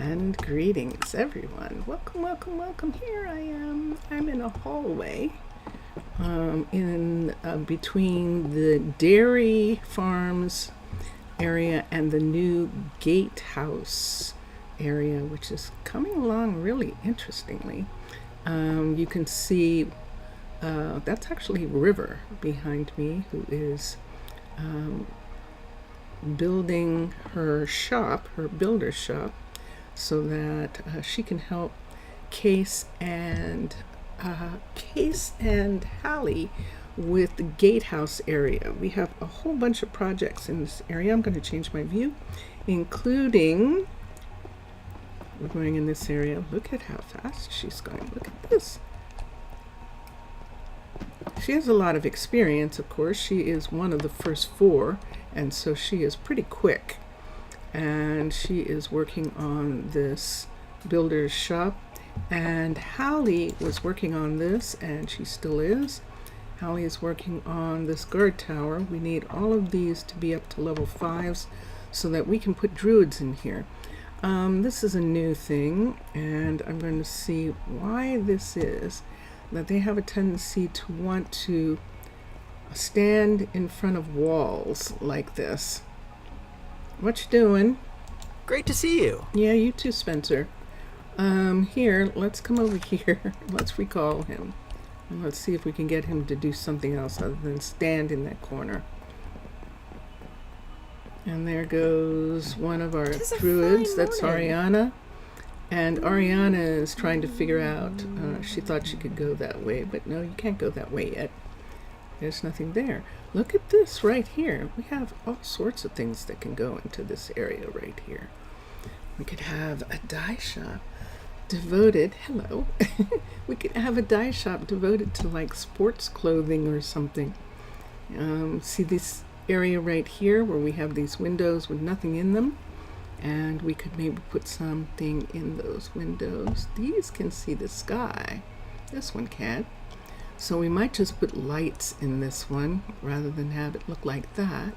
And greetings, everyone. Welcome, welcome, welcome. Here I am. I'm in a hallway in between the dairy farms area and the new gatehouse area, which is coming along really interestingly. You can see that's actually River behind me, who is building her shop, her builder's shop, so that she can help Case and Hallie with the gatehouse area. We have a whole bunch of projects in this area. I'm going to change my view, including, we're going in this area. Look at how fast she's going. Look at this. She has a lot of experience, of course. She is one of the first four, and so she is pretty quick. And she is working on this builder's shop. And Hallie was working on this, and she still is. Hallie is working on this guard tower. We need all of these to be up to level 5s so that we can put druids in here. This is a new thing, and I'm going to see why this is, that they have a tendency to want to stand in front of walls like this. What you doing? Great to see you. Yeah, you too, Spencer. Here, let's come over here. Let's recall him. And let's see if we can get him to do something else other than stand in that corner. And there goes one of our druids. That's Ariana. And Ariana is trying to figure out, she thought she could go that way, but no, you can't go that way yet. There's nothing there. Look at this right here. We have all sorts of things that can go into this area right here. We could have a dye shop devoted, hello. We could have a dye shop devoted to like sports clothing or something. See this area right here where we have these windows with nothing in them? And we could maybe put something in those windows. These can see the sky. This one can't. So we might just put lights in this one rather than have it look like that.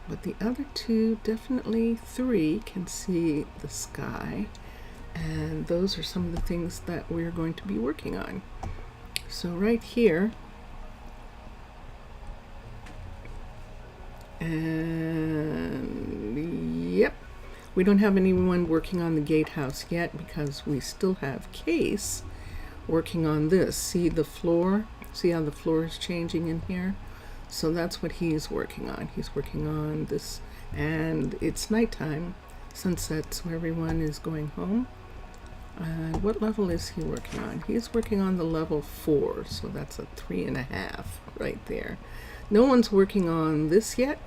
But the other two, definitely 3, can see the sky. And those are some of the things that we're going to be working on. So right here, and yep, we don't have anyone working on the gatehouse yet because we still have Case working on this. See the floor? See how the floor is changing in here? So that's what he's working on. He's working on this, and it's nighttime, sunset, so everyone is going home. And what level is he working on? He's working on the level 4, so that's a 3.5 right there. No one's working on this yet,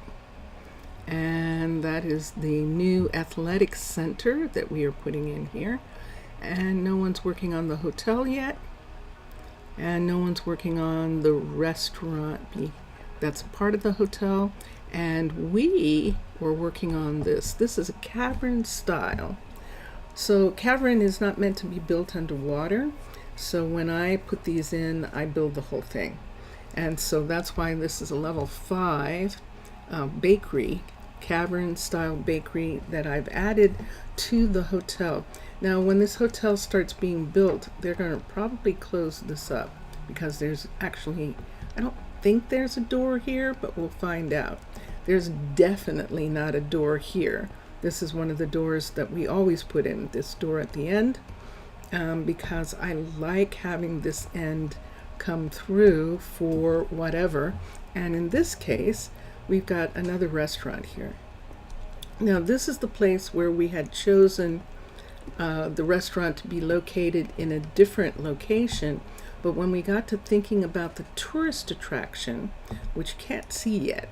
and that is the new athletic center that we are putting in here. And no one's working on the hotel yet, and no one's working on the restaurant. That's a part of the hotel, and we were working on this. This is a cavern style. So cavern is not meant to be built underwater, so when I put these in, I build the whole thing. And so that's why this is a level 5 bakery, cavern style bakery that I've added to the hotel. Now when this hotel starts being built, they're going to probably close this up because there's actually, I don't think there's a door here, but we'll find out. There's definitely not a door here. This is one of the doors that we always put in, this door at the end, because I like having this end come through for whatever. And in this case, we've got another restaurant here. Now this is the place where we had chosen the restaurant to be located in a different location, but when we got to thinking about the tourist attraction, which you can't see yet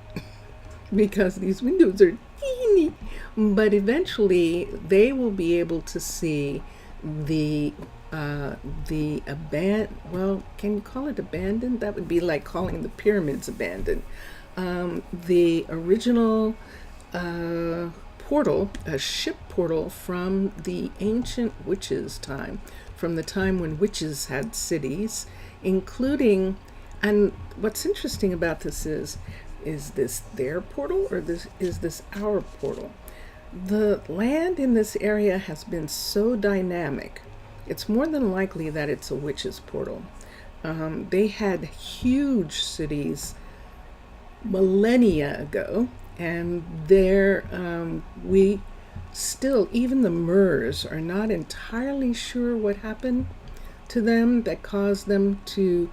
because these windows are teeny, but eventually they will be able to see the well, can you call it abandoned? That would be like calling the pyramids abandoned. The original portal, a ship portal from the ancient witches' time, from the time when witches had cities, including, and what's interesting about this is this their portal or is this our portal? The land in this area has been so dynamic. It's more than likely that it's a witch's portal. They had huge cities millennia ago, and we still, even the Murs are not entirely sure what happened to them that caused them to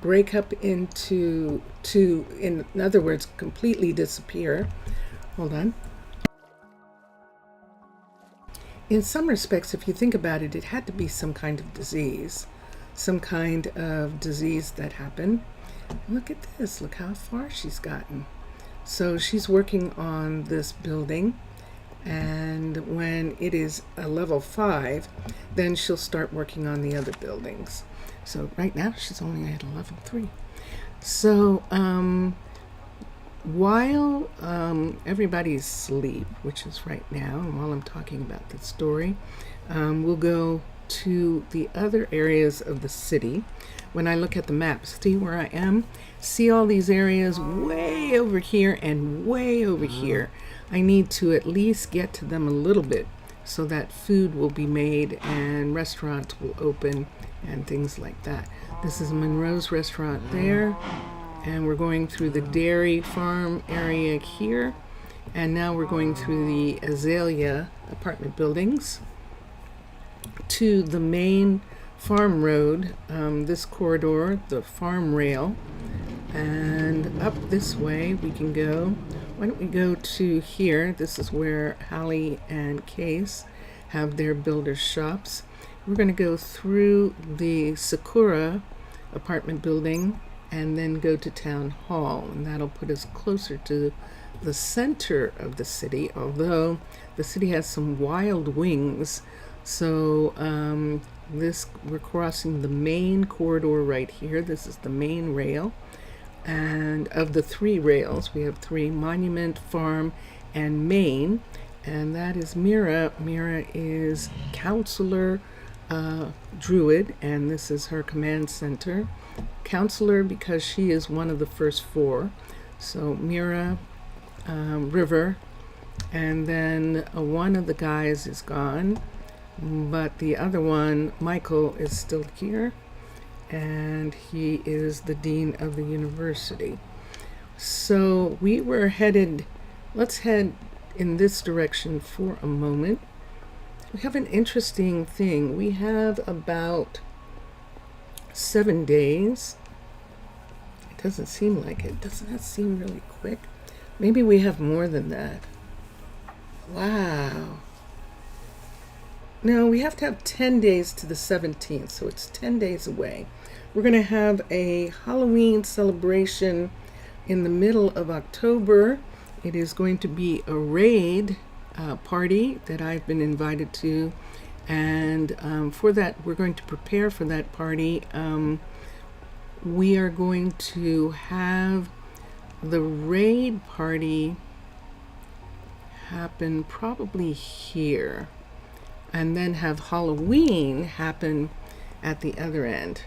break up in other words, completely disappear. Hold on. In some respects, if you think about it, it had to be some kind of disease. That happened. Look at this. Look how far she's gotten. So she's working on this building, and when it is a level 5, then she'll start working on the other buildings. So right now she's only at a level 3. So while everybody's asleep, which is right now, and while I'm talking about the story, we'll go to the other areas of the city. When I look at the map, see where I am? See all these areas way over here and way over here. I need to at least get to them a little bit so that food will be made and restaurants will open and things like that. This is Monroe's restaurant there, and we're going through the dairy farm area here, and now we're going through the Azalea apartment buildings to the main farm road, this corridor, the farm rail, and up this way we can go. Why don't we go to here? This is where Hallie and Case have their builder shops. We're going to go through the Sakura apartment building and then go to Town Hall, and that'll put us closer to the center of the city, although the city has some wild wings. So we're crossing the main corridor right here. This is the main rail, and of the 3 rails we have 3: Monument, Farm, and Main, and that is Mira. Mira is Counselor Druid, and this is her command center. Counselor because she is one of the first 4. So Mira, River, and then one of the guys is gone, but the other one, Michael, is still here, and he is the dean of the university. So we were headed, let's head in this direction for a moment. We have an interesting thing. We have about 7 days. It doesn't seem like it. Doesn't that seem really quick? Maybe we have more than that. Wow. No, we have to have 10 days to the 17th, so it's 10 days away. We're going to have a Halloween celebration in the middle of October. It is going to be a raid party that I've been invited to, and for that, we're going to prepare for that party. We are going to have the raid party happen probably here, and then have Halloween happen at the other end,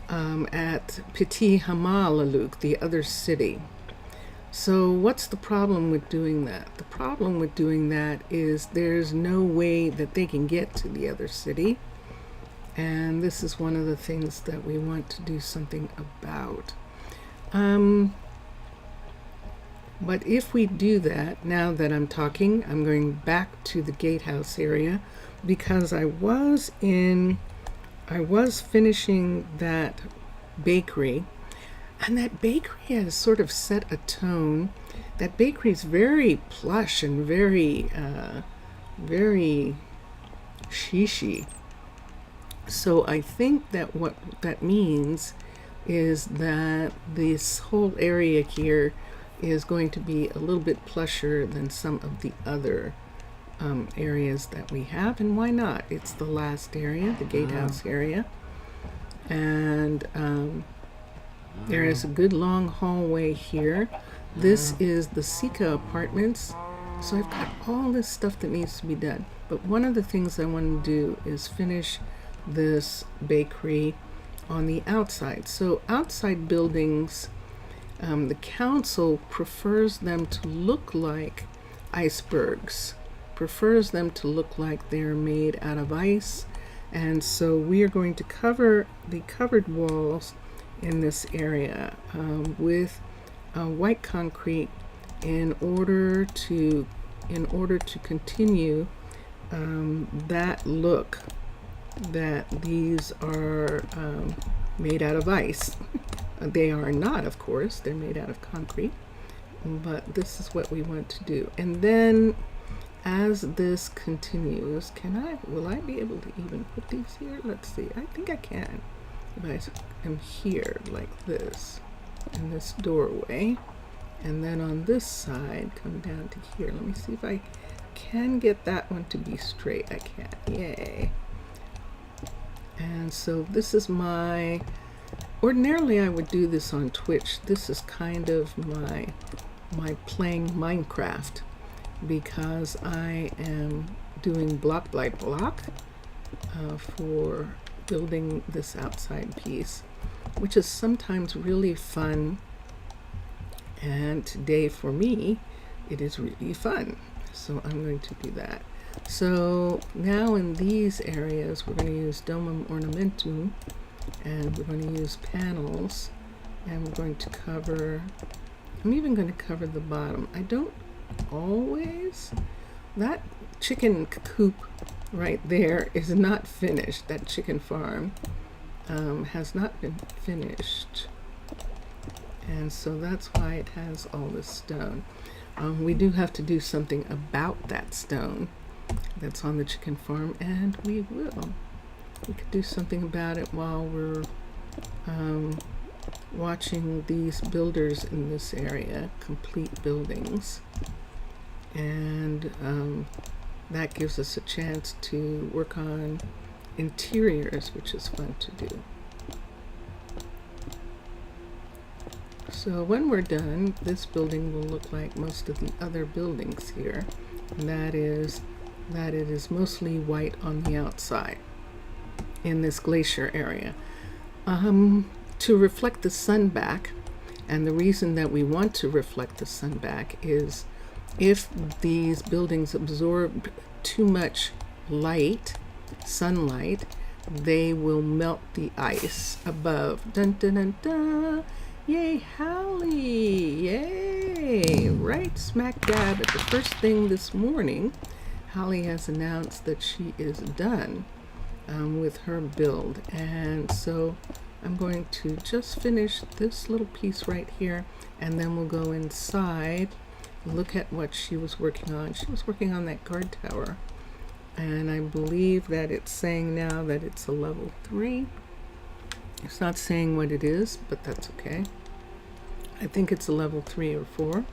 at Pitti Hamaalakut, the other city. So what's the problem with doing that? The problem with doing that is there's no way that they can get to the other city, and this is one of the things that we want to do something about. But if we do that, now that I'm talking, I'm going back to the gatehouse area, because I was finishing that bakery, and that bakery has sort of set a tone. That bakery is very plush and very shishy. So I think that what that means is that this whole area here is going to be a little bit plusher than some of the other areas that we have, and why not? It's the last area, the gatehouse area, and there is a good long hallway here. This is the Sika apartments, so I've got all this stuff that needs to be done, but one of the things I want to do is finish this bakery on the outside. So outside buildings, the council prefers them to look like icebergs, prefers them to look like they're made out of ice. And so we are going to cover the covered walls in this area with white concrete in order to continue that look that these are made out of ice. They are not, of course, they're made out of concrete, but this is what we want to do. And then as this continues, will I be able to even put these here? Let's see, I think I can. If I am here like this, in this doorway, and then on this side, come down to here. Let me see if I can get that one to be straight. I can, yay. And so this is ordinarily I would do this on Twitch. This is kind of my playing Minecraft, because I am doing block by block for building this outside piece, which is sometimes really fun. And today for me, it is really fun. So I'm going to do that. So now in these areas, we're going to use domum ornamentum, and we're going to use panels, and we're going to cover, I'm even going to cover the bottom. I don't always, that chicken coop right there is not finished. That chicken farm has not been finished. And so that's why it has all this stone. We do have to do something about that stone that's on the chicken farm, and we will. We could do something about it while we're watching these builders in this area complete buildings. And that gives us a chance to work on interiors, which is fun to do. So when we're done, this building will look like most of the other buildings here, and that is that it is mostly white on the outside in this glacier area. To reflect the sun back, and the reason that we want to reflect the sun back is if these buildings absorb too much sunlight, they will melt the ice above. Dun dun dun dun! Yay, Hallie! Yay! Right smack dab at the first thing this morning, Hallie has announced that she is done with her build. And so I'm going to just finish this little piece right here, and then we'll go inside, look at what she was working on. She was working on that guard tower, and I believe that it's saying now that it's a level 3. It's not saying what it is, but that's okay. I think it's a level 3 or 4.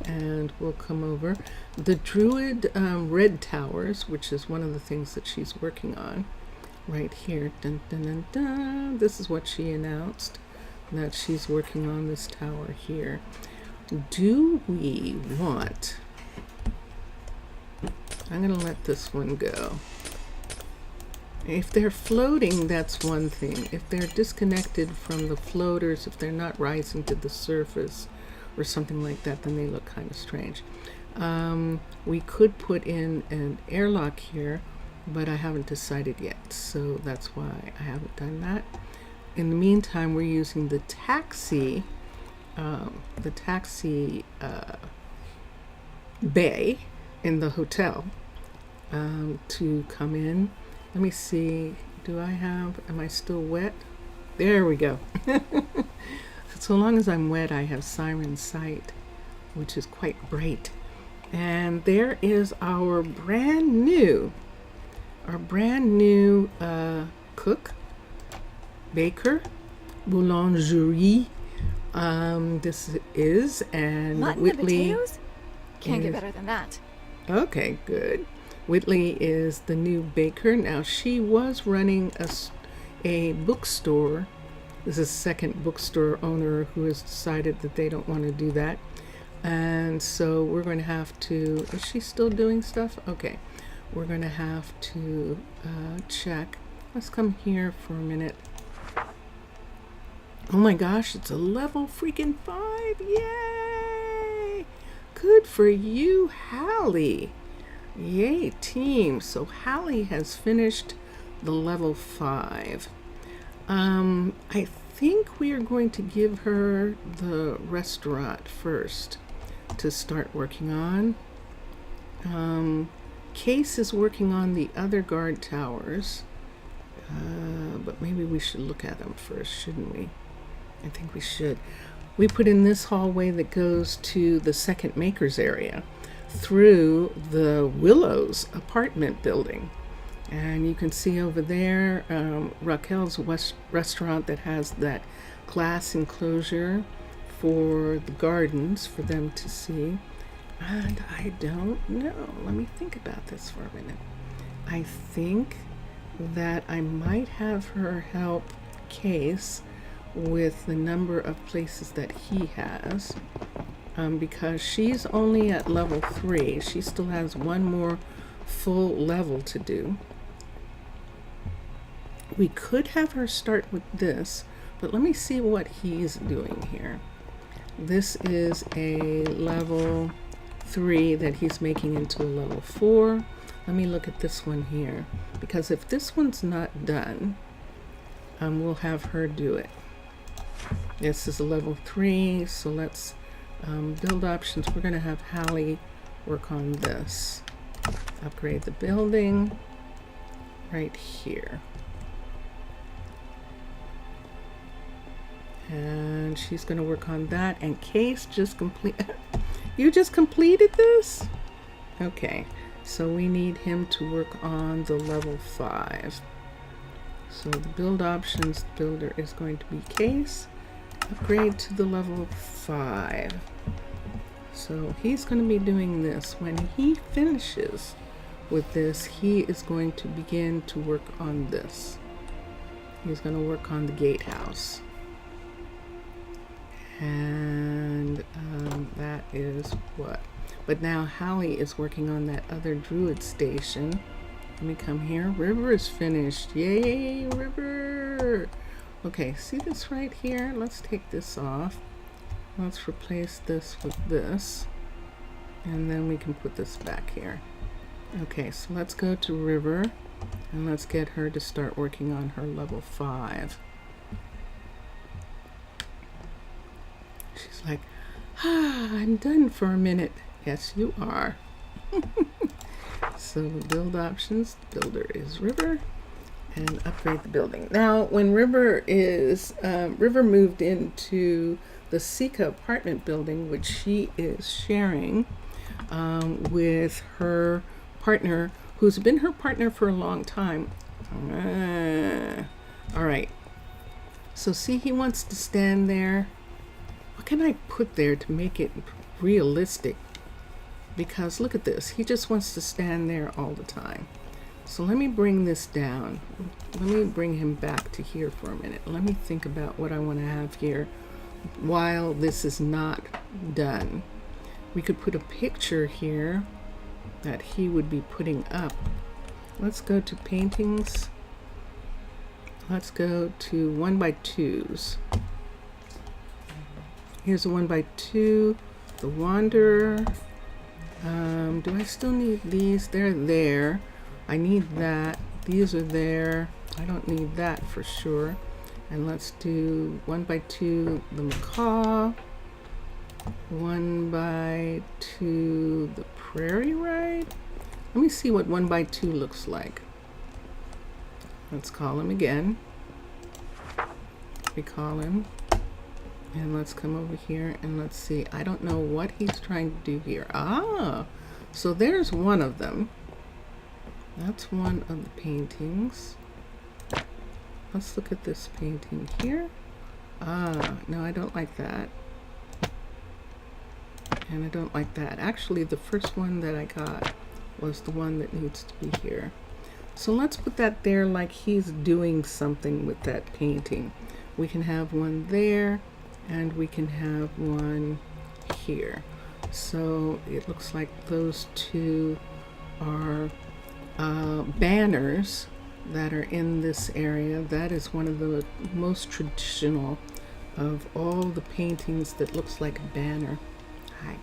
And we'll come over. The Druid red towers, which is one of the things that she's working on right here. Dun, dun, dun, dun. This is what she announced, that she's working on this tower here. Do we want... I'm going to let this one go. If they're floating, that's one thing. If they're disconnected from the floaters, if they're not rising to the surface or something like that, then they look kind of strange. We could put in an airlock here, but I haven't decided yet, so that's why I haven't done that. In the meantime, we're using the taxi bay in the hotel to come in. Let me see, am I still wet? There we go. So long as I'm wet, I have siren sight, which is quite bright. And there is our brand new cook, baker, boulangerie. This is, and Mutton Whitley. and potatoes? Can't get better than that. Okay, good. Whitley is the new baker. Now, she was running a bookstore. This is a second bookstore owner who has decided that they don't want to do that. And so we're going to have to... Is she still doing stuff? Okay. We're going to have to check. Let's come here for a minute. Oh my gosh, it's a level freaking 5. Yay! Good for you, Hallie. Yay, team. So Hallie has finished the level 5. I think we are going to give her the restaurant first to start working on. Case is working on the other guard towers, but maybe we should look at them first, shouldn't we? I think we should. We put in this hallway that goes to the second maker's area through the Willows apartment building. And you can see over there Raquel's restaurant that has that glass enclosure for the gardens for them to see. And I don't know. Let me think about this for a minute. I think that I might have her help Case with the number of places that he has, because she's only at level 3. She still has one more full level to do. We could have her start with this, but let me see what he's doing here. This is a level 3 that he's making into a level 4. Let me look at this one here, because if this one's not done, we'll have her do it. This is a level 3, so let's build options. We're going to have Hallie work on this. Upgrade the building right here. And she's going to work on that. And Case just you just completed this? Okay, so we need him to work on the level 5. So the build options builder is going to be Case. Upgrade to the level 5. So he's going to be doing this. When he finishes with this, he is going to begin to work on this. He's going to work on the gatehouse. And that is what. But now Hallie is working on that other druid station. Let me come here. River is finished. Yay, River! Okay, see this right here? Let's take this off. Let's replace this with this. And then we can put this back here. Okay, so let's go to River. And let's get her to start working on her level 5. She's like, I'm done for a minute. Yes, you are. So build options, builder is River, and upgrade the building. Now, when River moved into the Sika apartment building, which she is sharing with her partner, who's been her partner for a long time. All right. So see, he wants to stand there. What can I put there to make it realistic? Because look at this. He just wants to stand there all the time. So let me bring this down. Let me bring him back to here for a minute. Let me think about what I want to have here while this is not done. We could put a picture here that he would be putting up. Let's go to paintings. Let's go to 1x2s. Here's a 1x2, the Wanderer. Do I still need these? They're there. I need that. These are there. I don't need that for sure. And let's do 1x2, the macaw. 1x2, the prairie ride. Let me see what 1x2 looks like. Let's call him again. We call him. And let's come over here and let's see. I don't know what he's trying to do here. So there's one of them. That's one of the paintings. Let's look at this painting here. No, I don't like that. And I don't like that. Actually, the first one that I got was the one that needs to be here. So let's put that there like he's doing something with that painting. We can have one there. And we can have one here. So it looks like those two are banners that are in this area. That is one of the most traditional of all the paintings that looks like a banner. Hi.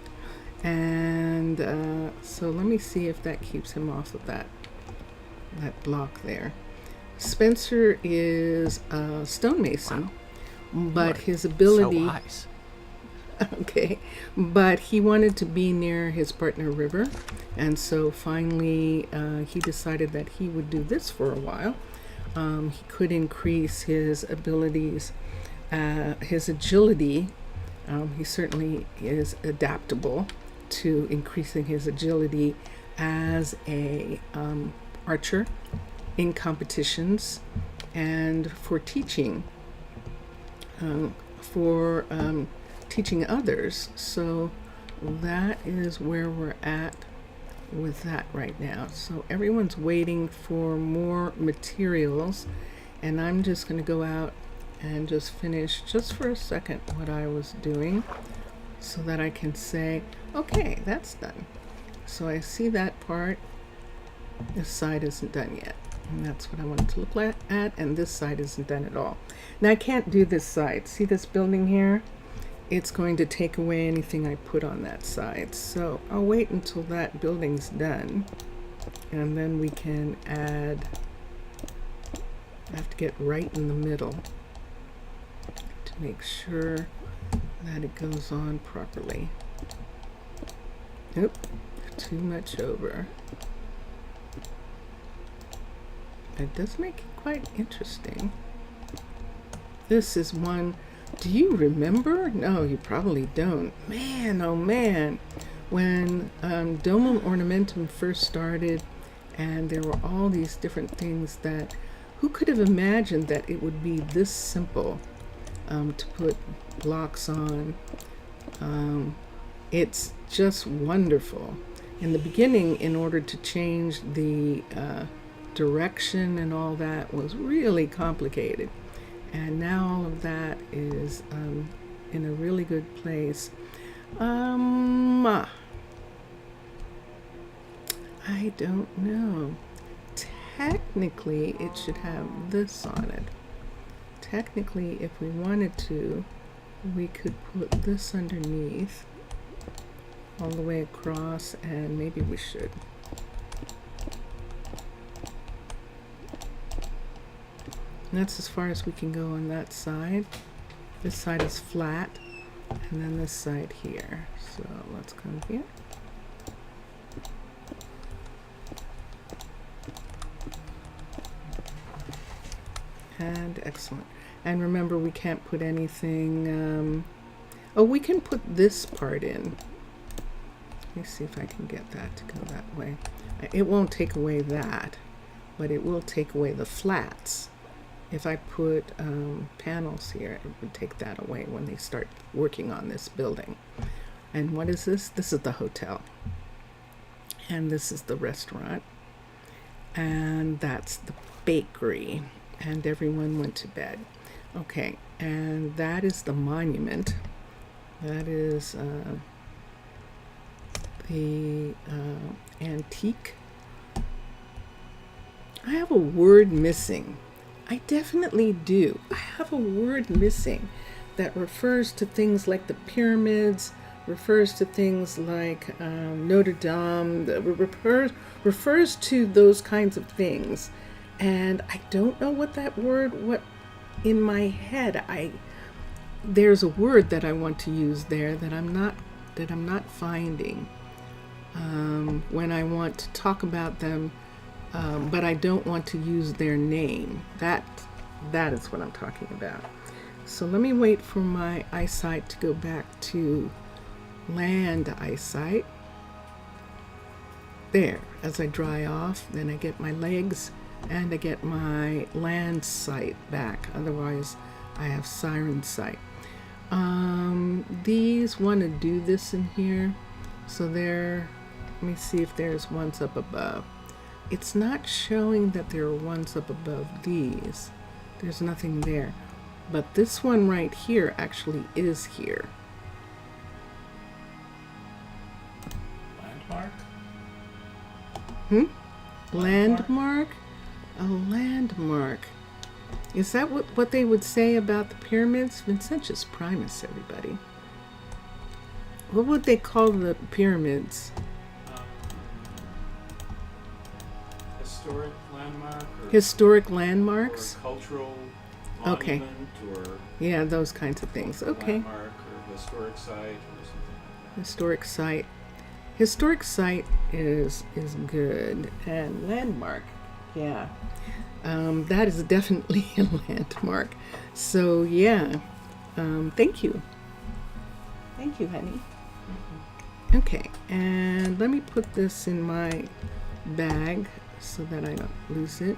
And so let me see if that keeps him off of that block there. Spencer is a stonemason, but his ability... So wise. Okay, but he wanted to be near his partner River, and so finally he decided that he would do this for a while. He could increase his abilities, his agility. He certainly is adaptable to increasing his agility as a archer in competitions and for teaching, teaching others. So that is where we're at with that right now. So everyone's waiting for more materials, and I'm just going to go out and just finish just for a second what I was doing so that I can say, okay, that's done. So I see that part. This side isn't done yet, and that's what I wanted to look at, and this side isn't done at all. Now I can't do this side. See this building here? It's going to take away anything I put on that side. So I'll wait until that building's done, and then we can add. I have to get right in the middle to make sure that it goes on properly. Nope, too much over. It does make it quite interesting. This is one. Do you remember? No, you probably don't. Man, oh man. When Domum Ornamentum first started, and there were all these different things that, who could have imagined that it would be this simple to put blocks on? It's just wonderful. In the beginning, in order to change the direction and all that was really complicated. And now all of that is in a really good place. I don't know. Technically, it should have this on it. Technically, if we wanted to, we could put this underneath all the way across, and maybe we should. And that's as far as we can go on that side. This side is flat, and then this side here. So let's come here. And excellent. And remember, we can't put anything, we can put this part in. Let me see if I can get that to go that way. It won't take away that, but it will take away the flats. If I put panels here, it would take that away when they start working on this building. And what is this? This is the hotel. And this is the restaurant. And that's the bakery. And everyone went to bed. Okay, and that is the monument. That is the antique. I have a word missing. I definitely do. I have a word missing that refers to things like the pyramids, refers to things like Notre Dame, refers to those kinds of things. And I don't know what that word, what in my head, there's a word that I want to use there that I'm not finding when I want to talk about them. But I don't want to use their name. That is what I'm talking about. So let me wait for my eyesight to go back to land eyesight. There, as I dry off, then I get my legs and I get my land sight back. Otherwise, I have siren sight. These want to do this in here. So there, let me see if there's ones up above. It's not showing that there are ones up above these. There's nothing there. But this one right here actually is here. Landmark? Landmark? A landmark. Is that what they would say about the pyramids? Vincentius Primus, everybody. what would they call the pyramids? Historic landmark or, Historic or landmarks? cultural Okay. monument or Yeah, those kinds of things. Okay. landmark or historic site or something like that. Historic site. Historic site is good. And landmark, yeah. That is definitely a landmark. So yeah. Thank you. Thank you, honey. Okay, and let me put this in my bag so that I don't lose it.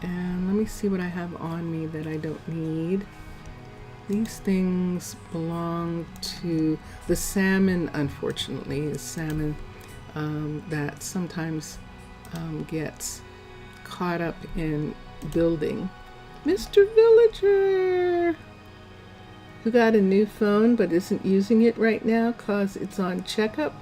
And let me see what I have on me that I don't need. These things belong to the salmon, unfortunately, the salmon that sometimes gets caught up in building. Mr. Villager, who got a new phone but isn't using it right now because it's on checkup.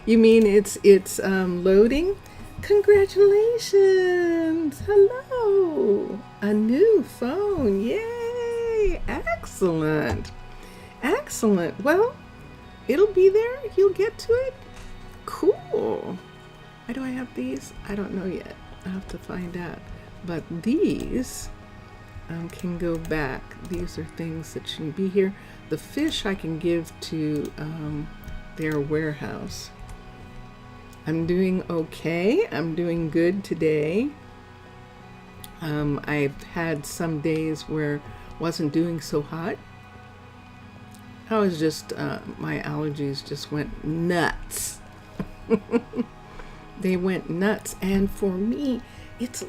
You mean it's loading? Congratulations! Hello! A new phone! Yay! Excellent! Excellent! Well, it'll be there. You'll get to it. Cool. Why do I have these? I don't know yet. I'll have to find out. But these can go back. These are things that shouldn't be here. The fish I can give to their warehouse. I'm doing okay. I'm doing good today. I've had some days where wasn't doing so hot. I was just, my allergies just went nuts. They went nuts. And for me, it's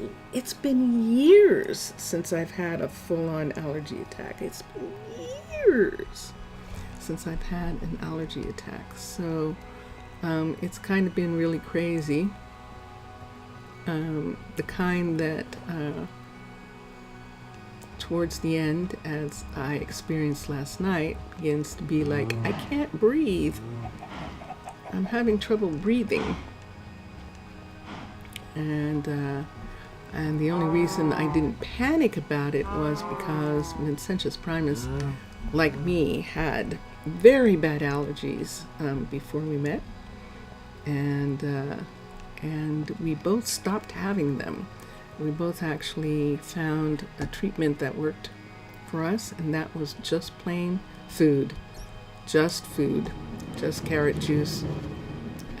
been years since I've had a full-on allergy attack. It's been years since I've had an allergy attack. So it's kind of been really crazy. The kind that towards the end, as I experienced last night, begins to be like, I can't breathe. I'm having trouble breathing. And the only reason I didn't panic about it was because Vincentius Primus, like me, had very bad allergies before we met. And we both stopped having them. We both actually found a treatment that worked for us, and that was just plain food. Just food. Just carrot juice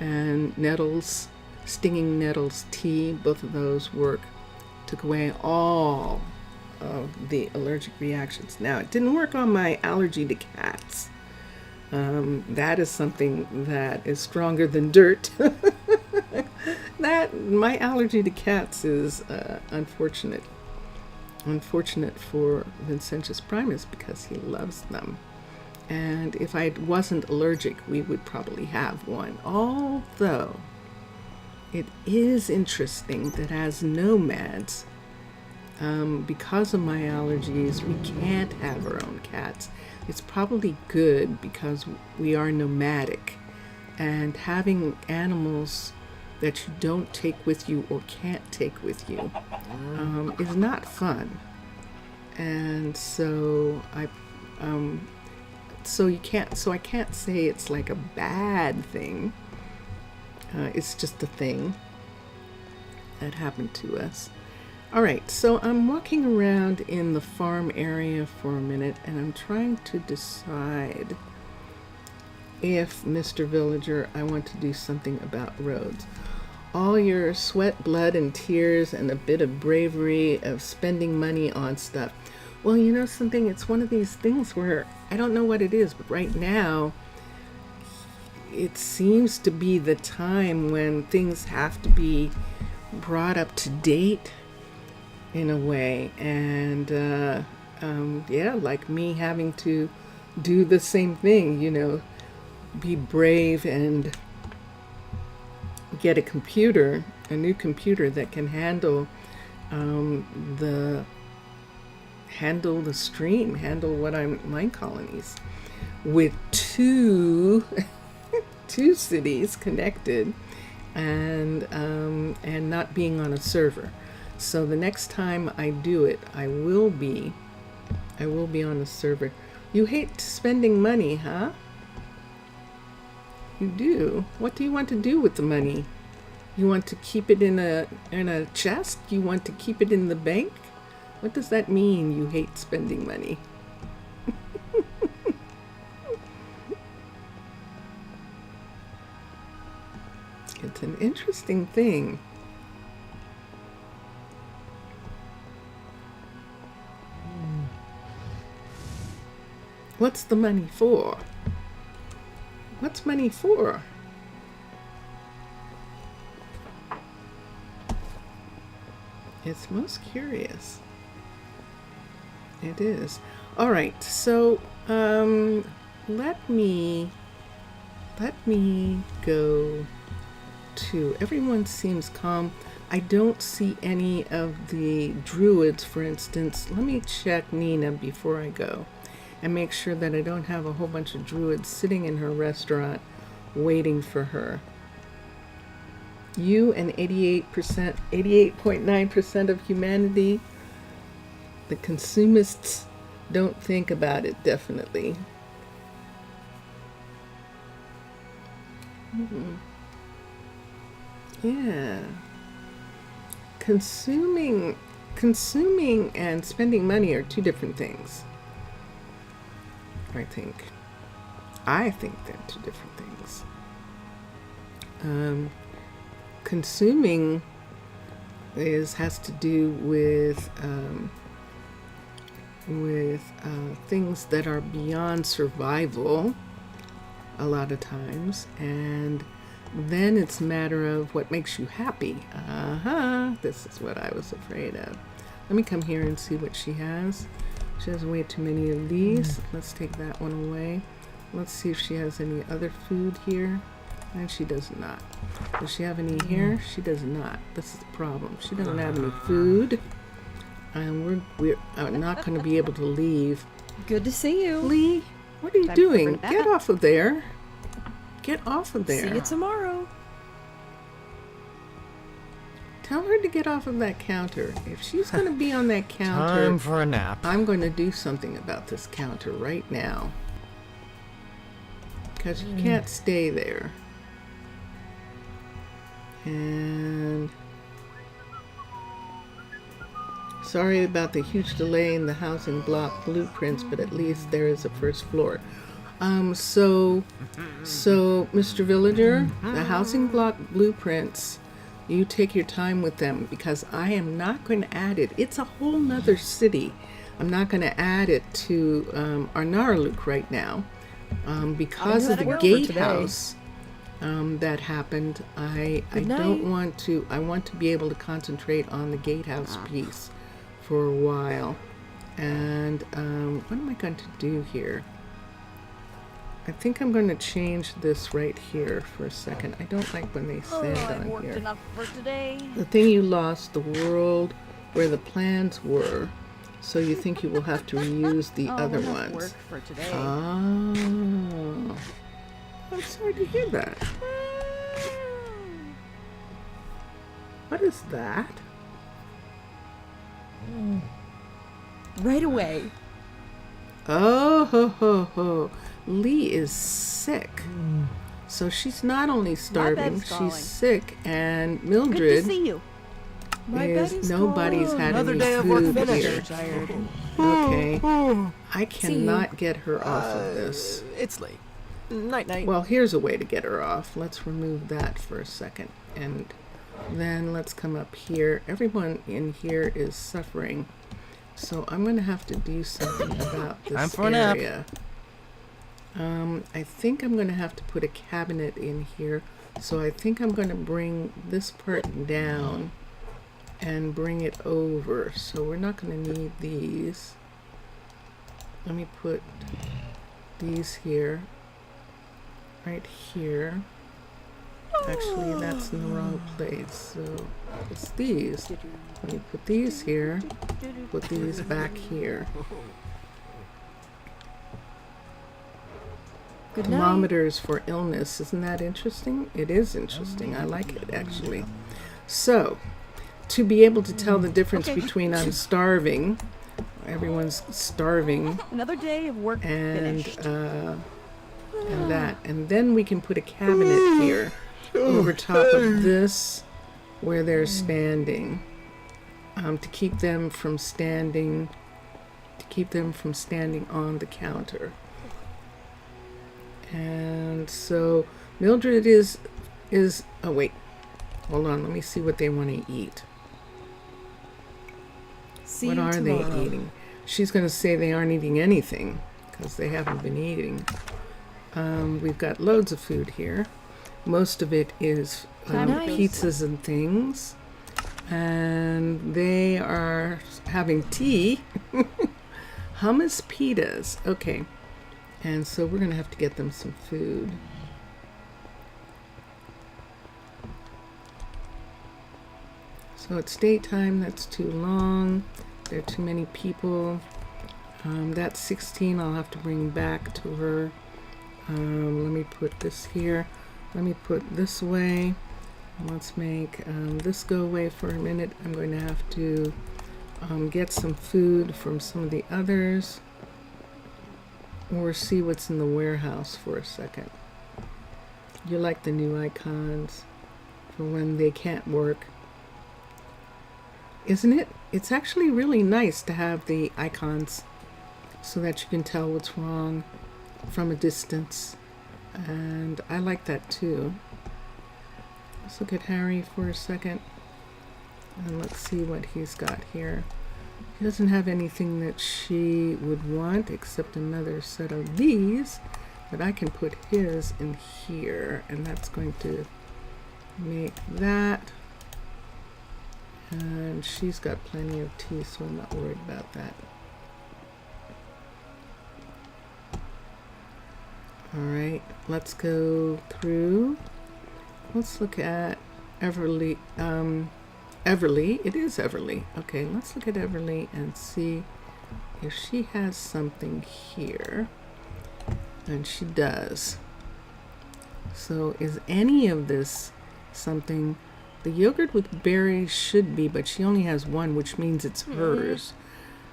and nettles, stinging nettles tea. Both of those work. Took away all of the allergic reactions. Now, it didn't work on my allergy to cats. That is something that is stronger than dirt. That my allergy to cats is unfortunate. Unfortunate for Vincentius Primus because he loves them. And if I wasn't allergic, we would probably have one. Although it is interesting that as nomads, because of my allergies, we can't have our own cats. It's probably good because we are nomadic, and having animals that you don't take with you or can't take with you is not fun. And so I can't say it's like a bad thing. It's just a thing that happened to us. All right, so I'm walking around in the farm area for a minute, and I'm trying to decide if, Mr. Villager, I want to do something about roads. All your sweat, blood, and tears, and a bit of bravery of spending money on stuff. Well, you know something? It's one of these things where I don't know what it is, but right now, it seems to be the time when things have to be brought up to date in a way. And yeah, like me having to do the same thing, you know, be brave and get a computer, a new computer that can handle the stream, handle what I'm Minecolonies with two cities connected and not being on a server. So the next time I do it, I will be on a server. You hate spending money, huh? You do? What do you want to do with the money? You want to keep it in a chest? You want to keep it in the bank? What does that mean, you hate spending money? It's an interesting thing. What's the money for? What's money for? It's most curious. It is. All right, so let me go to, everyone seems calm. I don't see any of the druids, for instance. Let me check Nina before I go and make sure that I don't have a whole bunch of druids sitting in her restaurant waiting for her. You and 88.9% of humanity, the consumists, don't think about it, definitely. Yeah. Consuming and spending money are two different things. I think they're two different things. Consuming has to do with things that are beyond survival a lot of times, and then it's a matter of what makes you happy. This is what I was afraid of. Let me come here and see what she has. She has way too many of these. Let's take that one away. Let's see if she has any other food here. And she does not. Does she have any here? She does not. This is the problem. She doesn't have any food. And we're not going to be able to leave. Good to see you. Lee, what are you doing? Get off of there. Get off of there. See you tomorrow. Tell her to get off of that counter. If she's going to be on that counter, Time for a nap. I'm going to do something about this counter right now. Because you can't stay there. And sorry about the huge delay in the housing block blueprints, but at least there is a first floor. So Mr. Villager, the housing block blueprints, you take your time with them, because I am not going to add it. It's a whole nother city. I'm not going to add it to Arnaaluk right now, because of the gatehouse that happened. I don't want to. I want to be able to concentrate on the gatehouse piece for a while. And what am I going to do here? I think I'm going to change this right here for a second. I don't like when they stand on worked here. enough for today. The thing you lost, the world where the plans were. So you think you will have to reuse the other ones. Work for today. Oh. I'm sorry to hear that. What is that? Right away. Oh, ho, ho, ho. Lee is sick. So she's not only starving, bed's calling. she's sick, and Good Mildred to see you. My is bed's nobody's gone. had Another any day of work food finished. here. Tired. Okay. I cannot get her off of this. It's late. Night night. Well, here's a way to get her off. Let's remove that for a second. And then let's come up here. Everyone in here is suffering. So I'm going to have to do something about this Time for a nap. area. I think I'm going to have to put a cabinet in here. So I think I'm going to bring this part down and bring it over. So we're not going to need these. Let me put these here. Right here. Actually, that's in the wrong place. So it's these. Let me put these here. Put these back here. Good night. Thermometers for illness. Isn't that interesting? It is interesting. I like it, actually. So, to be able to tell the difference between I'm starving everyone's starving. Another day of work And finished. and that, and then we can put a cabinet here over top of this where they're standing, to keep them from standing on the counter. And so Mildred is oh wait, hold on, let me see what they want to eat. See What you are tomorrow. they eating? She's going to say they aren't eating anything because they haven't been eating. We've got loads of food here. Most of it is Nice. pizzas and things. And they are having tea. Hummus pitas. Okay. And so we're going to have to get them some food. So it's daytime. That's too long. There are too many people. That's 16. I'll have to bring back to her. Let me put this here. Let me put this away. Let's make this go away for a minute. I'm going to have to get some food from some of the others, or see what's in the warehouse for a second. You like the new icons for when they can't work, isn't it? It's actually really nice to have the icons so that you can tell what's wrong from a distance, and I like that too. Let's look at Harry for a second and let's see what he's got here. He doesn't have anything that she would want except another set of these, but I can put his in here, and that's going to make that. And she's got plenty of tea, so I'm not worried about that. Alright, let's go through. Let's look at Everly. Everly, it is Everly. Okay, let's look at Everly and see if she has something here. And she does. So is any of this something? The yogurt with berries should be, but she only has one, which means it's hers.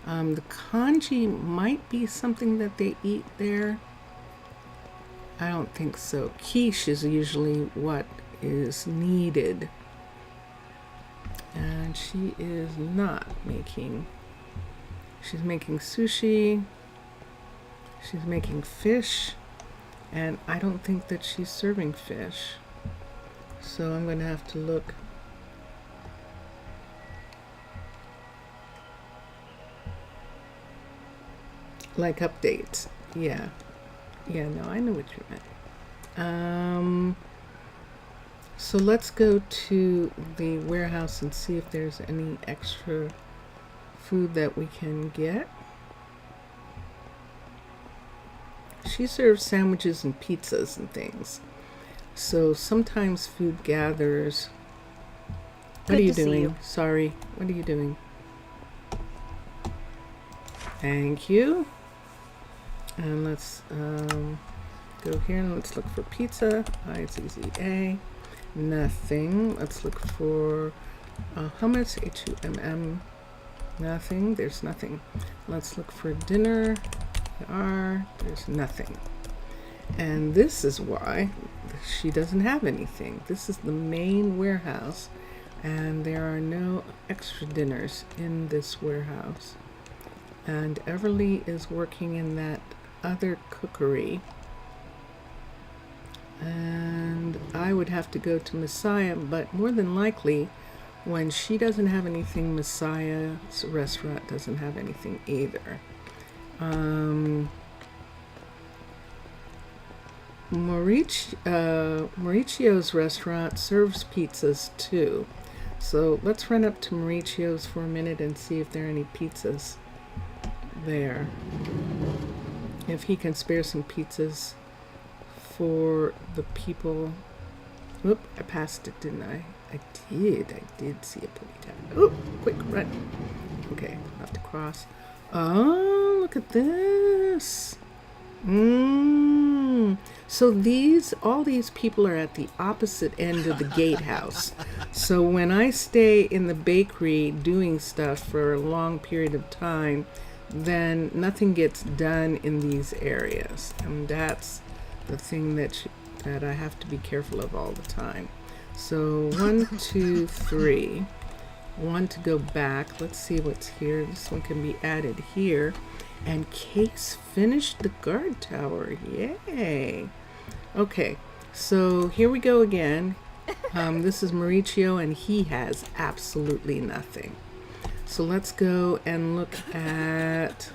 The congee might be something that they eat there. I don't think so. Quiche is usually what is needed. And she is not making. She's making sushi. She's making fish. And I don't think that she's serving fish. So I'm going to have to look. Like updates. Yeah. Yeah, no, I know what you meant. So let's go to the warehouse and see if there's any extra food that we can get. She serves sandwiches and pizzas and things. So sometimes food gathers. What are you doing? Sorry. What are you doing? Thank you. And let's go here and let's look for pizza. IZZA. Nothing. Let's look for hummus. HUMM. Nothing. There's nothing. Let's look for dinner. There's nothing. And this is why she doesn't have anything. This is the main warehouse, and there are no extra dinners in this warehouse. And Everly is working in that other cookery. And I would have to go to Messiah, but more than likely, when she doesn't have anything, Messiah's restaurant doesn't have anything either. Mauricio's restaurant serves pizzas too. So let's run up to Mauricio's for a minute and see if there are any pizzas there. If he can spare some pizzas for the people. Oop, I passed it, didn't I? I did see a ponytail. Oop, quick, run. Okay, I'll have to cross. Oh, look at this. So all these people are at the opposite end of the gatehouse. So when I stay in the bakery doing stuff for a long period of time, then nothing gets done in these areas. And that's the thing that I have to be careful of all the time. So 1, 2, 3. One to go back. Let's see what's here. This one can be added here. And Case finished the guard tower. Yay! Okay, so here we go again. This is Mauricio, and he has absolutely nothing. So let's go and look at,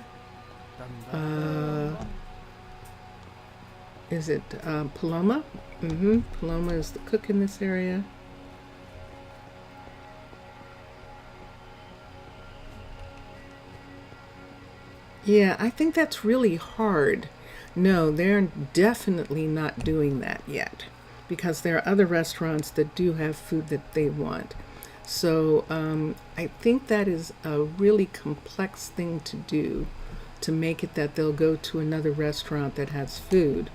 is it Paloma? Paloma is the cook in this area. Yeah, I think that's really hard. No, they're definitely not doing that yet, because there are other restaurants that do have food that they want. So I think that is a really complex thing to do, to make it that they'll go to another restaurant that has food.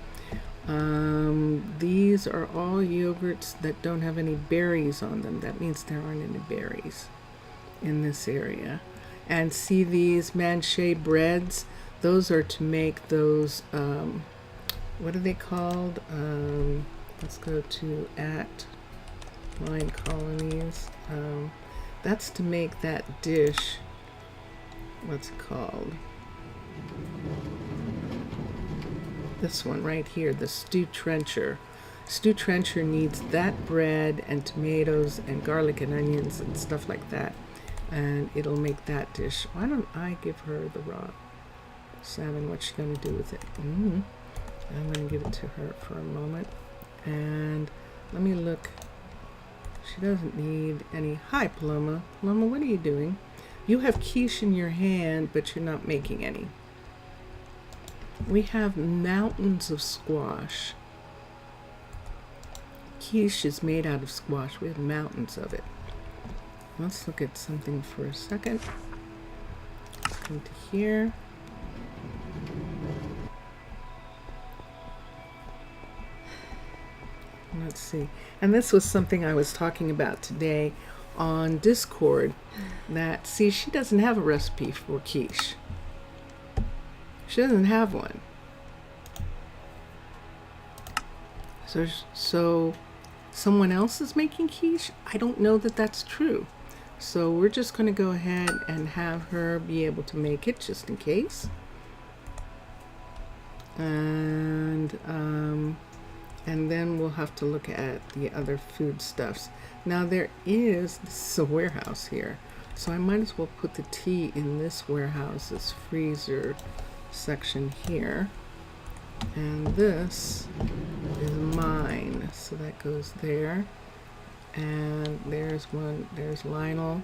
These are all yogurts that don't have any berries on them. That means there aren't any berries in this area. And see these manchet breads? Those are to make those, what are they called? Let's go to @Minecolonies. That's to make that dish. What's it called? This one right here, the stew trencher. Stew trencher needs that bread and tomatoes and garlic and onions and stuff like that. And it'll make that dish. Why don't I give her the raw salmon? What's she going to do with it? I'm going to give it to her for a moment. And let me look. She doesn't need any. Hi, Paloma. Paloma, what are you doing? You have quiche in your hand, but you're not making any. We have mountains of squash. Quiche is made out of squash. We have mountains of it. Let's look at something for a second. Let's come to here. Let's see. And this was something I was talking about today on Discord. That, see, she doesn't have a recipe for quiche. She doesn't have one. So someone else is making quiche? I don't know that that's true. So we're just going to go ahead and have her be able to make it just in case. And then we'll have to look at the other foodstuffs. Now this is a warehouse here. So I might as well put the tea in this warehouse's freezer section here. And this is mine. So that goes there. And there's Lionel.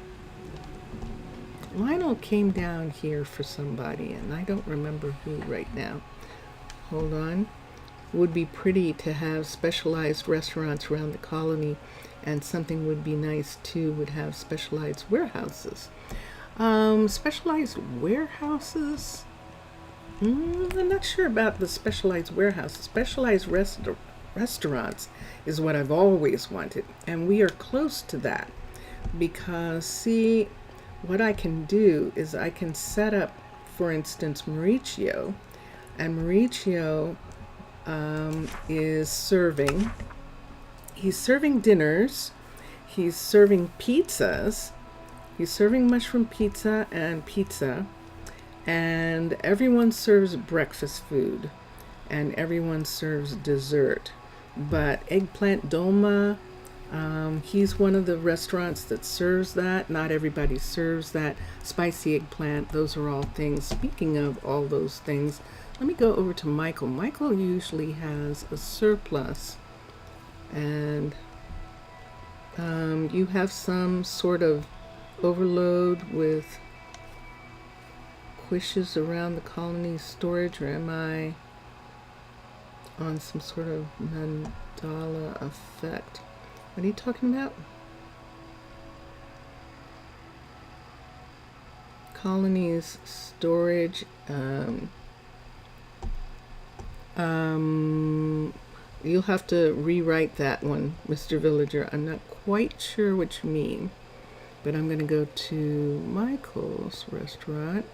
Lionel came down here for somebody, and I don't remember who right now. Hold on. Would be pretty to have specialized restaurants around the colony, and something would be nice too, would have specialized warehouses. Specialized warehouses? I'm not sure about the specialized warehouses. Specialized restaurants is what I've always wanted, and we are close to that, because see, what I can do is I can set up, for instance, Mauricio, and Mauricio is serving. He's serving dinners. He's serving pizzas. He's serving mushroom pizza and pizza, and everyone serves breakfast food, and everyone serves dessert. But eggplant dolma, he's one of the restaurants that serves that. Not everybody serves that. Spicy eggplant, those are all things. Speaking of all those things, let me go over to Michael. Michael usually has a surplus, and you have some sort of overload with wishes around the colony storage, or am I on some sort of mandala effect? What are you talking about? Colonies storage. You'll have to rewrite that one, Mr. Villager. I'm not quite sure what you mean, but I'm going to go to Michael's restaurant,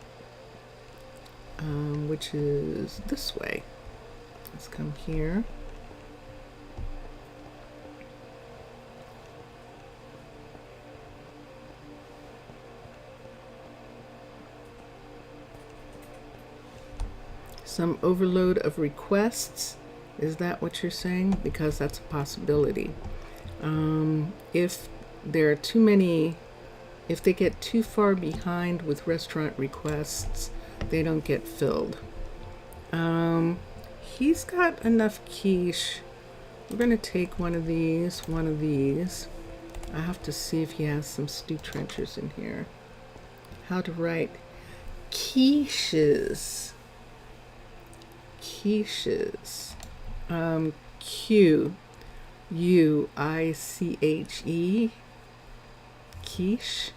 which is this way. Let's come here. Some overload of requests. Is that what you're saying? Because that's a possibility. If there are too many, if they get too far behind with restaurant requests, they don't get filled. He's got enough quiche. We're going to take one of these. I have to see if he has some stew trenchers in here. How to write quiches. Quiches. Q-U-I-C-H-E. Quiche.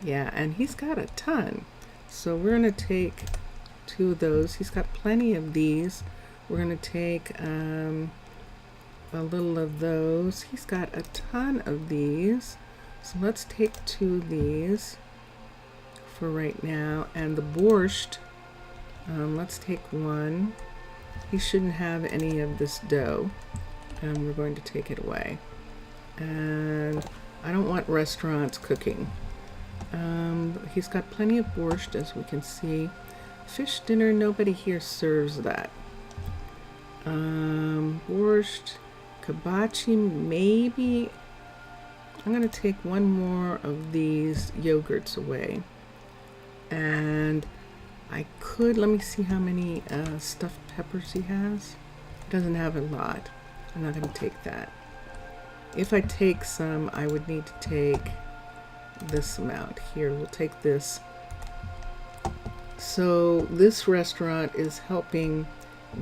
Yeah, and he's got a ton. So we're going to take 2 of those. He's got plenty of these. We're going to take a little of those. He's got a ton of these. So let's take 2 of these for right now. And the borscht, let's take 1. He shouldn't have any of this dough. And we're going to take it away. And I don't want restaurants cooking. He's got plenty of borscht, as we can see. Fish dinner, nobody here serves that. Borscht, kibachi, maybe. I'm going to take 1 more of these yogurts away. And I could, let me see how many stuffed peppers he has. He doesn't have a lot. I'm not going to take that. If I take some, I would need to take this amount. Here, we'll take this. So this restaurant is helping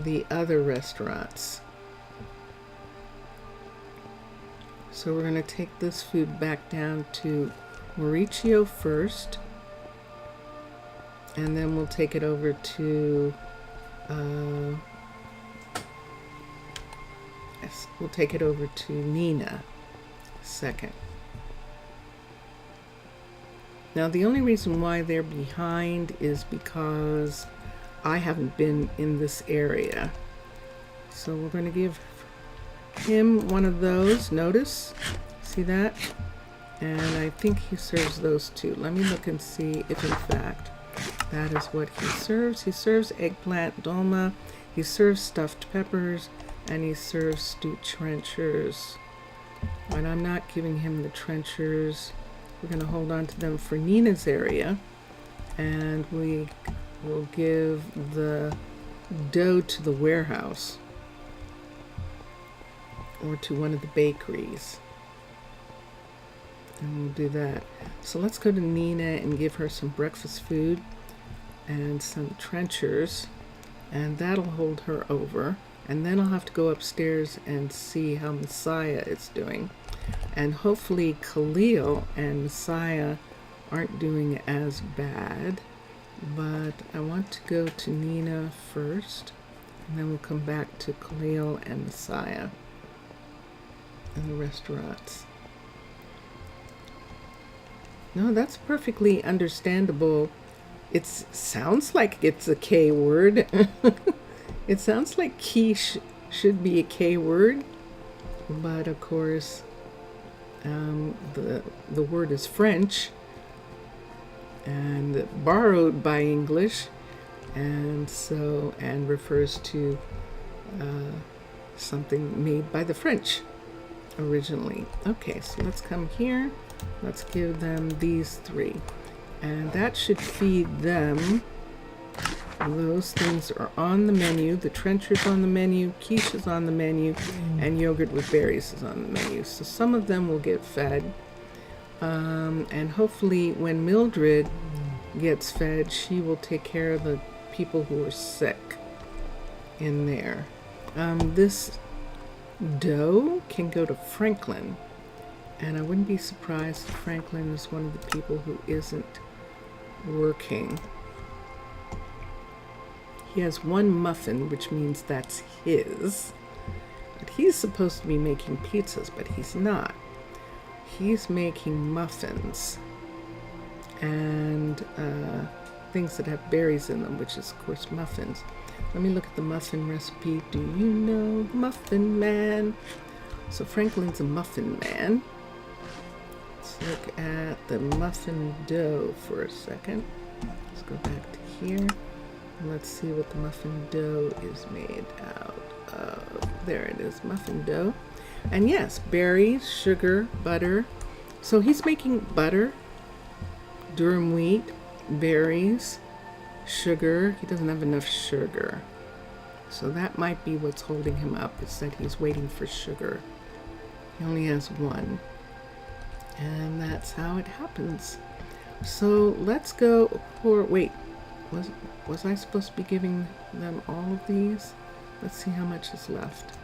the other restaurants. So we're going to take this food back down to Mauricio first. And then we'll take it over to Nina second. Now the only reason why they're behind is because I haven't been in this area. So we're going to give him one of those. Notice? See that? And I think he serves those 2. Let me look and see if in fact that is what he serves. He serves eggplant dolma, he serves stuffed peppers, and he serves stewed trenchers. But I'm not giving him the trenchers. We're going to hold on to them for Nina's area. And we will give the dough to the warehouse. Or to one of the bakeries. And we'll do that. So let's go to Nina and give her some breakfast food and some trenchers, and that'll hold her over. And then I'll have to go upstairs and see how Messiah is doing. And hopefully Khalil and Messiah aren't doing as bad. But I want to go to Nina first, and then we'll come back to Khalil and Messiah and the restaurants. No, that's perfectly understandable. It sounds like it's a K word. It sounds like quiche should be a K word, but of course the word is French and borrowed by English, and refers to something made by the French originally. Okay, so let's come here. Let's give them these 3. And that should feed them. Those things are on the menu. The trencher's on the menu, quiche is on the menu, and yogurt with berries is on the menu. So some of them will get fed. And hopefully when Mildred gets fed, she will take care of the people who are sick in there. This dough can go to Franklin. And I wouldn't be surprised if Franklin is one of the people who isn't working. He has 1 muffin, which means that's his. But he's supposed to be making pizzas, but he's not. He's making muffins. And things that have berries in them, which is, of course, muffins. Let me look at the muffin recipe. Do you know the Muffin Man? So Franklin's a muffin man. Let's look at the muffin dough for a second. Let's go back to here. And let's see what the muffin dough is made out of. There it is, muffin dough. And yes, berries, sugar, butter. So he's making butter, durum wheat, berries, sugar. He doesn't have enough sugar. So that might be what's holding him up, is that he's waiting for sugar. He only has one. And that's how it happens. So let's go for, wait, was I supposed to be giving them all of these? Let's see how much is left.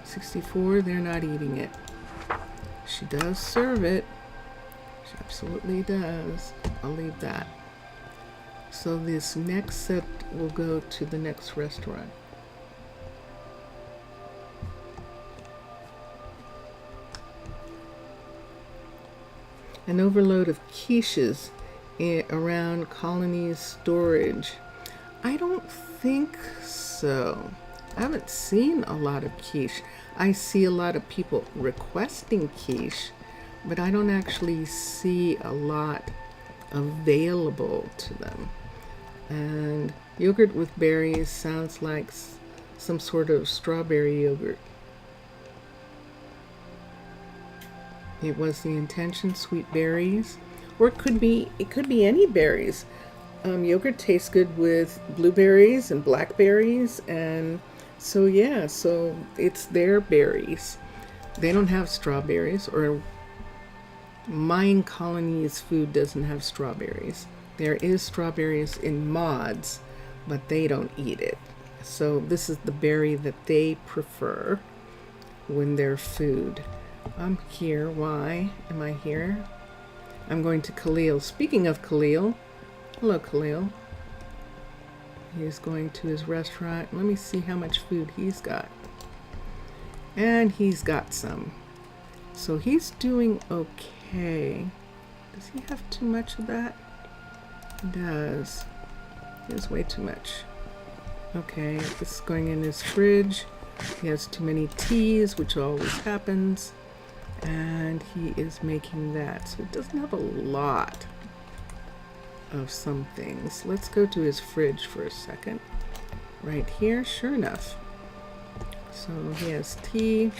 64, they're not eating it. She does serve it. She absolutely does. I'll leave that. So this next set will go to the next restaurant. An overload of quiches around Colonies storage. I don't think so. I haven't seen a lot of quiche. I see a lot of people requesting quiche, but I don't actually see a lot available to them. And yogurt with berries sounds like some sort of strawberry yogurt. It was the intention, sweet berries, or it could be any berries. Yogurt tastes good with blueberries and blackberries, and so yeah, so it's their berries. They don't have strawberries, or Minecolonies food doesn't have strawberries. There is strawberries in mods, but they don't eat it. So this is the berry that they prefer when they're food. I'm here. Why am I here? I'm going to Khalil. Speaking of Khalil, hello Khalil. He's going to his restaurant. Let me see how much food he's got. And he's got some. So he's doing okay. Does he have too much of that? He does. He has way too much. Okay, this is going in his fridge. He has too many teas, which always happens. And he is making that. So he doesn't have a lot of some things. Let's go to his fridge for a second. Right here, sure enough. So he has tea.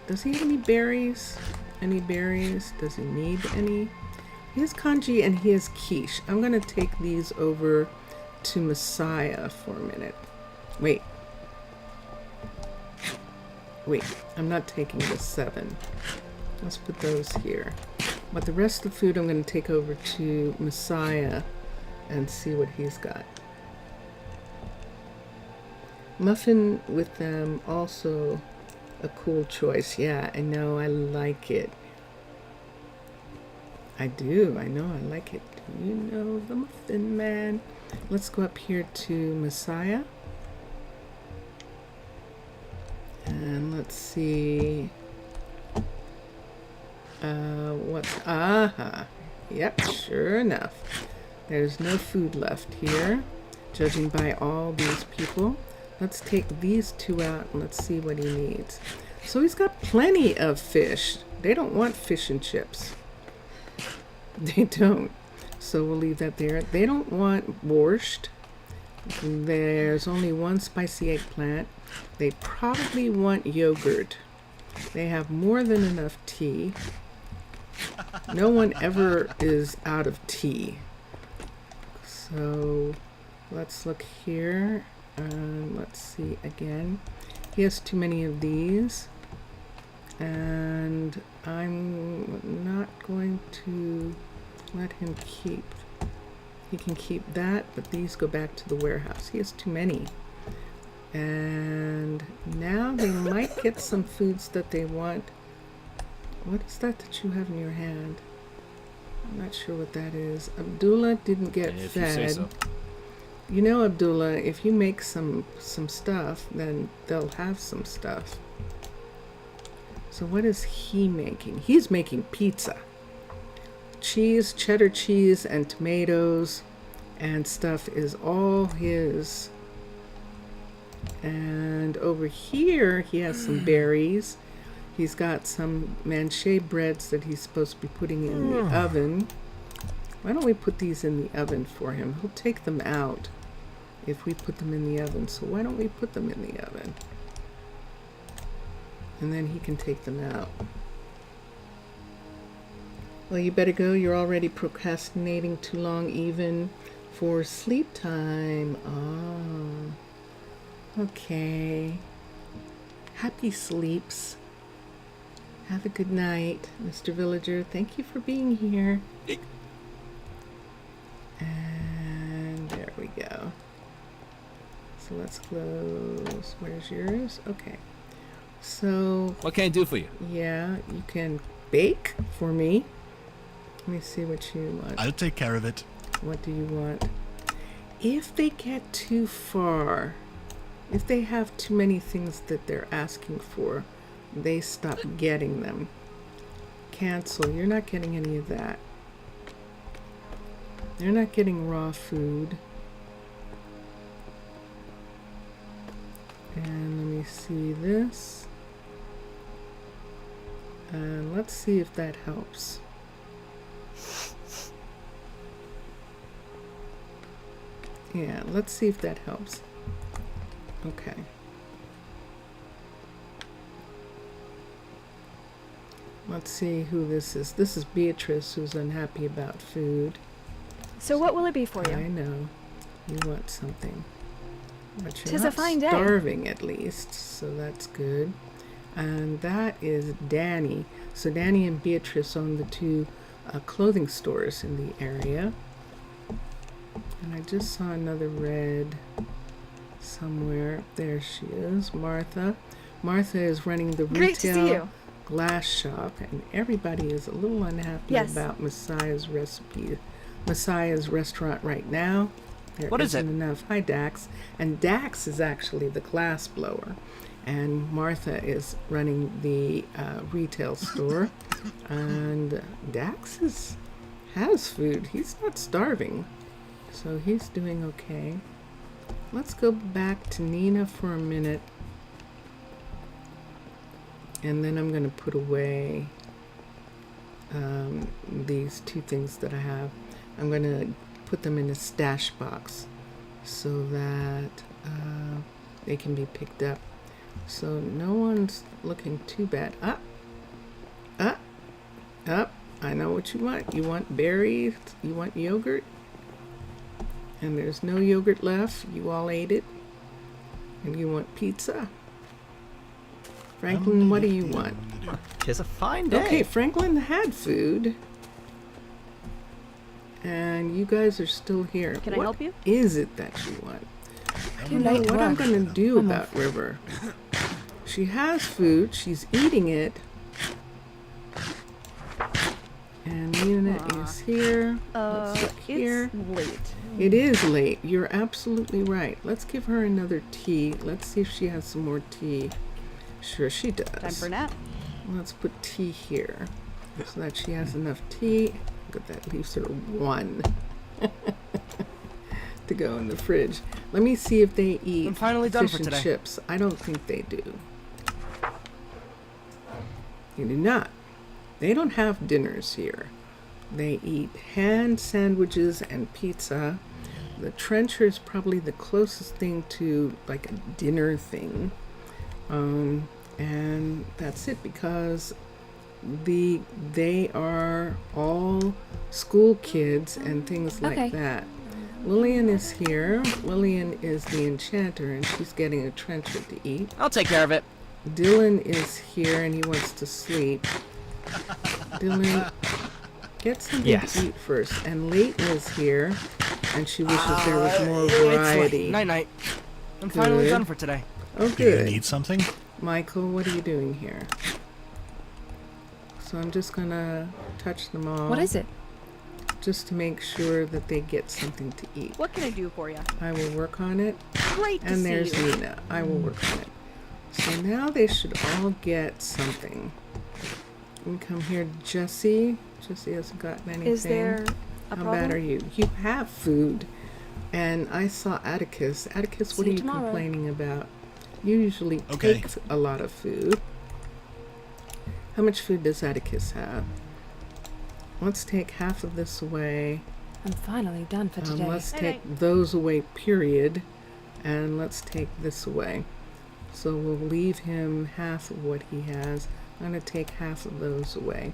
Does he have any berries? Any berries? Does he need any? He has congee and he has quiche. I'm going to take these over to Messiah for a minute. Wait, I'm not taking the 7. Let's put those here. But the rest of the food I'm going to take over to Messiah and see what he's got. Muffin with them, also a cool choice. Yeah, I know, I like it. I do, I know, I like it. Do you know the Muffin Man? Let's go up here to Messiah. And let's see. Yep, sure enough. There's no food left here, judging by all these people. Let's take these two out and let's see what he needs. So he's got plenty of fish. They don't want fish and chips. They don't. So we'll leave that there. They don't want borscht. There's only one spicy eggplant. They probably want yogurt. They have more than enough tea. No one ever is out of tea. So let's look here. Let's see again. He has too many of these. And I'm not going to let him keep. He can keep that, but these go back to the warehouse. He has too many. And now they might get some foods that they want. What is that you have in your hand? I'm not sure what that is. Abdullah didn't get If fed. you say so. You know, Abdullah, if you make some stuff, then they'll have some stuff. So what is he making? He's making pizza. Cheese, cheddar cheese, and tomatoes. and stuff is all his. And over here, he has some berries. He's got some manchet breads that he's supposed to be putting in the oven. Why don't we put these in the oven for him? He'll take them out if we put them in the oven. So why don't we put them in the oven? And then he can take them out. Well, you better go. You're already procrastinating too long even for sleep time. Oh. Okay. Happy sleeps. Have a good night, Mr. Villager. Thank you for being here. And there we go. So let's close. Where's yours? Okay. So, What can I do for you? yeah, you can bake for me. Let me see what you want. I'll take care of it. What do you want? If they get too far, if they have too many things that they're asking for, they stop getting them. Cancel. You're not getting any of that. They're not getting raw food. And let me see this. And let's see if that helps. Yeah, let's see if that helps. Okay. Let's see who this is. This is Beatrice, who's unhappy about food. So what will it be for I you? know. You want something. But you're 'Tis a not fine day. starving, at least, so that's good. And that is Danny. So Danny and Beatrice own the two clothing stores in the area. And I just saw another red somewhere. There she is, Martha. Martha is running the Great to see retail you. glass shop, and everybody is a little unhappy Yes. about Messiah's restaurant right now. There What is isn't it? enough. Hi, Dax. And Dax is actually the glass blower, and Martha is running the retail store. And Dax has food. He's not starving, so he's doing okay. Let's go back to Nina for a minute. And then I'm going to put away these two things that I have. I'm going to put them in a stash box so that they can be picked up. So no one's looking too bad. Up. I know what you want. You want berries. You want yogurt. And there's no yogurt left. You all ate it. And you want pizza. Franklin, what do you want? 'Tis a fine day. Okay, Franklin had food. And you guys are still here. Can I help you? What is it that you want? I don't know Night what I'm rush. going to do I'm about River. She has food. She's eating it. And Nina is here. Let's look here. It's late. It is late. You're absolutely right. Let's give her another tea. Let's see if she has some more tea. Sure, she does. Time for a nap. Let's put tea here so that she has enough tea. Look at that. Leaves her one to go in the fridge. Let me see if they eat I'm finally done fish for and today. chips. I don't think they do. They do not. They don't have dinners here. They eat ham sandwiches and pizza. The trencher is probably the closest thing to like a dinner thing. And that's it, because they are all school kids and things like Okay. that. Lillian is here. Lillian is the enchanter, and she's getting a trencher to eat. I'll take care of it. Dylan is here, and he wants to sleep. Dylan, get something Yes. to eat first. And Leighton is here, and she wishes there was more It's late. variety. Night night. I'm finally Good. done for today. Oh, You gonna good. need something? Michael, what are you doing here? So I'm just gonna touch them all. What is it? Just to make sure that they get something to eat. What can I do for you? I will work on it. Great to And see there's you. Nina. I will work on it. So now they should all get something. We come here, Jessie. Jessie hasn't gotten anything. Is there a How problem? bad are you? You have food. And I saw Atticus. Atticus, what See are you you tomorrow. complaining about? You usually Okay. take a lot of food. How much food does Atticus have? Let's take half of this away. I'm finally done for today. Let's take those away, period. And let's take this away. So we'll leave him half of what he has. I'm going to take half of those away.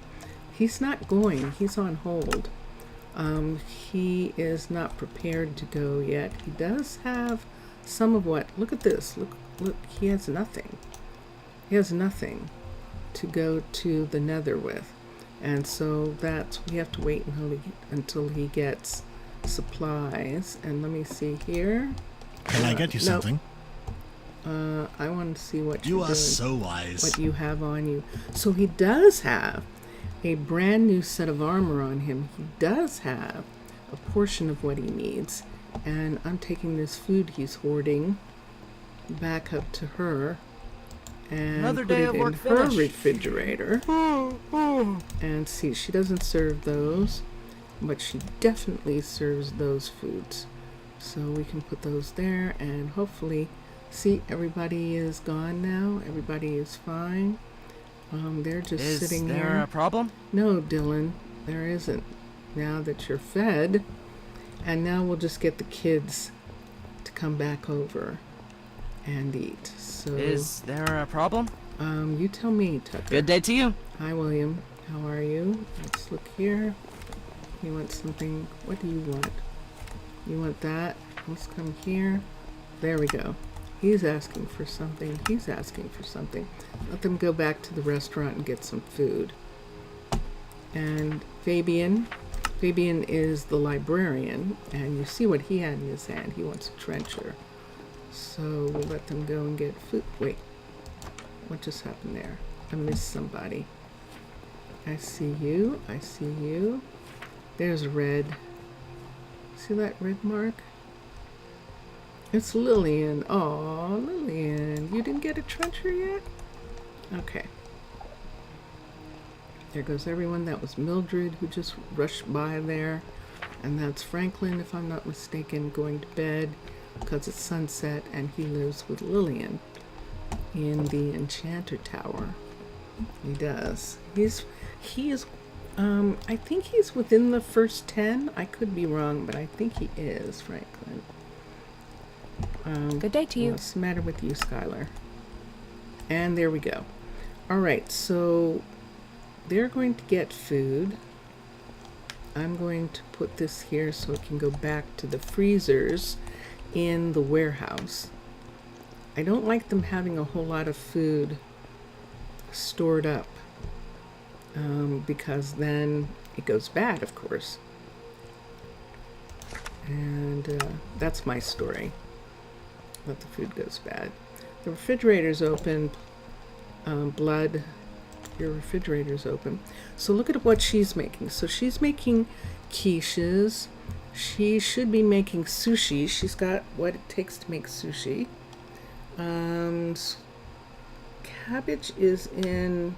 He's not going. He's on hold. He is not prepared to go yet. He does have some of what... Look at this. Look. He has nothing. He has nothing to go to the nether with. And so we have to wait until he gets supplies. And let me see here. Can I get you no. something? I want to see what You you're are doing, so wise. what you have on you. So he does have a brand new set of armor on him. He does have a portion of what he needs. And I'm taking this food he's hoarding back up to her. And Another put day it of in work her finished. refrigerator. And see, she doesn't serve those, but she definitely serves those foods. So we can put those there, and hopefully, see, everybody is gone now. Everybody is fine. They're just sitting Is there there. a problem? No, Dylan, there isn't. Now that you're fed, and now we'll just get the kids to come back over and eat. So, Is there a problem? you tell me, Tucker. Good day to you. Hi, William. How are you? Let's look here. You want something? What do you want? You want that? Let's come here. There we go. He's asking for something. He's asking for something. Let them go back to the restaurant and get some food. And Fabian is the librarian, and you see what he had in his hand. He wants a trencher. So we'll let them go and get food. Wait, what just happened there? I missed somebody. I see you. I see you. There's red. See that red mark? It's Lillian. Aw, Lillian. You didn't get a trencher yet? Okay. There goes everyone. That was Mildred who just rushed by there. And that's Franklin, if I'm not mistaken, going to bed because it's sunset and he lives with Lillian in the Enchanter Tower. He does. He is I think he's within the first 10. I could be wrong, but I think he is, Franklin. Good day to you. What's the matter with you, Skylar? And there we go. All right, so they're going to get food. I'm going to put this here so it can go back to the freezers in the warehouse. I don't like them having a whole lot of food stored up because then it goes bad, of course. And that's my story. That the food goes bad. The refrigerator's open. Blood. Your refrigerator's open. So look at what she's making. So she's making quiches. She should be making sushi. She's got what it takes to make sushi. Cabbage is in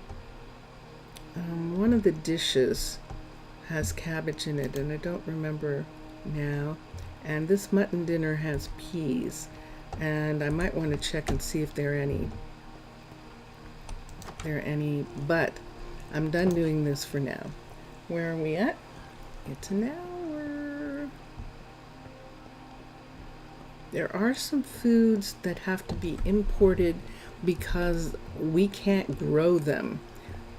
one of the dishes has cabbage in it, and I don't remember now. And this mutton dinner has peas, and I might want to check and see if there are any. But I'm done doing this for now. Where are we at? It's an hour. There are some foods that have to be imported because we can't grow them.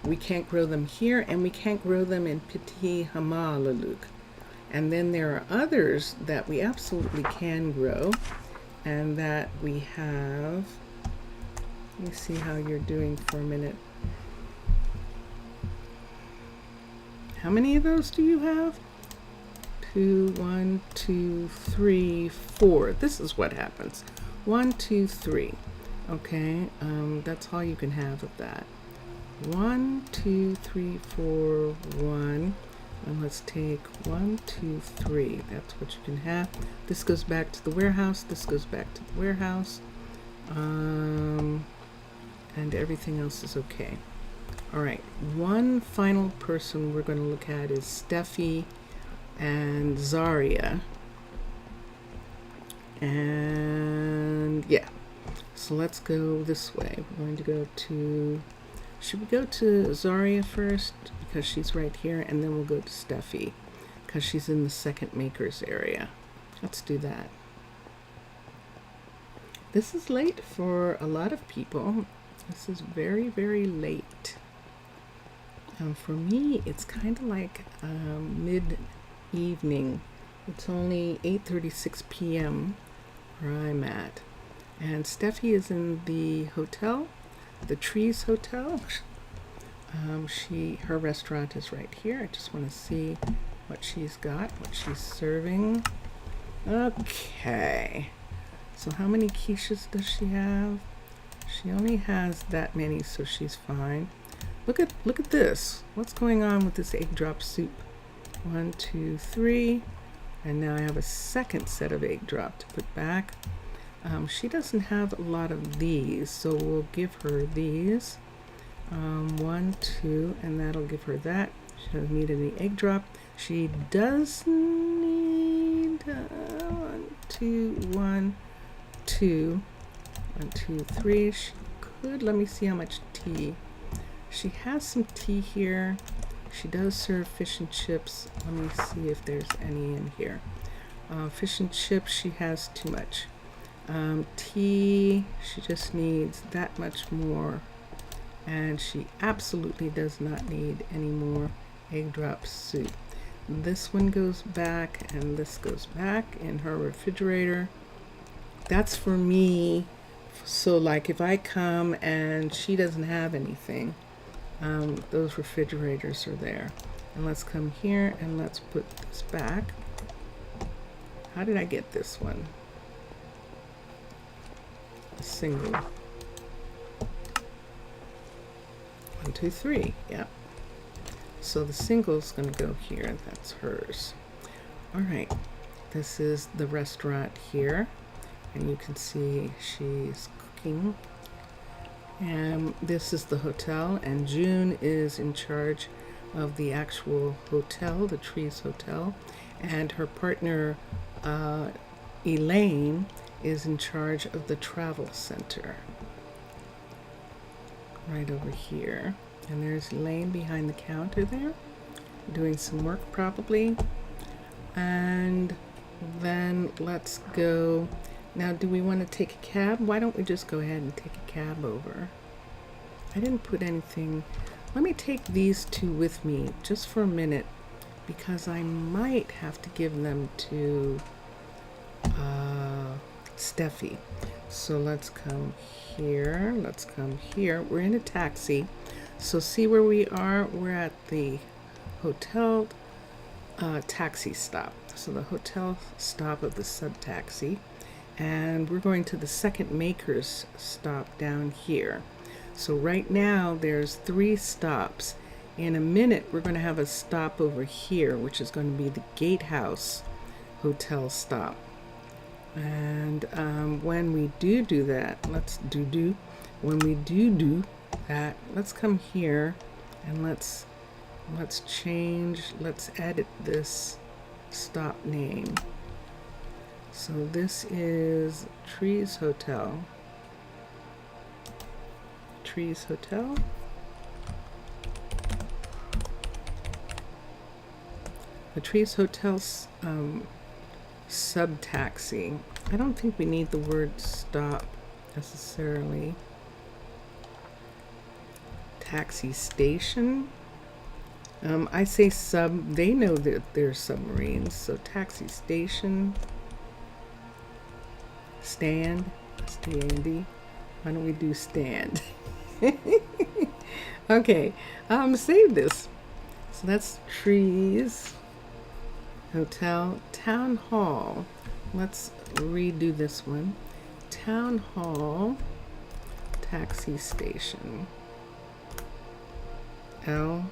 We can't grow them here, and we can't grow them in Pitti Hamaalakut. And then there are others that we absolutely can grow, and that we have. Let me see how you're doing for a minute. How many of those do you have? 2, 1, 2, 3, 4. This is what happens. 1, 2, 3. Okay, that's all you can have of that. 1, 2, 3, 4, 1. And let's take 1, 2, 3. That's what you can have. This goes back to the warehouse. This goes back to the warehouse. And everything else is okay. All right, one final person we're going to look at is Steffi and Zaria. And yeah, so let's go this way. We're going to go to, should we go to Zarya first because she's right here, and then we'll go to Steffi because she's in the second makers area. Let's do that. This is late for a lot of people. This is very, very late. For me, it's kind of like mid-evening. It's only 8:36 p.m. where I'm at. And Steffi is in the hotel, the Trees Hotel. Her restaurant is right here. I just want to see what she's got, what she's serving. Okay. So how many quiches does she have? She only has that many, so she's fine. Look at this. What's going on with this egg drop soup? 1, 2, 3. And now I have a second set of egg drop to put back. She doesn't have a lot of these, so we'll give her these. 1, 2, and that'll give her that. She doesn't need any egg drop. She does need 1, 2, 1, 2. 1, 2, 3. She could, let me see how much tea. She has some tea here. She does serve fish and chips. Let me see if there's any in here. Fish and chips, she has too much. Tea, she just needs that much more. And she absolutely does not need any more egg drop soup. This one goes back and this goes back in her refrigerator. That's for me. So like if I come and she doesn't have anything, those refrigerators are there. And let's come here and let's put this back. How did I get this one? A single. 1, 2, 3. Yep. So the single's gonna go here. That's hers. All right. This is the restaurant here. And you can see she's cooking. And this is the hotel, and June is in charge of the actual hotel, the Trees Hotel, and her partner Elaine is in charge of the travel center right over here. And there's Elaine behind the counter there doing some work probably. And then let's go. Now, do we want to take a cab? Why don't we just go ahead and take a cab over? I didn't put anything. Let me take these two with me just for a minute because I might have to give them to Steffi. So let's come here. Let's come here. We're in a taxi. So see where we are? We're at the hotel taxi stop. So the hotel stop of the sub-taxi. And we're going to the second makers stop down here. So right now there's 3 stops. In a minute we're going to have a stop over here, which is going to be the Gatehouse Hotel stop. And when we do that, when we do that, let's come here and let's edit this stop name. So this is Trees Hotel. Trees Hotel. The Trees Hotel sub-taxi. I don't think we need the word stop necessarily. Taxi station. I say sub, they know that they're submarines, so taxi station. Stand, standy. Why don't we do stand? Okay, save this. So that's Trees Hotel. Town Hall. Let's redo this one. Town Hall taxi station. L.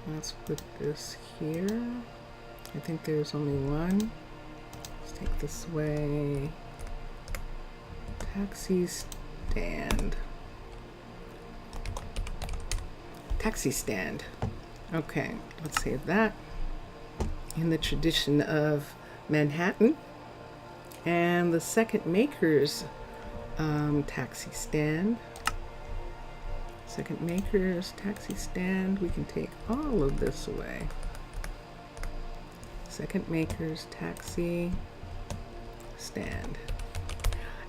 Let's put this here. I think there's only one. Let's take this way. Taxi stand. Taxi stand. Okay, let's save that. In the tradition of Manhattan, And the second maker's taxi stand. Second maker's taxi stand. We can take all of this away. Second maker's taxi stand.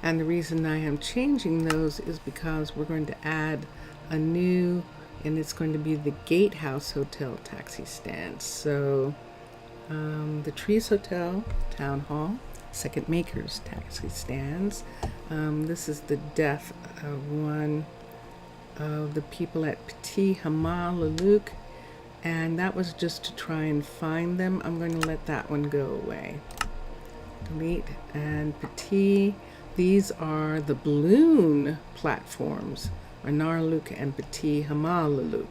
And the reason I am changing those is because we're going to add a new, and it's going to be the Gatehouse Hotel taxi stand. So the Trees Hotel, Town Hall, second maker's taxi stands. This is the death of one of the people at Pitti Hamaalakut, and that was just to try and find them. I'm going to let that one go away. Delete. And Pitti, these are the balloon platforms, Arnaaluk and Pitti Hamaalakut,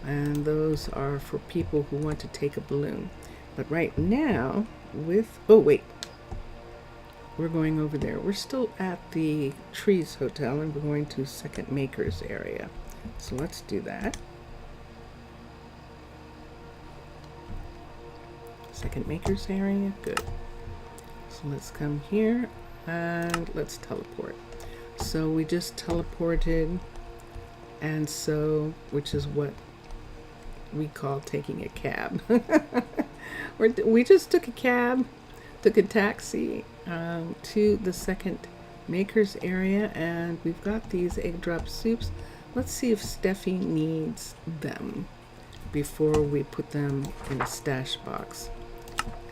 and those are for people who want to take a balloon. But right now, we're going over there. We're still at the Trees Hotel, and we're going to second maker's area. So let's do that. Second maker's area, good. So let's come here and let's teleport. So we just teleported, and so, which is what we call taking a cab. We just took a cab, took a taxi to the second maker's area, and we've got these egg drop soups. Let's see if Steffi needs them before we put them in a stash box.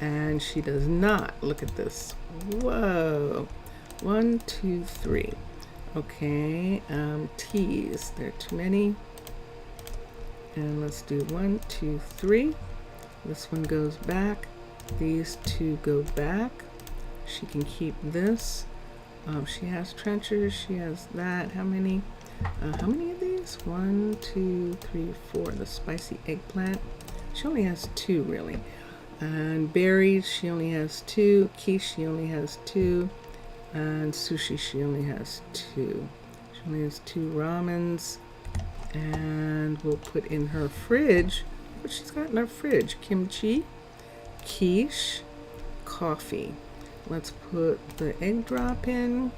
And she does not. Look at this. Whoa. 1, 2, 3. Okay, teas. There are too many. And let's do 1, 2, 3. This one goes back. These two go back. She can keep this. She has trenchers. She has that. How many? How many of these? 1, 2, 3, 4. The spicy eggplant. She only has 2, really. And berries, she only has 2. Quiche, she only has 2. And sushi, she only has 2. She only has 2 ramens. And we'll put in her fridge what she's got in her fridge: kimchi, quiche, coffee. Let's put the egg drop in,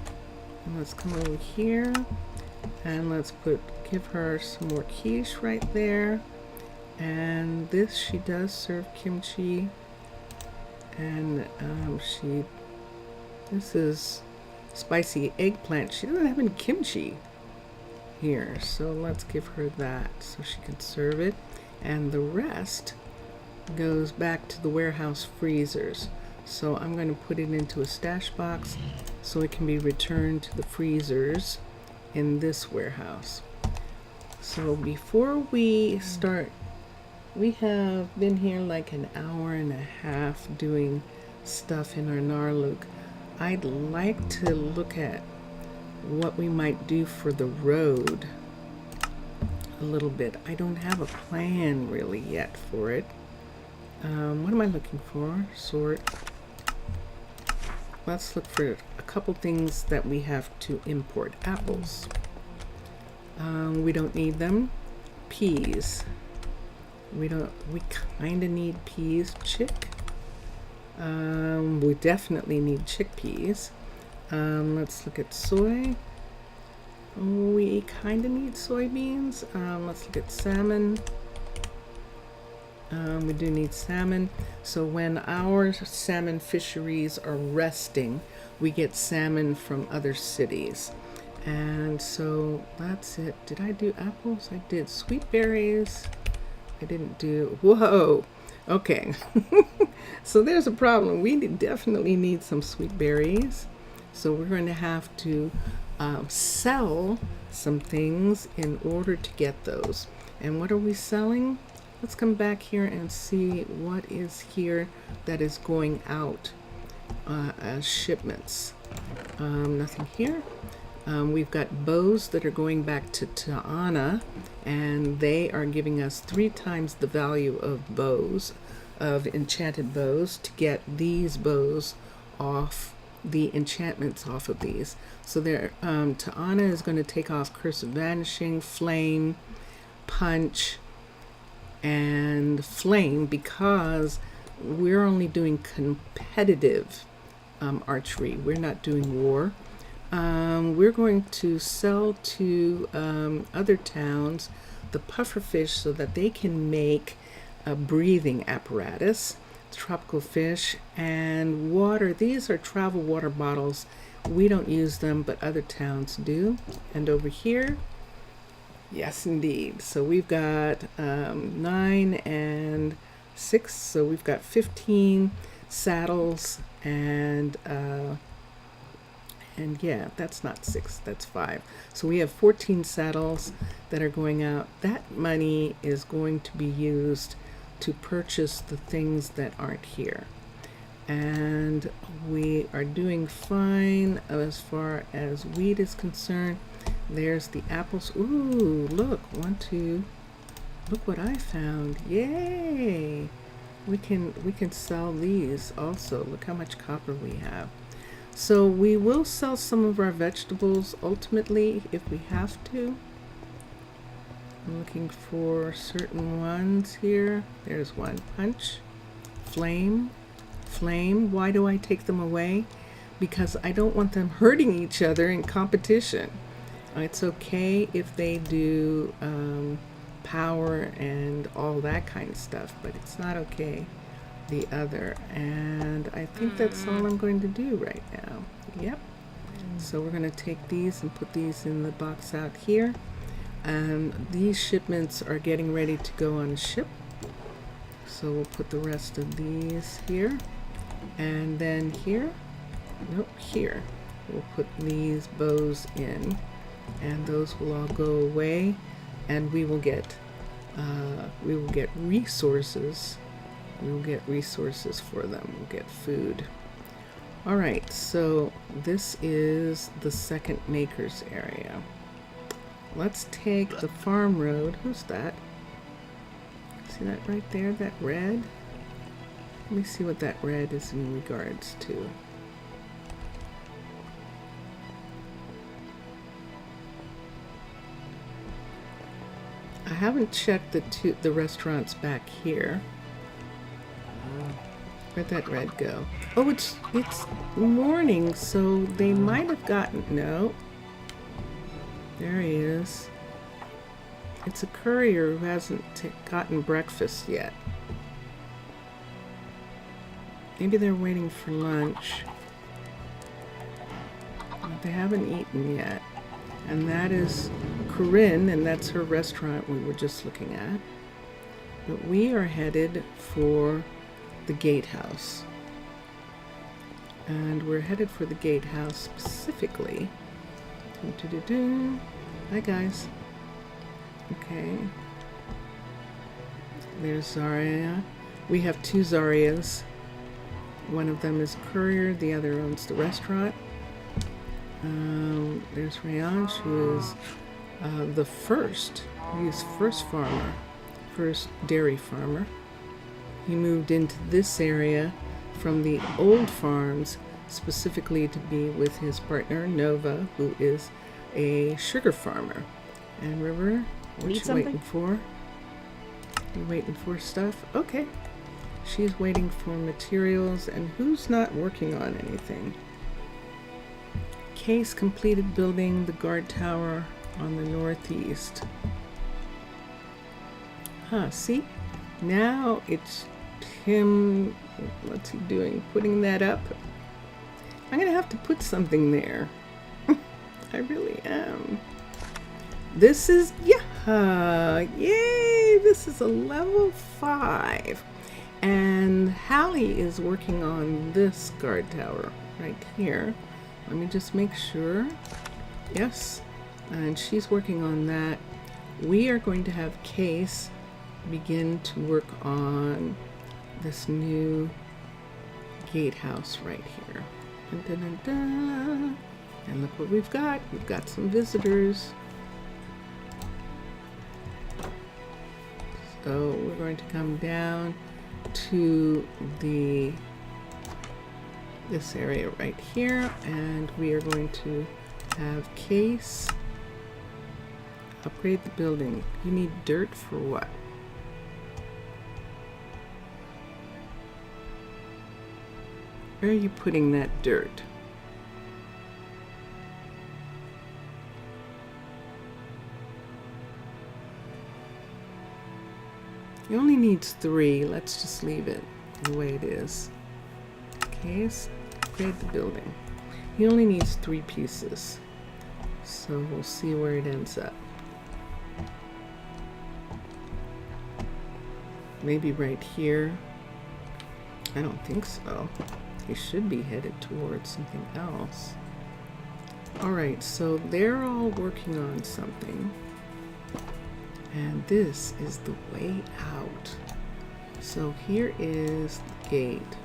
and let's come over here, and let's give her some more quiche right there. And this, she does serve kimchi, and this is spicy eggplant. She doesn't have any kimchi here, so let's give her that so she can serve it. And the rest goes back to the warehouse freezers. So I'm going to put it into a stash box so it can be returned to the freezers in this warehouse. So before we start, we have been here like an hour and a half doing stuff in Arnaaluk. I'd like to look at what we might do for the road a little bit. I don't have a plan really yet for it. What am I looking for? Sort. Let's look for a couple things that we have to import. Apples. We don't need them. Peas. We kind of need peas. We definitely need chickpeas. Let's look at soy. We kind of need soybeans. Let's look at salmon. We do need salmon. So when our salmon fisheries are resting, we get salmon from other cities. And so that's it. Did I do apples? I did. Sweet berries. I didn't do. Whoa. Okay. So there's a problem. We definitely need some sweet berries. So we're going to have to sell some things in order to get those. And what are we selling? Let's come back here and see what is here that is going out as shipments. Nothing here. We've got bows that are going back to Ta'ana, and they are giving us 3 times the value of bows, of enchanted bows, to get these bows off, the enchantments off of these. So there, Ta'ana is going to take off Curse of Vanishing, Flame, Punch, and Flame, because we're only doing competitive archery. We're not doing war. We're going to sell to other towns the pufferfish so that they can make a breathing apparatus, tropical fish, and water. These are travel water bottles. We don't use them, but other towns do. And over here, yes, indeed. So we've got 9 and 6. So we've got 15 saddles and yeah, that's not 6, that's 5. So we have 14 saddles that are going out. That money is going to be used to purchase the things that aren't here. And we are doing fine as far as wheat is concerned. There's the apples. Ooh, look, 1, 2. Look what I found. Yay! We can sell these also. Look how much copper we have. So we will sell some of our vegetables ultimately if we have to. I'm looking for certain ones here. There's one. Punch. Flame. Flame. Why do I take them away? Because I don't want them hurting each other in competition. It's okay if they do power and all that kind of stuff, but it's not okay the other. And I think that's all I'm going to do right now. Yep. So we're going to take these and put these in the box out here. These shipments are getting ready to go on a ship. So we'll put the rest of these here. And then here, nope, here, we'll put these bows in. And those will all go away. And we will get resources. We will get resources for them. We'll get food. All right, so this is the second makers area. Let's take the farm road. Who's that? See that right there, that red? Let me see what that red is in regards to. I haven't checked the restaurants back here. Where'd that red go? Oh, it's morning, so they might have gotten... No. There he is. It's a courier who hasn't gotten breakfast yet. Maybe they're waiting for lunch. They haven't eaten yet. And that is Corinne, and that's her restaurant we were just looking at. But we are headed for the gatehouse. And we're headed for the gatehouse specifically. Hi guys. Okay. There's Zaria. We have 2 Zarias. One of them is a courier, the other owns the restaurant. There's Rayange, who is the first. He's first farmer, first dairy farmer. He moved into this area from the old farms specifically to be with his partner Nova, who is a sugar farmer. And River, what you waiting for? You waiting for stuff? Okay. She's waiting for materials, and who's not working on anything? Case completed building the guard tower on the northeast. Huh, see? Now it's him. What's he doing? Putting that up? I'm gonna have to put something there. I really am. This is, yeah, yay! This is a level 5. And Hallie is working on this guard tower right here. Let me just make sure. Yes. And she's working on that. We are going to have Case begin to work on this new gatehouse right here. Dun, dun, dun, dun. And look what we've got. We've got some visitors. So we're going to come down to this area right here, and we are going to have Case upgrade the building. You need dirt for what? Where are you putting that dirt? He only needs 3. Let's just leave it the way it is. Okay, let's grade the building. He only needs 3 pieces. So we'll see where it ends up. Maybe right here. I don't think so. He should be headed towards something else. Alright, so they're all working on something. And this is the way out. So here is the gate.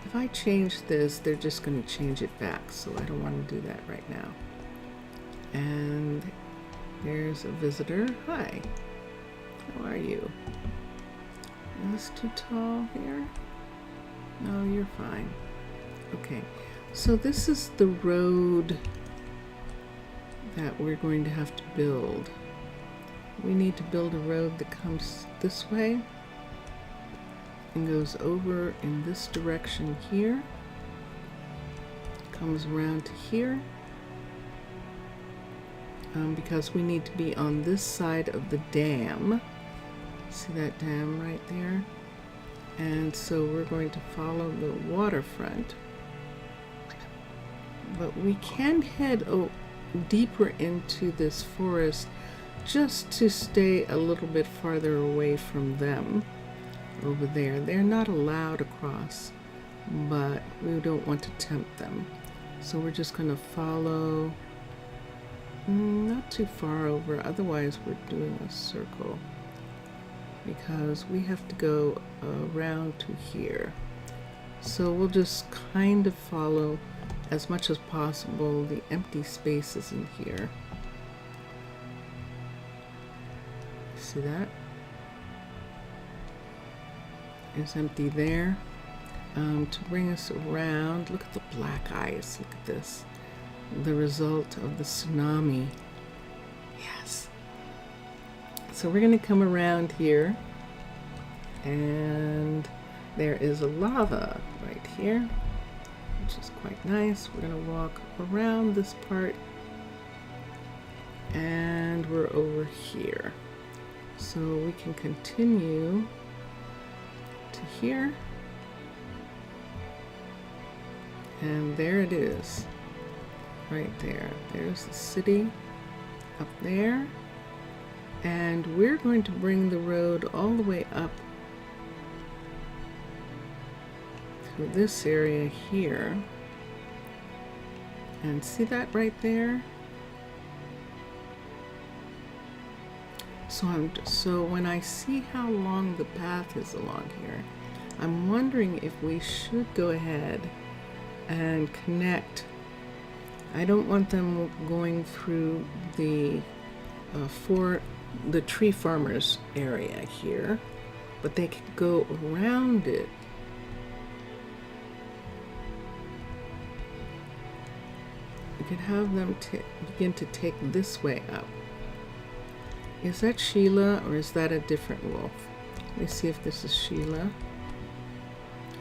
If I change this, they're just going to change it back. So I don't want to do that right now. And there's a visitor. Hi. How are you? Is this too tall here? No, you're fine. Okay. So this is the road that we're going to have to build. We need to build a road that comes this way and goes over in this direction here, comes around to here, because we need to be on this side of the dam. See that dam right there? And so we're going to follow the waterfront, but we can head deeper into this forest just to stay a little bit farther away from them over there. They're not allowed across, but we don't want to tempt them. So we're just going to follow, not too far over, otherwise we're doing a circle because we have to go around to here. So we'll just kind of follow as much as possible the empty spaces in here. See that? It's empty there. To bring us around, look at the black eyes. Look at this. The result of the tsunami. Yes. So we're going to come around here, and there is a lava right here, which is quite nice. We're going to walk around this part, and we're over here. So we can continue to here, and there it is, right there. There's the city up there, and we're going to bring the road all the way up to this area here. And see that right there? So when I see how long the path is along here, I'm wondering if we should go ahead and connect. I don't want them going through the tree farmers area here, but they could go around it. We could have them begin to take this way up. Is that Sheila, or is that a different wolf? Let me see if this is Sheila.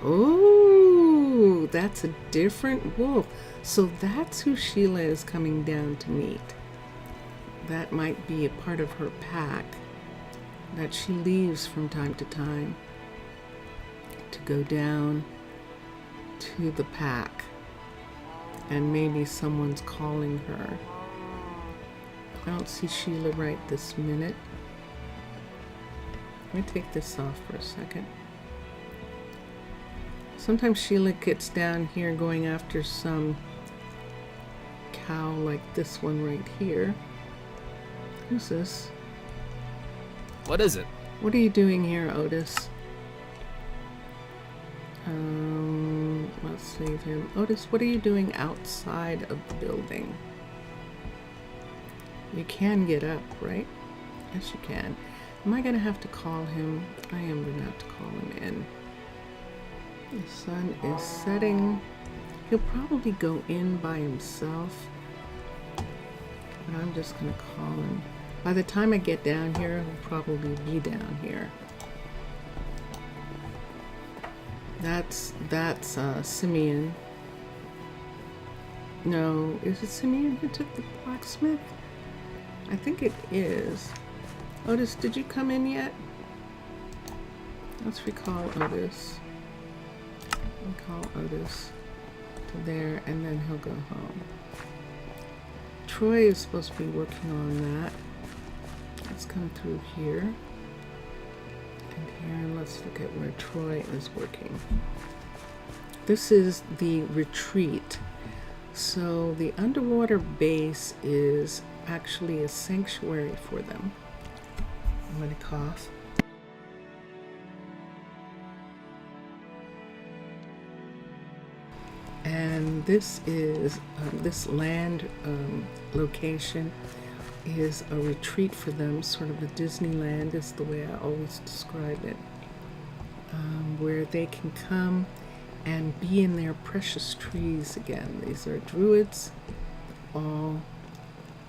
Oh, that's a different wolf. So that's who Sheila is coming down to meet. That might be a part of her pack that she leaves from time to time to go down to the pack. And maybe someone's calling her. I don't see Sheila right this minute. Let me take this off for a second. Sometimes Sheila gets down here going after some cow like this one right here. Who's this? What is it? What are you doing here, Otis? Let's save him. Otis, what are you doing outside of the building? You can get up, right? Yes, you can. Am I going to have to call him? I am going to have to call him in. The sun is setting. He'll probably go in by himself, but I'm just going to call him. By the time I get down here, he'll probably be down here. That's Simeon. No, is it Simeon who took the blacksmith? I think it is. Otis, did you come in yet? Let's recall Otis. Recall Otis to there, and then he'll go home. Troy is supposed to be working on that. Let's come through here. And here, let's look at where Troy is working. This is the retreat. So the underwater base is actually a sanctuary for them. I'm going to cough. And this is this land location is a retreat for them, sort of a Disneyland is the way I always describe it, where they can come and be in their precious trees again. These are druids, all,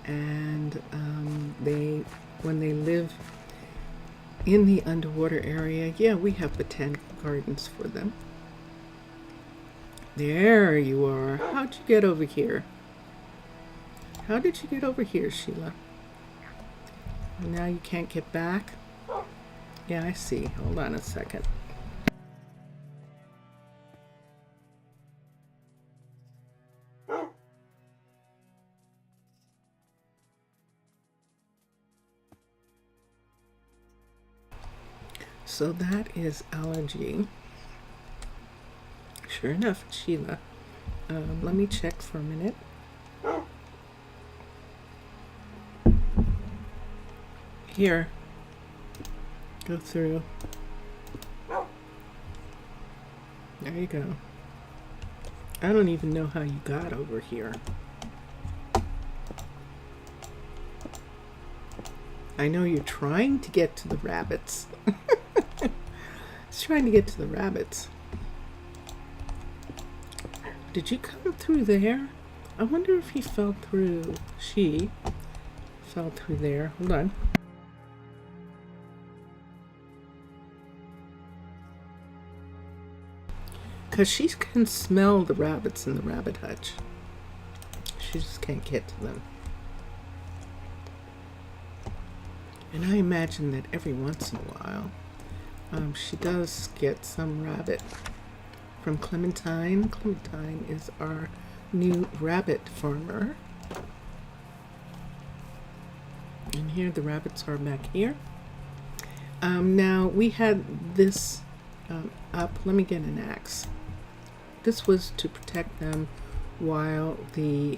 and when they live in the underwater area, yeah, we have botanical gardens for them. There you are. How'd you get over here? How did you get over here, Sheila? Now you can't get back? Yeah, I see. Hold on a second. So that is Allergy. Sure enough, Sheila. Let me check for a minute. Here. Go through. There you go. I don't even know how you got over here. I know you're trying to get to the rabbits. It's trying to get to the rabbits. Did you come through there? I wonder if he fell through. She fell through there. Hold on. Because she can smell the rabbits in the rabbit hutch. She just can't get to them. And I imagine that every once in a while, she does get some rabbit from Clementine. Clementine is our new rabbit farmer. And here the rabbits are back here. Now we had this up. Let me get an axe. This was to protect them while the...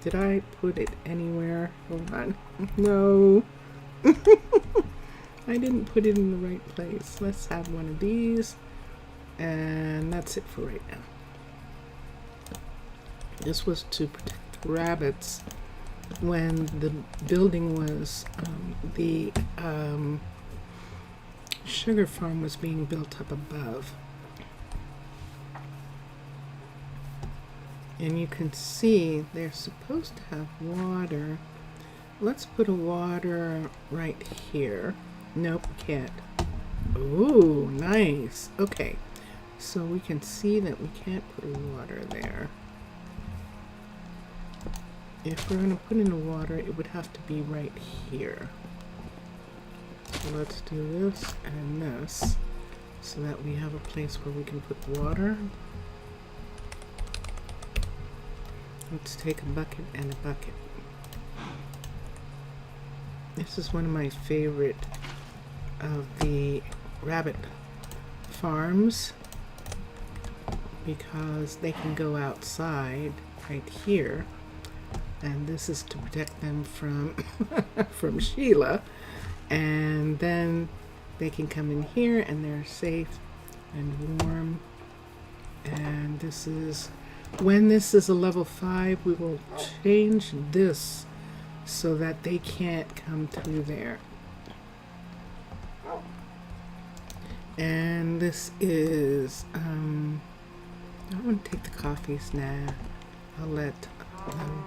Did I put it anywhere? Hold on. No. I didn't put it in the right place. Let's have one of these. And that's it for right now. This was to protect the rabbits when the building was, the sugar farm was being built up above. And you can see they're supposed to have water. Let's put a water right here. Nope, can't. Ooh, nice. Okay, so we can see that we can't put a water there. If we're going to put in a water, it would have to be right here. So let's do this and this so that we have a place where we can put water. Let's take a bucket and a bucket. This is one of my favorite of the rabbit farms because they can go outside right here, and this is to protect them from from Sheila, and then they can come in here and they're safe and warm. And this is, when this is a level 5, we will change this so that they can't come through there. And this is, I want to take the coffees now. I'll let them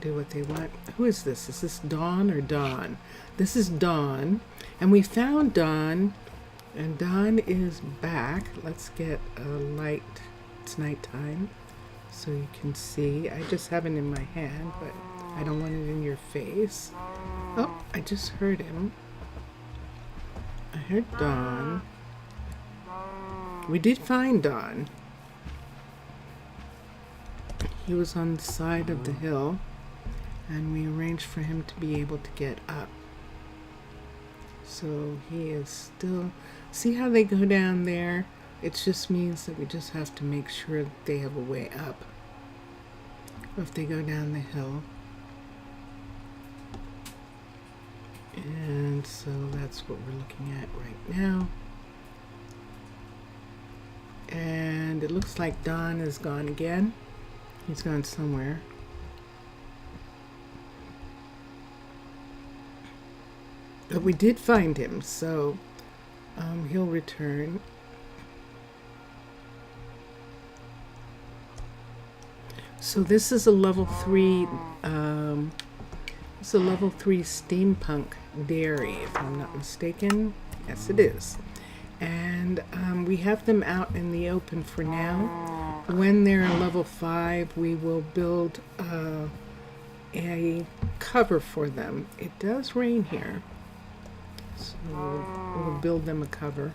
do what they want. Who is this? Is this Dawn or Dawn? This is Dawn. And we found Dawn And Don is back. Let's get a light. It's nighttime, so you can see. I just have it in my hand, but I don't want it in your face. Oh, I just heard him. I heard Don. We did find Don. He was on the side of the hill, and we arranged for him to be able to get up. So he is still... See how they go down there? It just means that we just have to make sure that they have a way up. If they go down the hill. And so that's what we're looking at right now. And it looks like Don is gone again. He's gone somewhere. But we did find him, so he'll return. So this is a level 3. It's a level 3 steampunk dairy, if I'm not mistaken. Yes, it is. And we have them out in the open for now. When they're level 5, we will build a cover for them. It does rain here, so we'll build them a cover.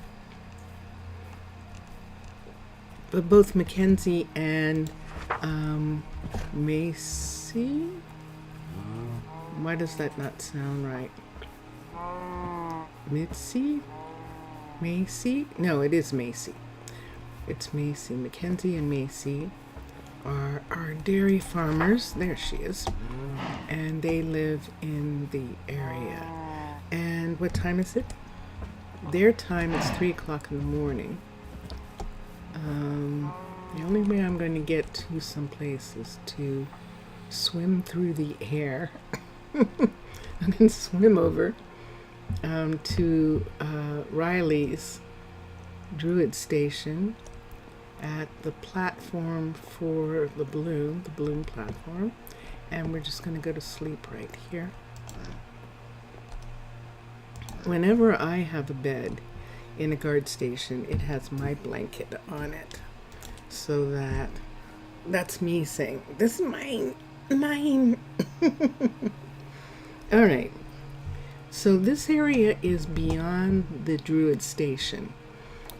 But both Mackenzie and Macy? Why does that not sound right? Mitzi? Macy? No, it is Macy. It's Macy. Mackenzie and Macy are our dairy farmers. There she is. And they live in the area. And what time is it? Their time is 3 o'clock in the morning. The only way I'm going to get to some place is to swim through the air and then swim over to Riley's Druid Station at the platform for the balloon platform, and we're just going to go to sleep right here. Whenever I have a bed in a guard station, it has my blanket on it, so that's me saying, this is mine. All right. So this area is beyond the Druid Station.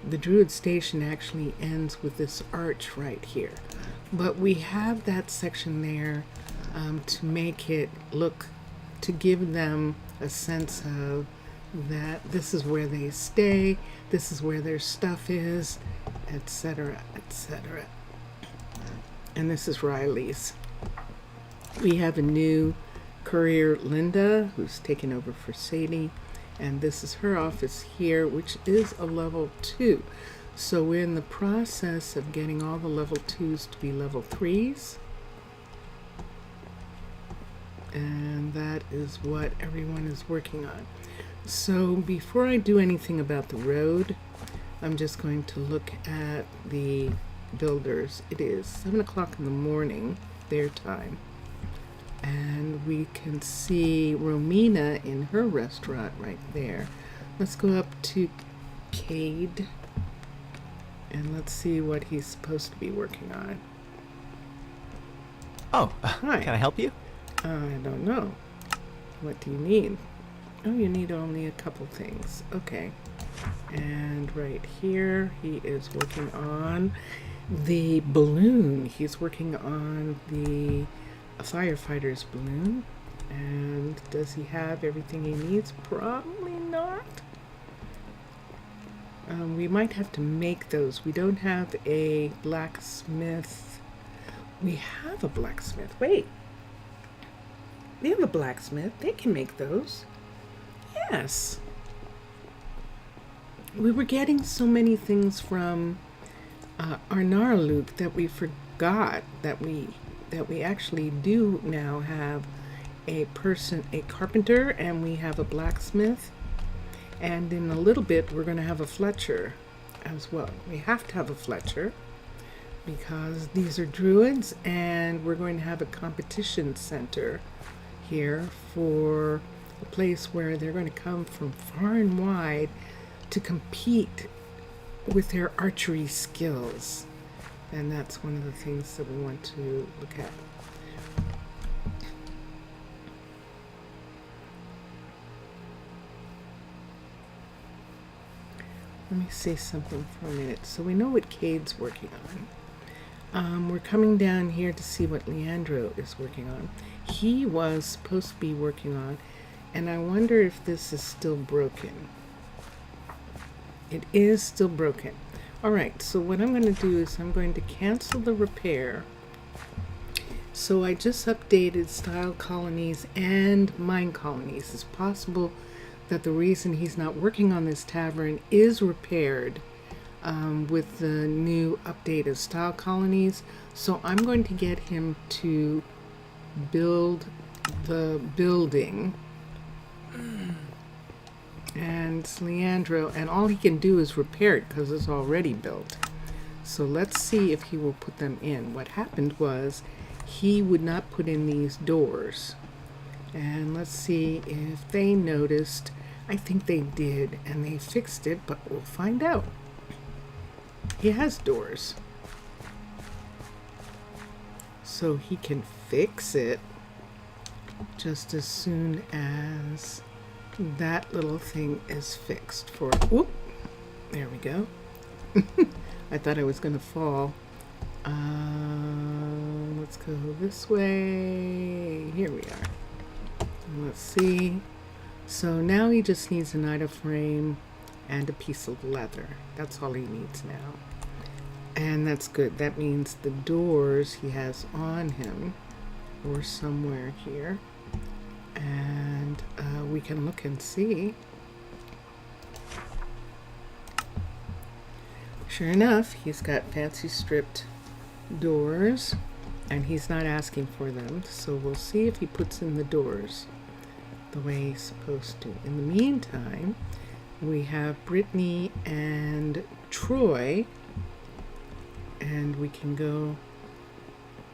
The Druid Station actually ends with this arch right here. But we have that section there to make it look, to give them a sense of that this is where they stay, this is where their stuff is, etc., etc. And this is Riley's. We have a new courier, Linda, who's taken over for Sadie, and this is her office here, which is a level 2. So we're in the process of getting all the level 2s to be level 3s, and that is what everyone is working on. So before I do anything about the road, I'm just going to look at the builders. It is 7 o'clock in the morning, their time. And we can see Romina in her restaurant right there. Let's go up to Cade and let's see what he's supposed to be working on. Oh, Hi. can I help you? I don't know. What do you need? Oh, you need only a couple things. Okay. And right here, he is working on the balloon. He's working on the firefighter's balloon. And does he have everything he needs? Probably not. We might have to make those. We don't have a blacksmith. We have a blacksmith. Wait. We have a blacksmith. They can make those. Yes. We were getting so many things from Arnaaluk that we forgot that we actually do now have a carpenter, and we have a blacksmith, and in a little bit we're going to have a Fletcher as well. We have to have a Fletcher because these are druids, and we're going to have a competition center here for a place where they're going to come from far and wide to compete with their archery skills. And that's one of the things that we want to look at. Let me say something for a minute. So we know what Cade's working on. We're coming down here to see what Leandro is working on. He was supposed to be working on, and I wonder if this is still broken. It is still broken. All right, so what I'm going to do is I'm going to cancel the repair. So I just updated Style Colonies and Minecolonies. It's possible that the reason he's not working on this tavern is repaired with the new update of Style Colonies. So I'm going to get him to build the building. And Leandro, and all he can do is repair it because it's already built. So let's see if he will put them in. What happened was he would not put in these doors. And let's see if they noticed. I think they did, and they fixed it, but we'll find out. He has doors. So he can fix it just as soon as that little thing is fixed for, whoop, there we go. I thought I was going to fall. Let's go this way. Here we are. Let's see. So now he just needs an item frame and a piece of leather. That's all he needs now. And that's good. That means the doors he has on him or somewhere here. And we can look and see. Sure enough, he's got fancy stripped doors, and he's not asking for them. So we'll see if he puts in the doors the way he's supposed to. In the meantime, we have Brittany and Troy, and we can go,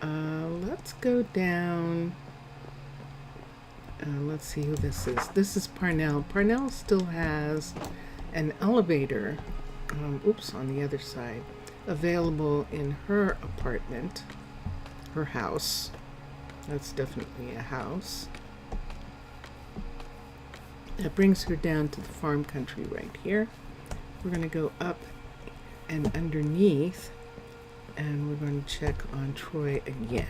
let's go down. Let's see who this is. This is Parnell. Parnell still has an elevator, on the other side, available in her apartment, her house. That's definitely a house. That brings her down to the farm country right here. We're going to go up and underneath, and we're going to check on Troy again.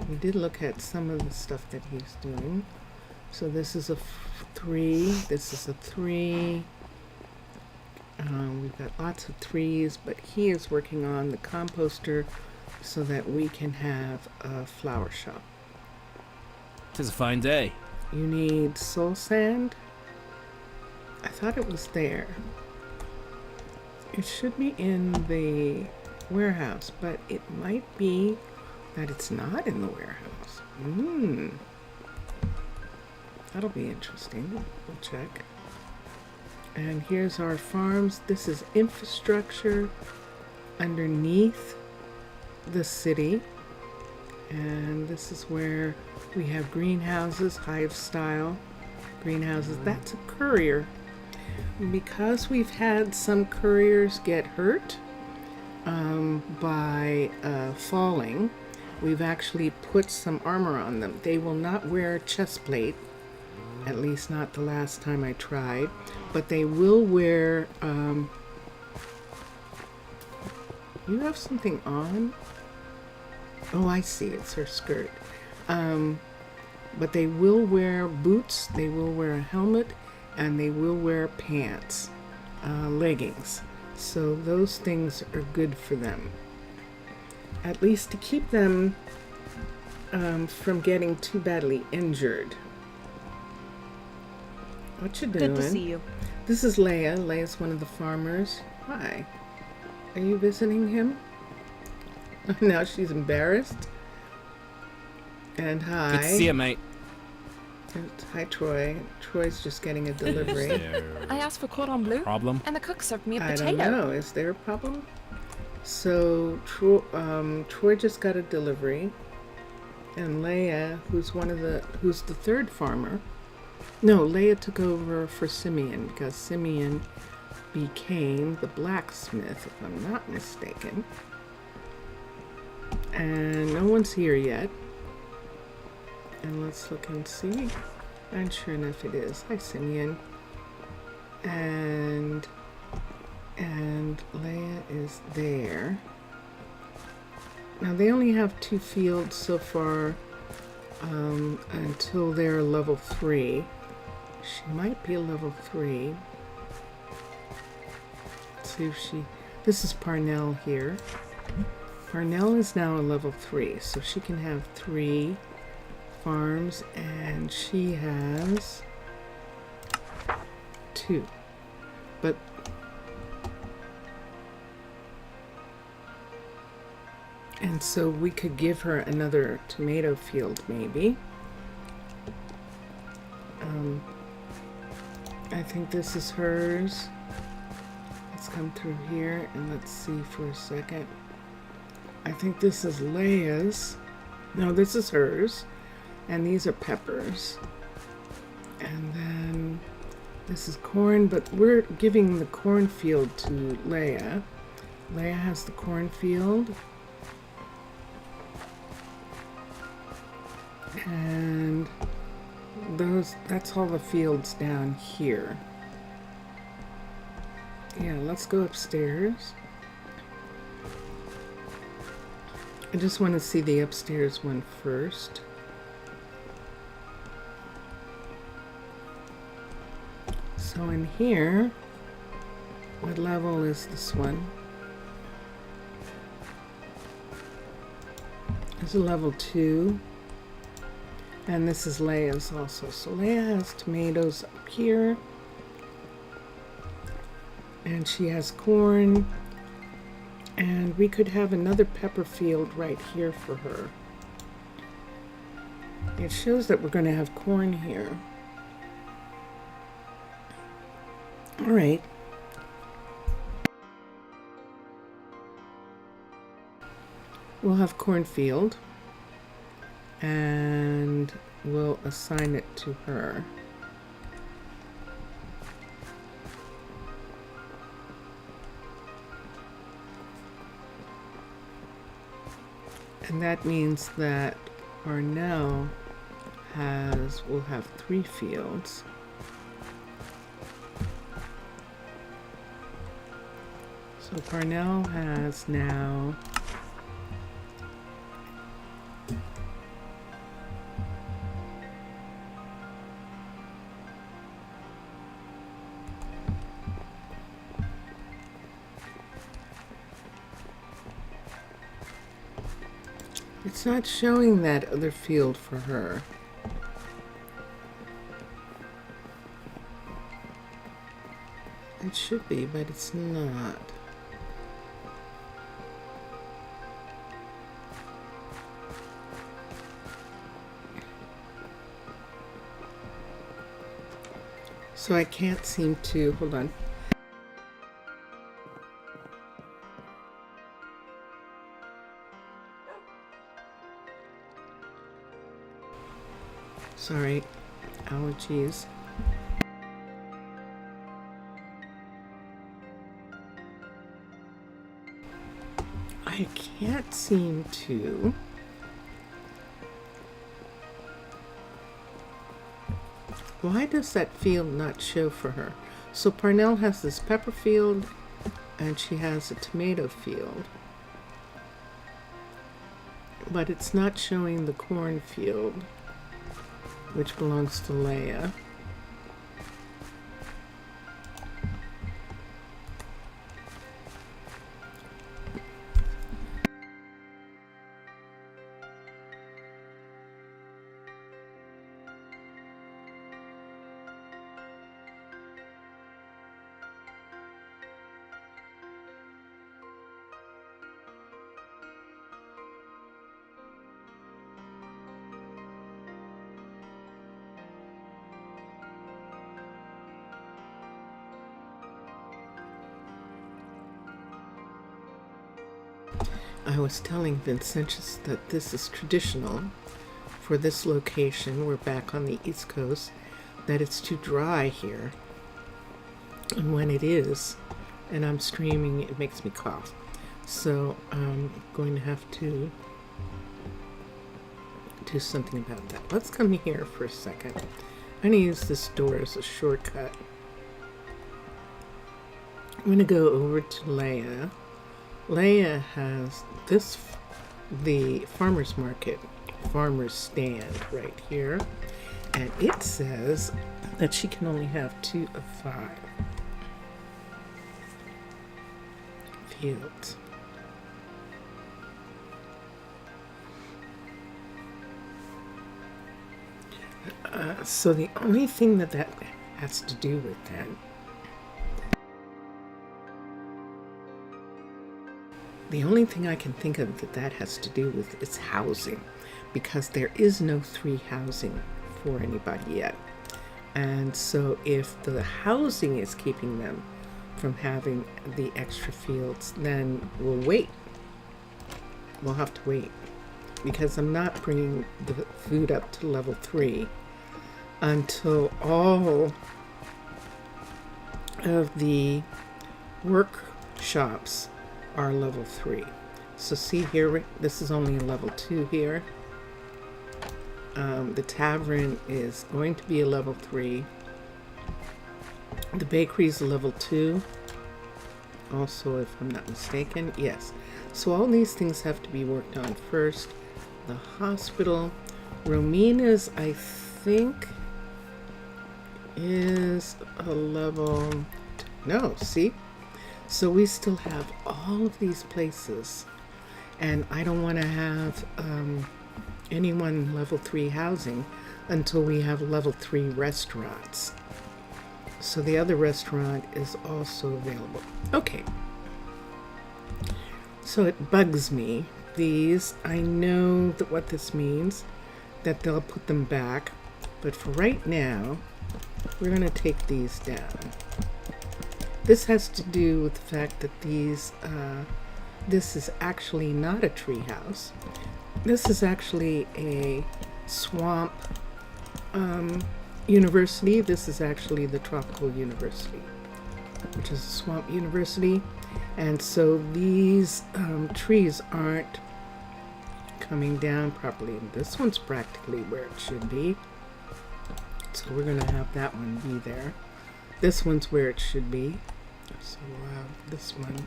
We did look at some of the stuff that he's doing. So this is a 3. This is a 3. We've got lots of 3s, but he is working on the composter so that we can have a flower shop. 'Tis a fine day. You need soul sand? I thought it was there. It should be in the warehouse, but it might be that it's not in the warehouse. That'll be interesting. We'll check. And here's our farms. This is infrastructure underneath the city. And this is where we have greenhouses, hive style greenhouses. That's a courier. Because we've had some couriers get hurt by falling, we've actually put some armor on them. They will not wear chest plate, at least not the last time I tried, but they will wear, you have something on? Oh, I see, it's her skirt. But they will wear boots, they will wear a helmet, and they will wear pants, leggings. So those things are good for them. At least to keep them from getting too badly injured. What you doing? Good to see you. This is Leia. Leia's one of the farmers. Hi. Are you visiting him? Now she's embarrassed. And hi. Good to see you, mate. And hi, Troy. Troy's just getting a delivery. I asked for cordon bleu, Problem? and the cook served me a I potato. don't know. Is there a problem? So Troy just got a delivery, and Leia, who's the third farmer, No, Leia took over for Simeon because Simeon became the blacksmith, if I'm not mistaken. And no one's here yet. And let's look and see. And sure enough it is. Hi, Simeon. And Leia is there. Now they only have 2 fields so far until they're level 3. She might be a level 3. Let's see if she... This is Parnell here. Parnell is now a level 3, so she can have 3 farms, and she has 2. But and so we could give her another tomato field, maybe. I think this is hers. Let's come through here and let's see for a second. I think this is Leia's. No, this is hers. And these are peppers. And then this is corn, but we're giving the cornfield to Leia. Leia has the cornfield. And that's all the fields down here. Yeah, let's go upstairs. I just want to see the upstairs one first. So in here, what level is this one? This is level 2. And this is Leia's also. So Leia has tomatoes up here. And she has corn. And we could have another pepper field right here for her. It shows that we're going to have corn here. All right. We'll have cornfield. And we'll assign it to her. And that means that Parnell will have 3 fields. So Parnell has now it's not showing that other field for her. It should be, but it's not. So I can't seem to, hold on. Sorry, allergies. I can't seem to. Why does that field not show for her? So Parnell has this pepper field and she has a tomato field. But it's not showing the cornfield, which belongs to Leia. I was telling Vincentius that this is traditional for this location. We're back on the East Coast. that it's too dry here. And when it is, and I'm streaming, it makes me cough. So I'm going to have to do something about that. Let's come here for a second. I'm going to use this door as a shortcut. I'm going to go over to Leia. Leia has this, the farmer's market, farmer's stand right here. And it says that she can only have 2 of 5 fields. So the only thing that has to do with that the only thing I can think of that has to do with is housing, because there is no 3 housing for anybody yet. And so if the housing is keeping them from having the extra fields, then we'll wait. We'll have to wait, because I'm not bringing the food up to level 3 until all of the workshops are level 3. So see here, this is only a level 2 here. The tavern is going to be a level 3. The bakery is a level 2. Also, if I'm not mistaken, yes. So all these things have to be worked on first. The hospital, Romina's, I think, is a level, no, see? So we still have all of these places, and I don't want to have anyone level 3 housing until we have level 3 restaurants. So the other restaurant is also available. Okay. So it bugs me. These, I know that what this means, that they'll put them back, but for right now, we're going to take these down. This has to do with the fact that these, this is actually not a tree house. This is actually a swamp university. This is actually the tropical university, which is a swamp university. And so these trees aren't coming down properly. And this one's practically where it should be. So we're going to have that one be there. This one's where it should be. So we'll have this one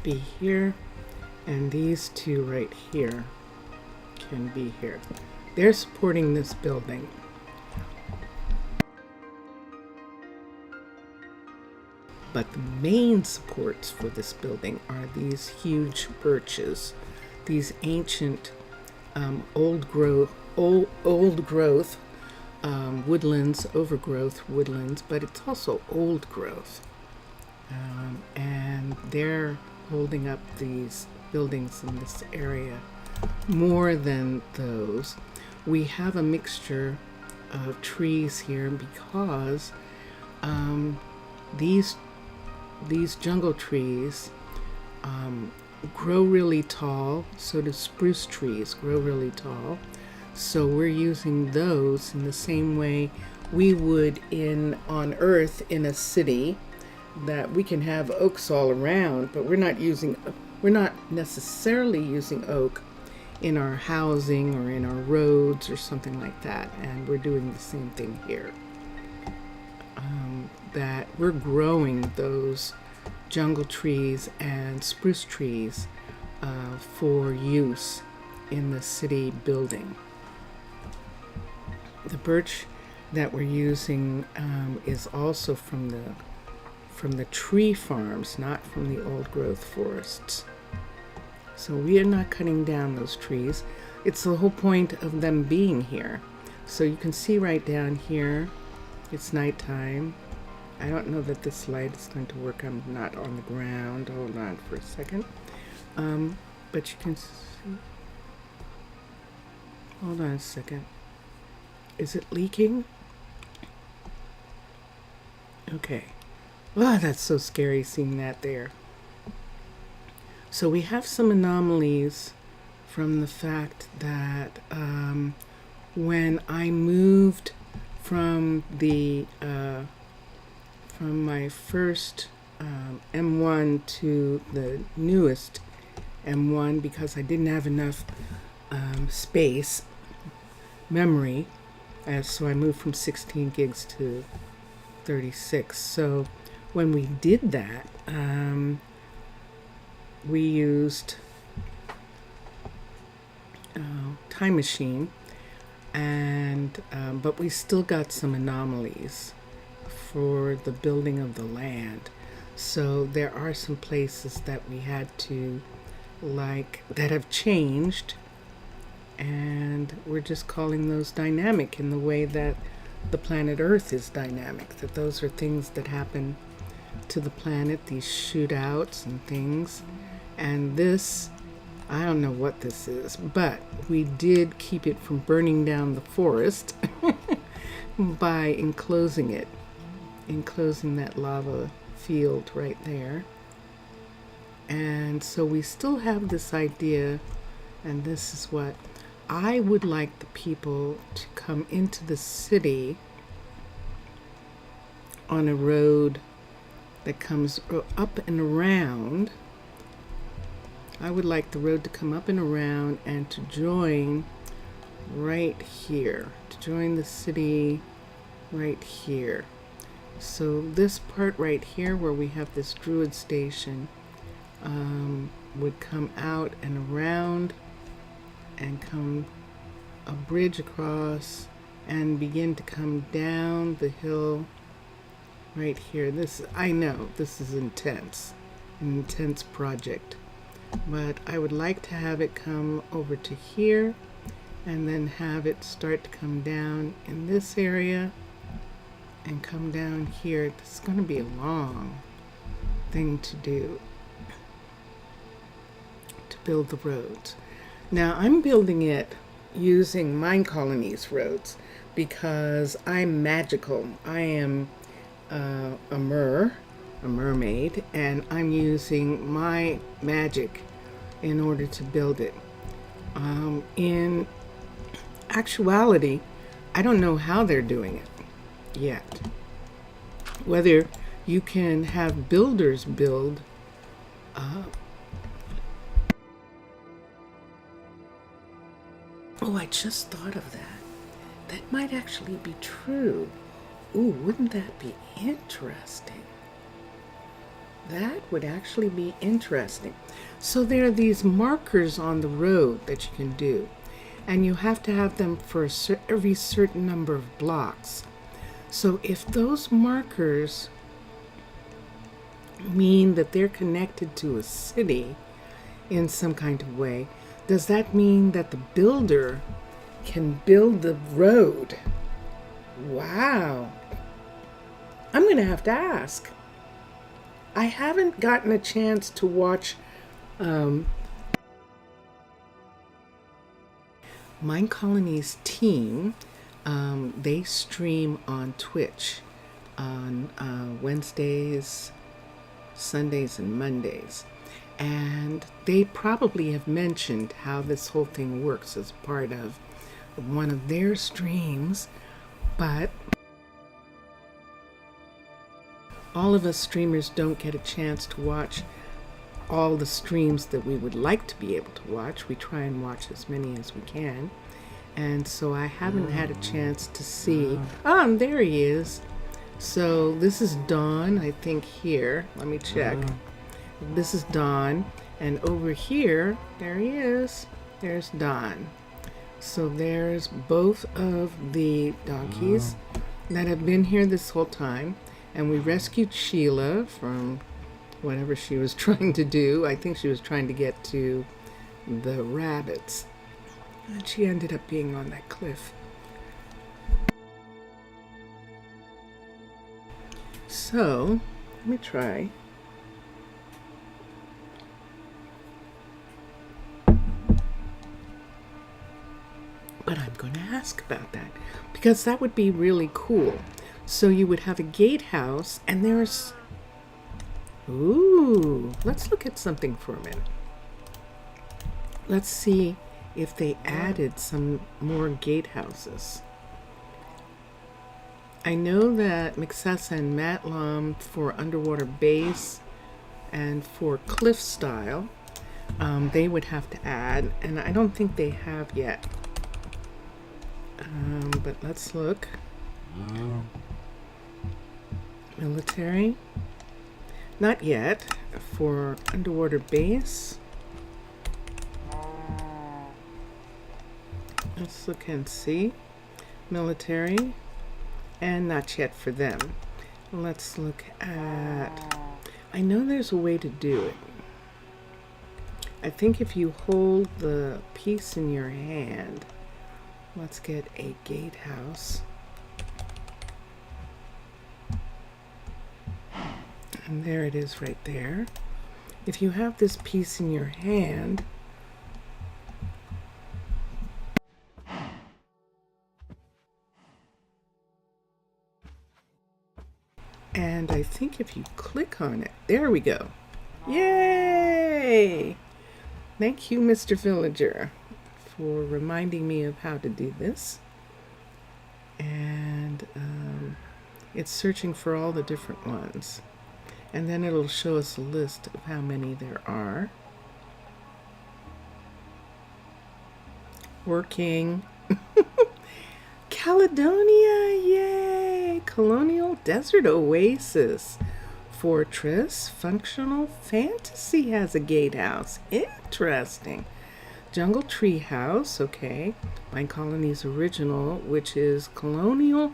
be here. And these 2 right here can be here. They're supporting this building. But the main supports for this building are these huge birches, these ancient old growth woodlands, overgrowth woodlands, but it's also old growth. And they're holding up these buildings in this area more than those. We have a mixture of trees here because these jungle trees grow really tall. So do spruce trees grow really tall. So we're using those in the same way we would on Earth in a city, that we can have oaks all around, but we're not necessarily using oak in our housing or in our roads or something like that. And we're doing the same thing here. That we're growing those jungle trees and spruce trees for use in the city building. The birch that we're using is also from the tree farms, not from the old growth forests. So we are not cutting down those trees. It's the whole point of them being here. So you can see right down here, it's nighttime. I don't know that this light is going to work. I'm not on the ground. Hold on for a second. But you can see. Hold on a second. Is it leaking? Okay. Wow, that's so scary seeing that there. So we have some anomalies from the fact that when I moved from from my first M1 to the newest M1, because I didn't have enough space, memory, so I moved from 16 gigs to 36. So when we did that, we used Time Machine, and but we still got some anomalies for the building of the land. So there are some places that we had to, like, that have changed, and we're just calling those dynamic in the way that the planet Earth is dynamic, that those are things that happen to the planet, these shootouts and things. And this, I don't know what this is, but we did keep it from burning down the forest by enclosing that lava field right there. And so we still have this idea, and this is what I would like the people to come into the city on a road that comes up and around. I would like the road to come up and around and to join right here, to join the city right here. So this part right here where we have this Druid station would come out and around and come a bridge across and begin to come down the hill right here. This, I know this is an intense project, but I would like to have it come over to here and then have it start to come down in this area and come down here. It's going to be a long thing to do, to build the roads. Now I'm building it using Minecolonies roads because I'm magical. I am a mermaid, and I'm using my magic in order to build it. In actuality, I don't know how they're doing it yet. Whether you can have builders build oh, I just thought of that. That might actually be true. Ooh, wouldn't that be interesting? That would actually be interesting. So there are these markers on the road that you can do, and you have to have them for every certain number of blocks. So if those markers mean that they're connected to a city in some kind of way, does that mean that the builder can build the road? Wow. I'm going to have to ask. I haven't gotten a chance to watch Minecolonies team. They stream on Twitch on Wednesdays, Sundays, and Mondays. And they probably have mentioned how this whole thing works as part of one of their streams, but all of us streamers don't get a chance to watch all the streams that we would like to be able to watch. We try and watch as many as we can. And so I haven't had a chance to see. Oh, there he is. So this is Dawn, I think, here. Let me check. This is Dawn. And over here, there he is. There's Dawn. So there's both of the donkeys that have been here this whole time. And we rescued Sheila from whatever she was trying to do. I think she was trying to get to the rabbits. And she ended up being on that cliff. So, let me try. But I'm going to ask about that, because that would be really cool. So you would have a gatehouse, and there's... Ooh, let's look at something for a minute. Let's see if they added some more gatehouses. I know that Mixessa and Matlam for underwater base and for cliff style, they would have to add, and I don't think they have yet. But let's look. Military. Not yet. For underwater base. Let's look and see. Military. And not yet for them. Let's look at... I know there's a way to do it. I think if you hold the piece in your hand... Let's get a gatehouse. And there it is right there. If you have this piece in your hand, and I think if you click on it, there we go. Yay! Thank you, Mr. Villager, for reminding me of how to do this. And it's searching for all the different ones. And then it'll show us a list of how many there are. Working. Caledonia, yay! Colonial Desert Oasis. Fortress. Functional Fantasy has a gatehouse. Interesting. Jungle Treehouse, okay. Minecolonies Original, which is Colonial.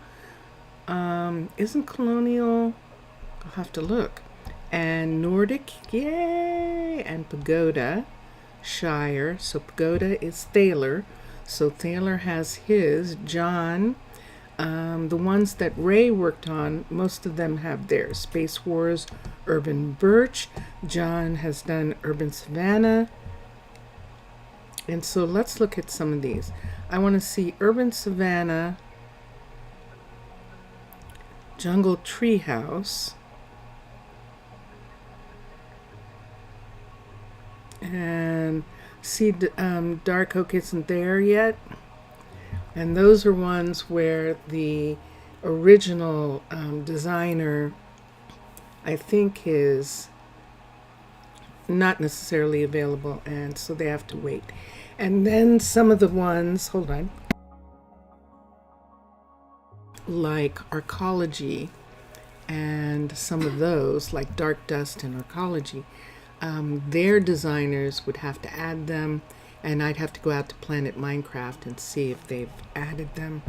Isn't Colonial... I'll have to look. And Nordic, yay! And Pagoda, Shire. So Pagoda is Thaler. So Thaler has his. John, the ones that Ray worked on, most of them have theirs. Space Wars, Urban Birch. John has done Urban Savannah. And so let's look at some of these. I want to see Urban Savannah, Jungle Treehouse, and see Dark Oak isn't there yet. And those are ones where the original designer, I think, is not necessarily available, and so they have to wait. And then some of the ones, hold on, like Arcology and some of those, like Dark Dust and Arcology, their designers would have to add them, and I'd have to go out to Planet Minecraft and see if they've added them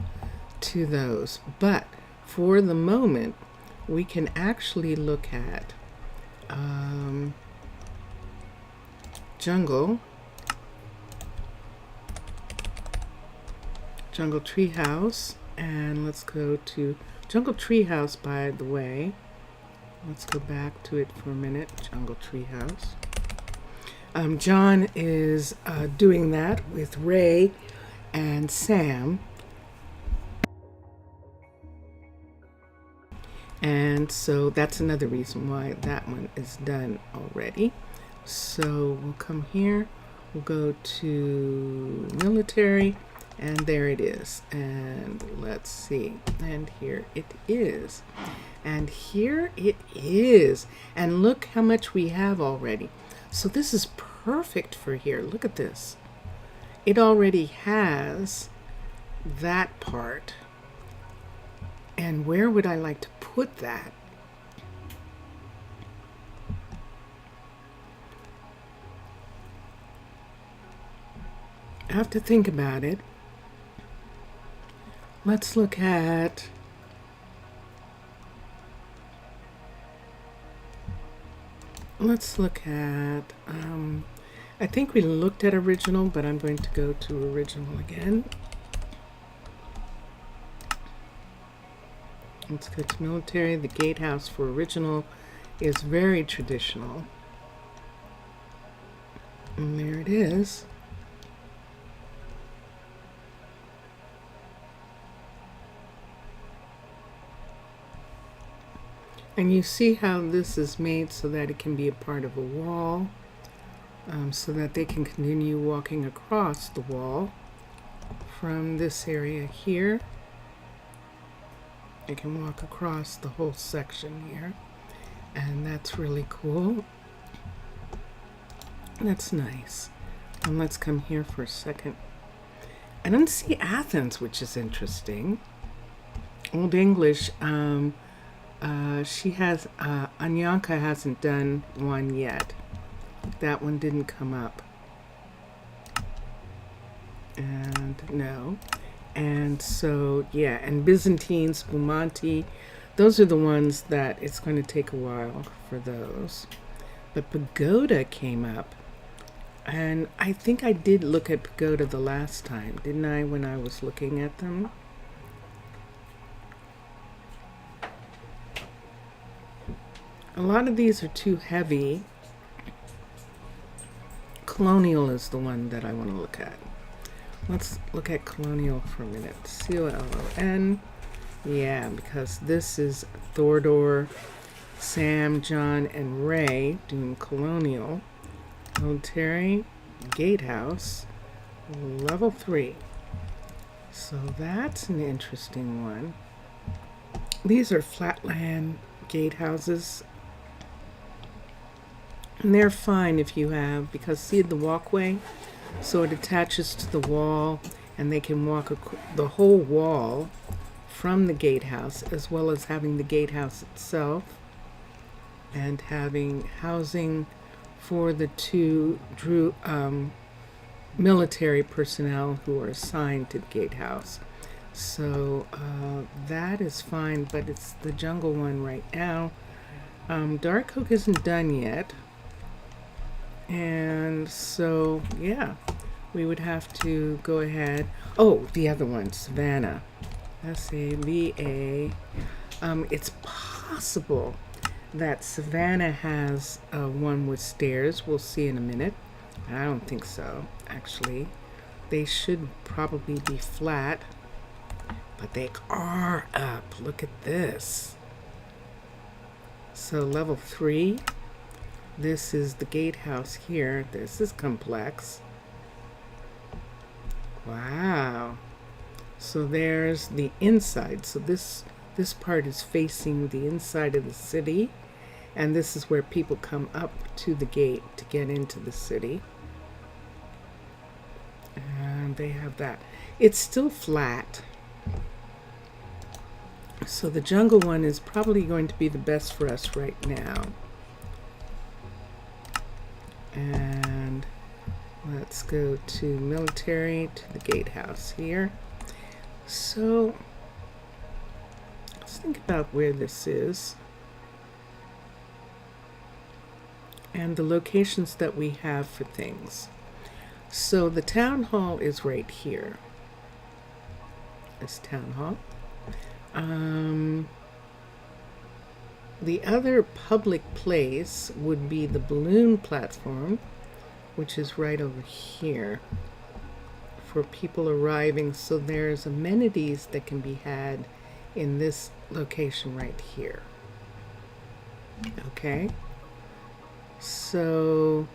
to those. But for the moment, we can actually look at Jungle Treehouse, and let's go to Jungle Treehouse, by the way. Let's go back to it for a minute. Jungle Treehouse. John is doing that with Ray and Sam. And so that's another reason why that one is done already. So we'll come here. We'll go to military. And there it is. And let's see. And here it is. And here it is. And look how much we have already. So this is perfect for here. Look at this. It already has that part. And where would I like to put that? I have to think about it. Let's look at I think we looked at original, but I'm going to go to original again. Let's go to military. The gatehouse for original is very traditional. And there it is. And you see how this is made so that it can be a part of a wall. so that they can continue walking across the wall from this area here. They can walk across the whole section here, and that's really cool. That's nice. And let's come here for a second. I don't see Athens, which is interesting. Old English, she has, Anyanka hasn't done one yet. That one didn't come up. And no. And so, yeah, and Byzantine, Spumante, those are the ones that it's going to take a while for those. But Pagoda came up. And I think I did look at Pagoda the last time, didn't I, when I was looking at them? A lot of these are too heavy. Colonial is the one that I want to look at. Let's look at Colonial for a minute. C-O-L-O-N. Yeah, because this is Thordor, Sam, John, and Ray doing Colonial. Military, Gatehouse, level 3. So that's an interesting one. These are flatland gatehouses. And they're fine if you have, because see the walkway? So it attaches to the wall, and they can walk the whole wall from the gatehouse, as well as having the gatehouse itself, and having housing for the two military personnel who are assigned to the gatehouse. So that is fine, but it's the jungle one right now. Dark Oak isn't done yet. And so, yeah, we would have to go ahead. Oh, the other one, Savannah. S-A-V-A. It's possible that Savannah has one with stairs. We'll see in a minute. I don't think so, actually. They should probably be flat, but they are up. Look at this. So level 3. This is the gatehouse here. This is complex. Wow. So there's the inside. So this part is facing the inside of the city. And this is where people come up to the gate to get into the city. And they have that. It's still flat. So the jungle one is probably going to be the best for us right now. And let's go to military, to the gatehouse here. So let's think about where this is and the locations that we have for things. So the town hall is right here. This town hall. The other public place would be the balloon platform, which is right over here for people arriving. So there's amenities that can be had in this location right here. Okay. So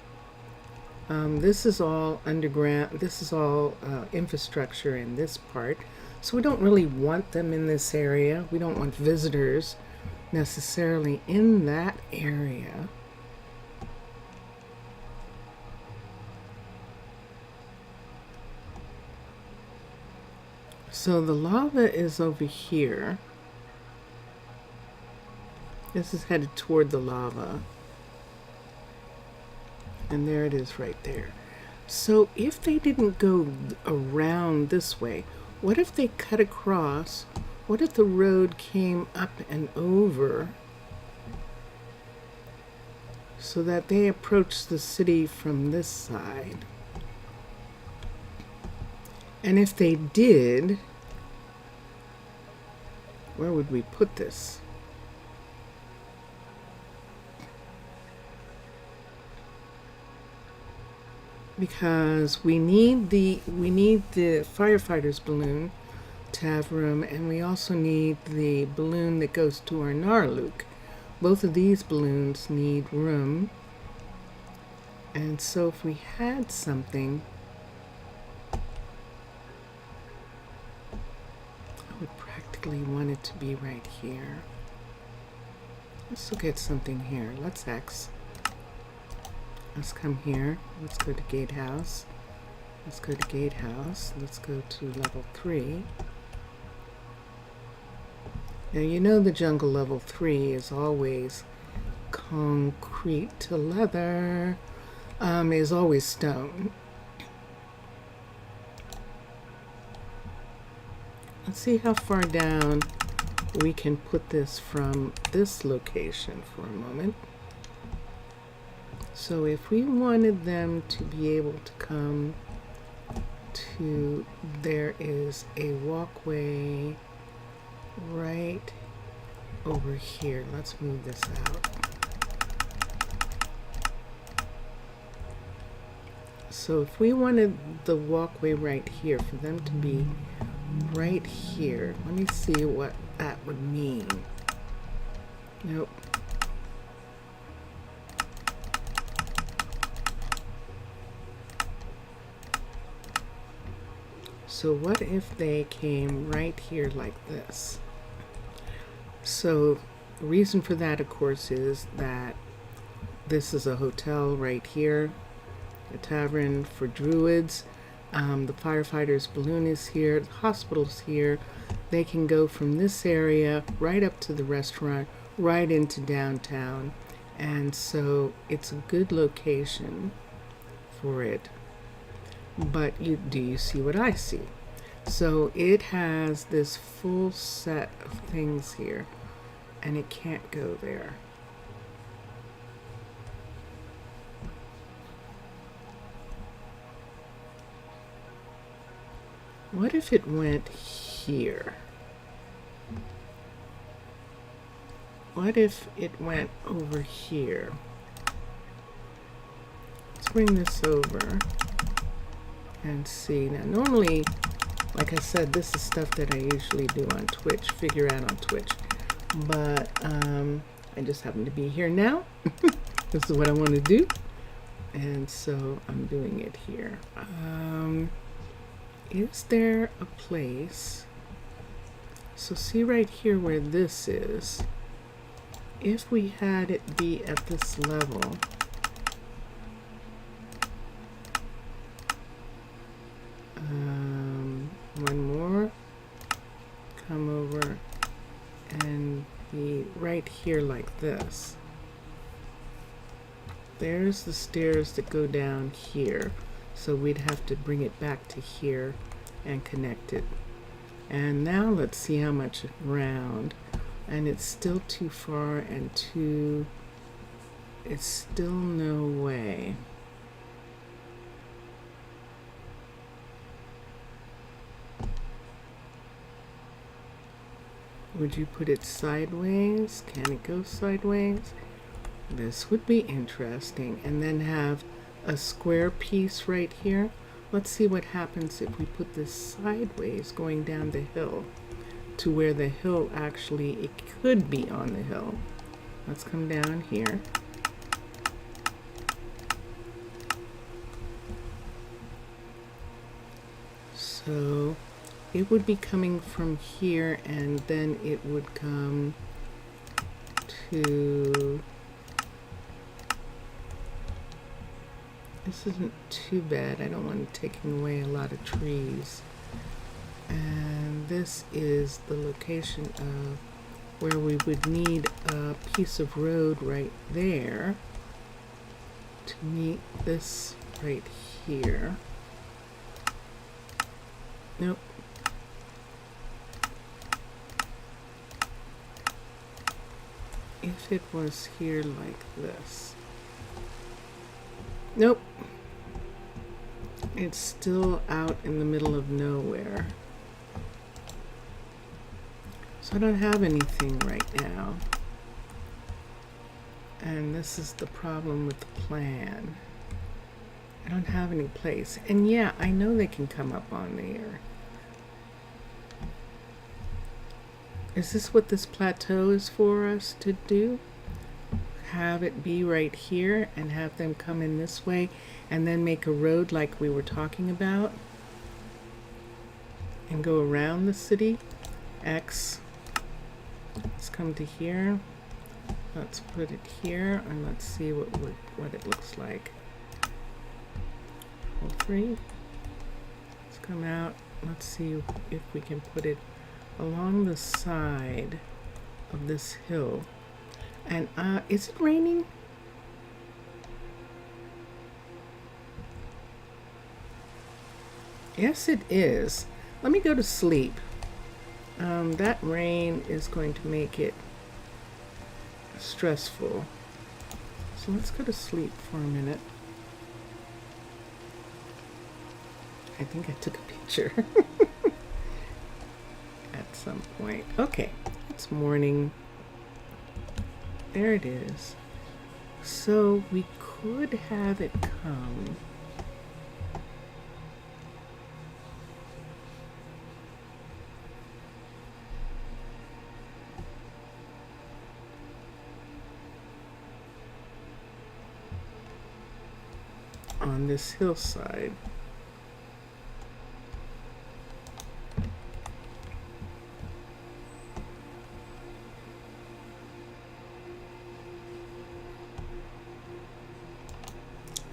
this is all underground. This is all infrastructure in this part. So we don't really want them in this area. We don't want visitors necessarily in that area. So the lava is over here. This is headed toward the lava. And there it is right there. So if they didn't go around this way, what if they cut across? What if the road came up and over so that they approach the city from this side? And if they did, where would we put this? Because we need the firefighter's balloon to have room, and we also need the balloon that goes to Arnaaluk. Both of these balloons need room. And so if we had something, I would practically want it to be right here. Let's look at something here. Let's X. Let's come here. Let's go to gatehouse. Let's go to gatehouse. Let's go to level 3. Now you know the jungle level 3 is always concrete to leather. Is always stone. Let's see how far down we can put this from this location for a moment. So if we wanted them to be able to come to, there is a walkway right over here. Let's move this out. So if we wanted the walkway right here, for them to be right here, let me see what that would mean. Nope. So what if they came right here like this? So the reason for that, of course, is that this is a hotel right here, a tavern for druids. The firefighters' balloon is here, the hospital's here. They can go from this area right up to the restaurant, right into downtown. And so it's a good location for it. But do you see what I see? So it has this full set of things here, and it can't go there. What if it went here? What if it went over here? Let's bring this over and see. Now normally, like I said, this is stuff that I usually do on Twitch, figure out on Twitch. But I just happen to be here now. This is what I want to do. And so I'm doing it here. Is there a place? So see right here where this is. If we had it be at this level, one more, come over and be right here like this. There's the stairs that go down here, so we'd have to bring it back to here and connect it. And now let's see how much round, and it's still too far and it's still no way. Would you put it sideways? Can it go sideways? This would be interesting. And then have a square piece right here. Let's see what happens if we put this sideways going down the hill to where the hill actually, it could be on the hill. Let's come down here. So it would be coming from here, and then it would come to, this isn't too bad. I don't want it taking away a lot of trees. And this is the location of where we would need a piece of road right there to meet this right here. Nope. If it was here like this. Nope. It's still out in the middle of nowhere. So I don't have anything right now. And this is the problem with the plan. I don't have any place. And yeah, I know they can come up on there. Is this what this plateau is for us to do? have it be right here and have them come in this way and then make a road like we were talking about and go around the city. X. Let's come to here. Let's put it here and let's see what it looks like. Hold 3. Let's come out. Let's see if we can put it along the side of this hill. And is it raining? Yes, it is. Let me go to sleep. That rain is going to make it stressful. So let's go to sleep for a minute. I think I took a picture at some point. Okay, it's morning. There it is. So we could have it come on this hillside.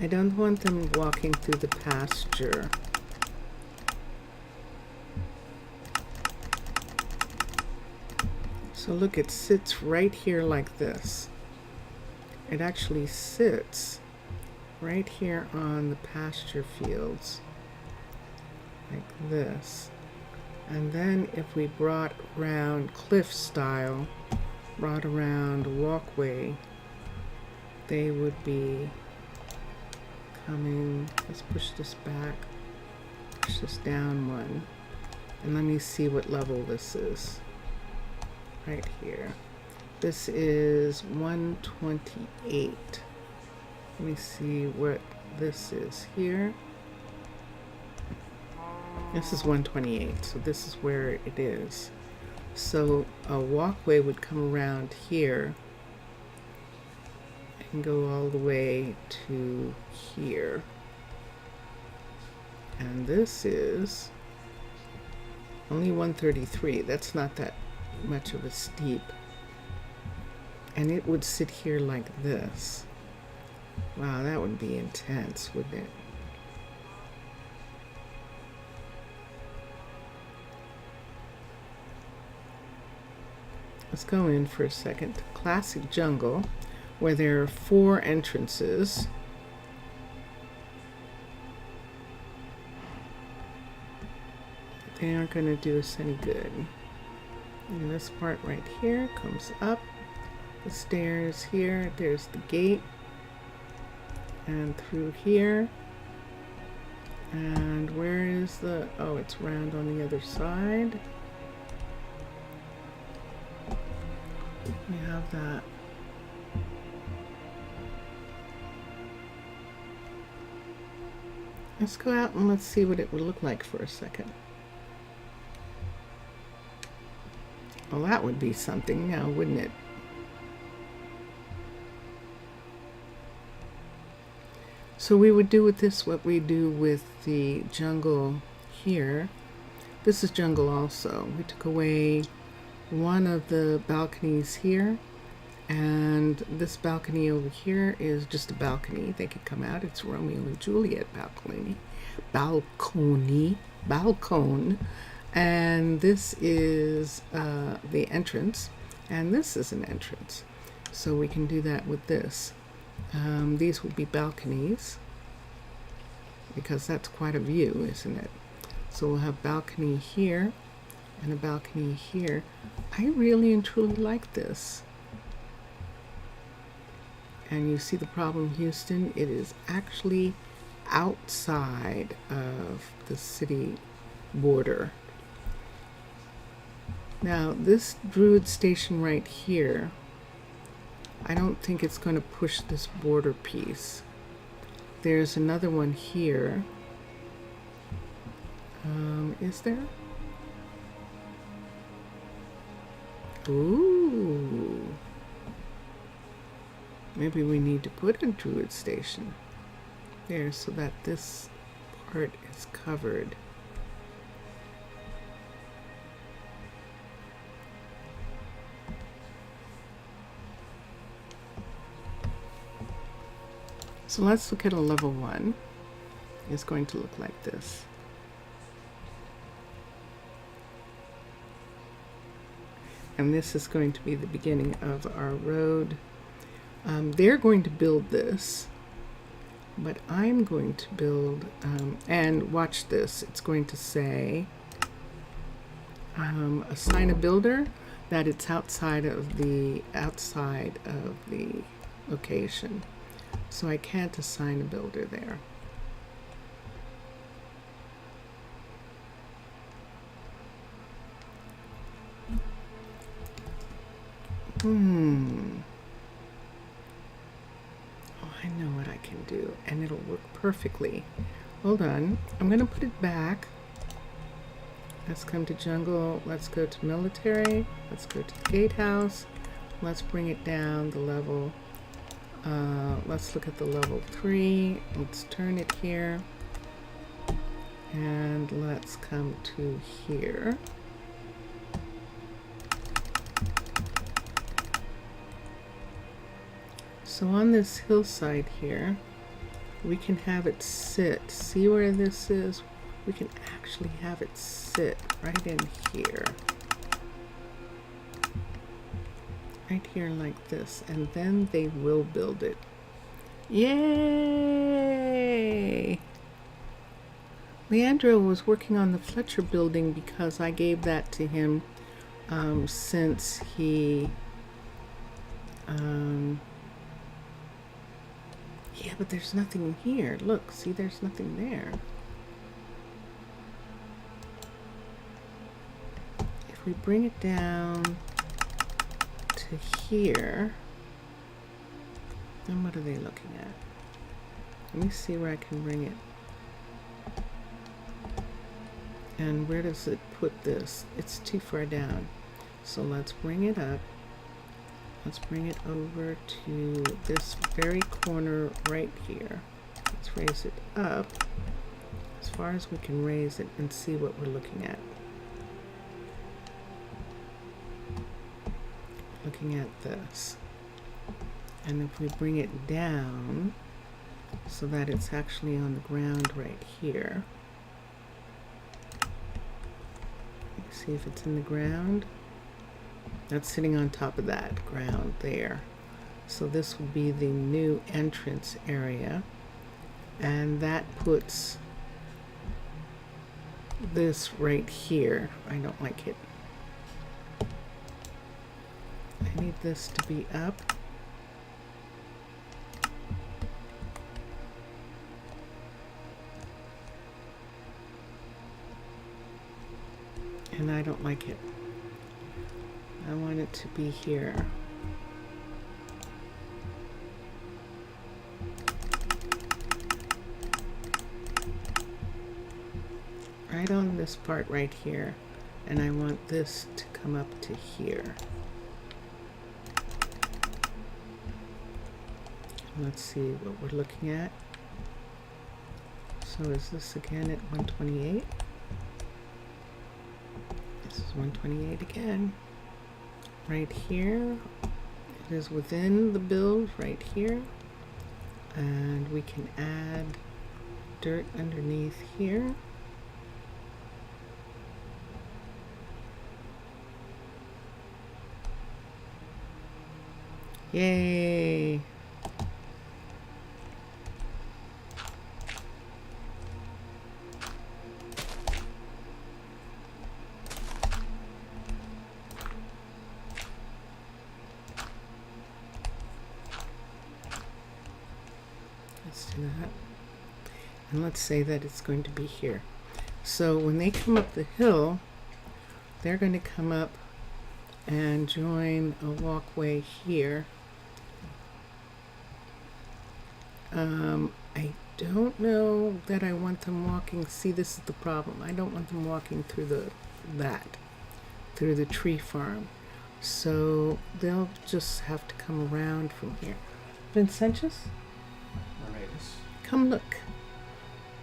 I don't want them walking through the pasture. So look, it sits right here like this. It actually sits right here on the pasture fields like this. And then if we brought around cliff style, brought around a walkway, they would be coming. Let's push this back, push this down one, and let me see what level this is. Right here. This is 128. Let me see what this is here. This is 128, so this is where it is. So a walkway would come around here and go all the way to here. And this is only 133. That's not that much of a steep. And it would sit here like this. Wow, that would be intense, wouldn't it? Let's go in for a second. Classic jungle, where there are 4 entrances. They aren't going to do us any good. And this part right here comes up the stairs here. There's the gate. And through here. And where is the... oh, it's round on the other side. We have that. Let's go out and let's see what it would look like for a second. Well, that would be something now, wouldn't it? So we would do with this what we do with the jungle here. This is jungle also. We took away one of the balconies here, and this balcony over here is just a balcony. They could come out. It's Romeo and Juliet balcony, and this is the entrance, and this is an entrance. So we can do that with this. These would be balconies, because that's quite a view, isn't it? So we'll have balcony here and a balcony here. I really and truly like this. And you see the problem, Houston? It is actually outside of the city border. Now, this Druid station right here, I don't think it's going to push this border piece. There's another one here. Is there? Ooh. Maybe we need to put a druid station there so that this part is covered. So let's look at a level 1. It's going to look like this. And this is going to be the beginning of our road. They're going to build this, but I'm going to build, and watch this, it's going to say, assign a builder, that it's outside of the location. So I can't assign a builder there. Oh, I know what I can do, and it'll work perfectly. Hold on, I'm gonna put it back. Let's come to jungle, let's go to military, let's go to the gatehouse, let's bring it down the level. Let's look at the level 3, let's turn it here, and let's come to here. So on this hillside here, we can have it sit. See where this is? We can actually have it sit right in here. Right here like this. And then they will build it. Yay! Leandro was working on the Fletcher building because I gave that to him since he... yeah, but there's nothing here. Look, see, there's nothing there. If we bring it down to here, then what are they looking at? Let me see where I can bring it. And where does it put this? It's too far down. So let's bring it up. Let's bring it over to this very corner right here. Let's raise it up as far as we can raise it and see what we're looking at. Looking at this. And if we bring it down so that it's actually on the ground right here. Let's see if it's in the ground. That's sitting on top of that ground there. So this will be the new entrance area. And that puts this right here. I don't like it. I need this to be up. And I don't like it. I want it to be here. Right on this part right here. And I want this to come up to here. Let's see what we're looking at. So is this again at 128? This is 128 again. Right here, it is within the build right here, and we can add dirt underneath here. Yay! And let's say that it's going to be here. So when they come up the hill, they're going to come up and join a walkway here. I don't know that I want them walking. See, this is the problem. I don't want them walking through through the tree farm. So they'll just have to come around from here. Vincentius? Mermaidus. Come look.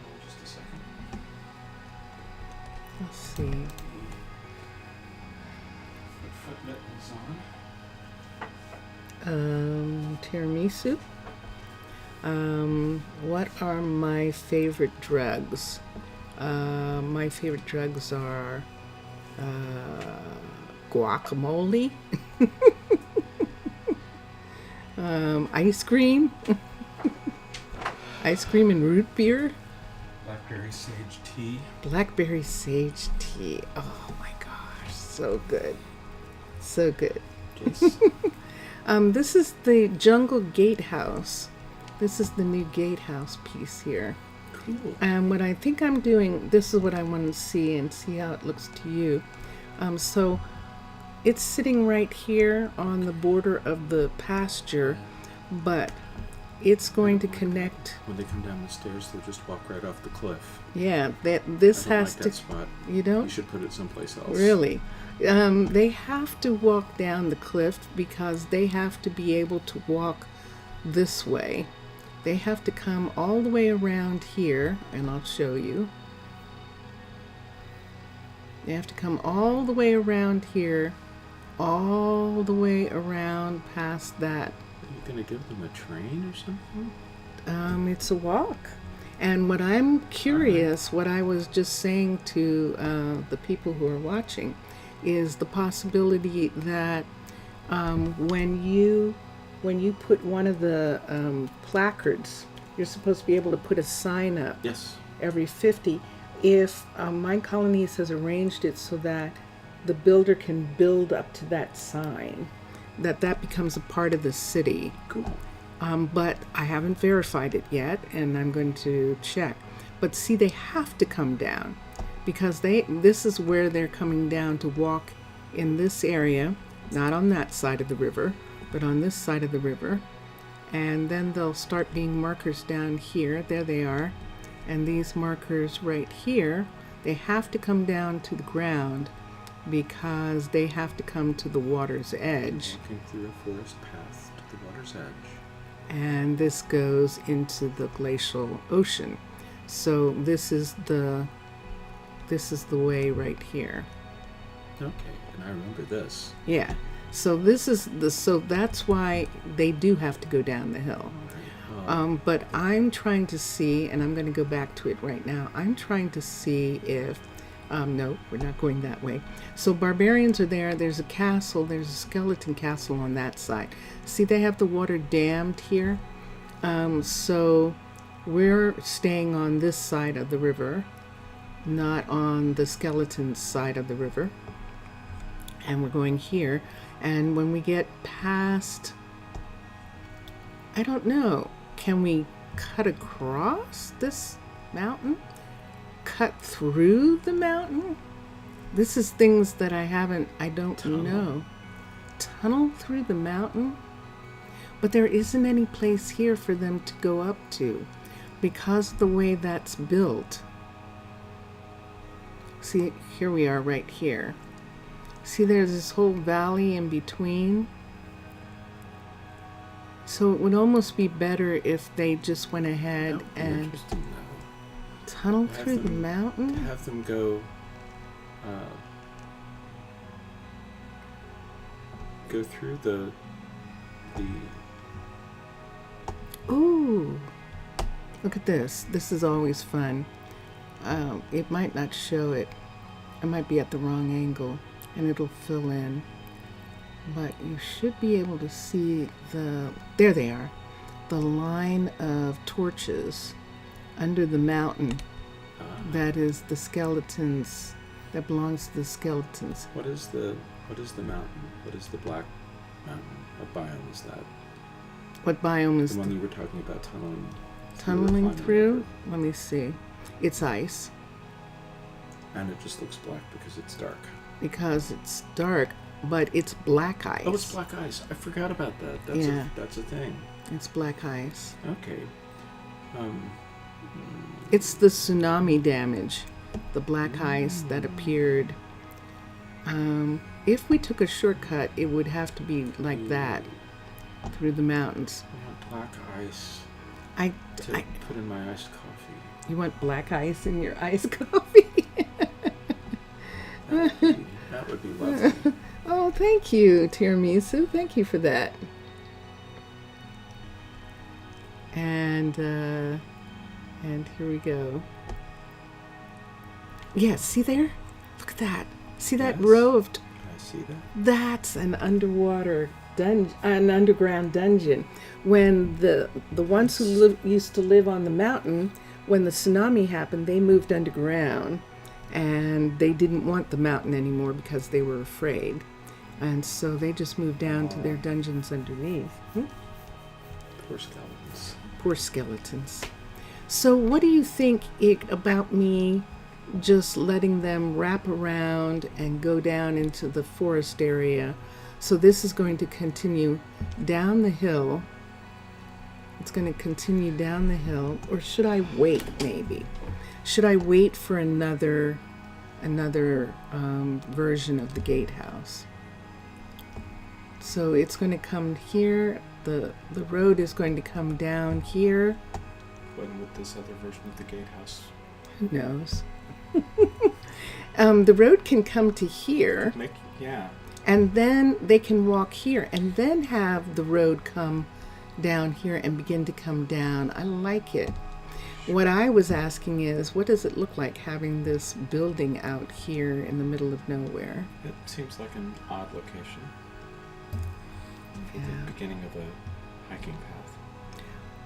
Oh, just a second. Let's see. Foot mittens on. Tiramisu. What are my favorite drugs? My favorite drugs are guacamole, ice cream, ice cream and root beer, Blackberry sage tea. blackberry sage tea. Oh my gosh, so good. So good. Yes. This is the Jungle Gatehouse. This is the new gatehouse piece here. Cool. And what I think I'm doing, this is what I want to see and see how it looks to you. So it's sitting right here on the border of the pasture, but it's going to connect. When they come down the stairs, they'll just walk right off the cliff. Yeah, this I don't has like to. that spot. You You don't should put it someplace else. really. They have to walk down the cliff because they have to be able to walk this way. They have to come all the way around here, and I'll show you. They have to come all the way around here, all the way around past that. Are you gonna give them a train or something? It's a walk. And what I'm curious, what I was just saying to the people who are watching, is the possibility that when you put one of the placards, you're supposed to be able to put a sign up Yes. every 50. If Minecolonies has arranged it so that the builder can build up to that sign, that becomes a part of the city. Cool. But I haven't verified it yet, and I'm going to check. But see, they have to come down because this is where they're coming down to walk in this area, not on that side of the river, but on this side of the river. And then they'll start being markers down here. There they are. And these markers right here, they have to come down to the ground because they have to come to the water's edge. Walking through a forest path to the water's edge. And this goes into the glacial ocean. So this is the way right here. Okay, and I remember this. Yeah. So so that's why they do have to go down the hill. But I'm trying to see, and I'm going to go back to it right now. I'm trying to see if, no, we're not going that way. So barbarians are there. There's a castle. There's a skeleton castle on that side. See, they have the water dammed here. So we're staying on this side of the river, not on the skeleton side of the river. And we're going here. And when we get past, I don't know, can we cut across this mountain? Cut through the mountain? This is things that I don't know. Tunnel through the mountain? But there isn't any place here for them to go up to because of the way that's built. See, here we are right here. See, there's this whole valley in between. So it would almost be better if they just went ahead That would be and interesting, though. tunneled Have through the them- mountain. To have them go through the Ooh, look at this. This is always fun. It might not show it. I might be at the wrong angle and it'll fill in. But you should be able to see there they are, the line of torches under the mountain. That is the skeletons, that belongs to the skeletons. What is the mountain? What is the black mountain? What biome is that? What biome is The one you were talking about tunneling tunneling climbing through? over. Let me see. It's ice And it just looks black because it's dark. because it's dark, but it's black ice. Oh, it's black ice. I forgot about that. That's a thing. It's black ice. Okay. It's the tsunami damage, the black ice that appeared. If we took a shortcut, it would have to be like that. through the mountains. I want black ice I to put in my iced coffee. You want black ice in your iced coffee? That would be lovely. Oh, thank you, Tiramisu. Thank you for that. And here we go. Yes, see there? Look at that. See that Yes. row of... I see that. That's an underwater dungeon, an underground dungeon. When the ones who used to live on the mountain, when the tsunami happened, they moved underground, and they didn't want the mountain anymore because they were afraid, and so they just moved down to their dungeons underneath. Poor skeletons. Poor skeletons. So what do you think about me just letting them wrap around and go down into the forest area? So this is going to continue down the hill. It's going to continue down the hill. Or should I wait, maybe? Should I wait for another version of the gatehouse? So it's going to come here. The road is going to come down here. When would this other version of the gatehouse? Who knows? The road can come to here, Yeah. and then they can walk here, and then have the road come down here and begin to come down. I like it. What I was asking is, what does it look like having this building out here in the middle of nowhere? It seems like an odd location. For Yeah. the beginning of a hiking path.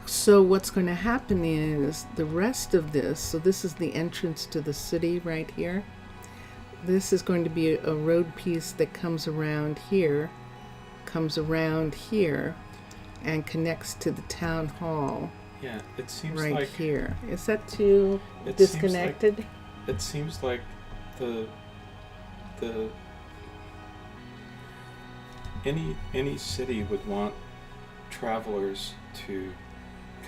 So what's going to happen is the rest of this, so this is the entrance to the city right here. This is going to be a road piece that comes around here, and connects to the town hall Yeah, it seems right like here. Is that too it disconnected? It seems like the any city would want travelers to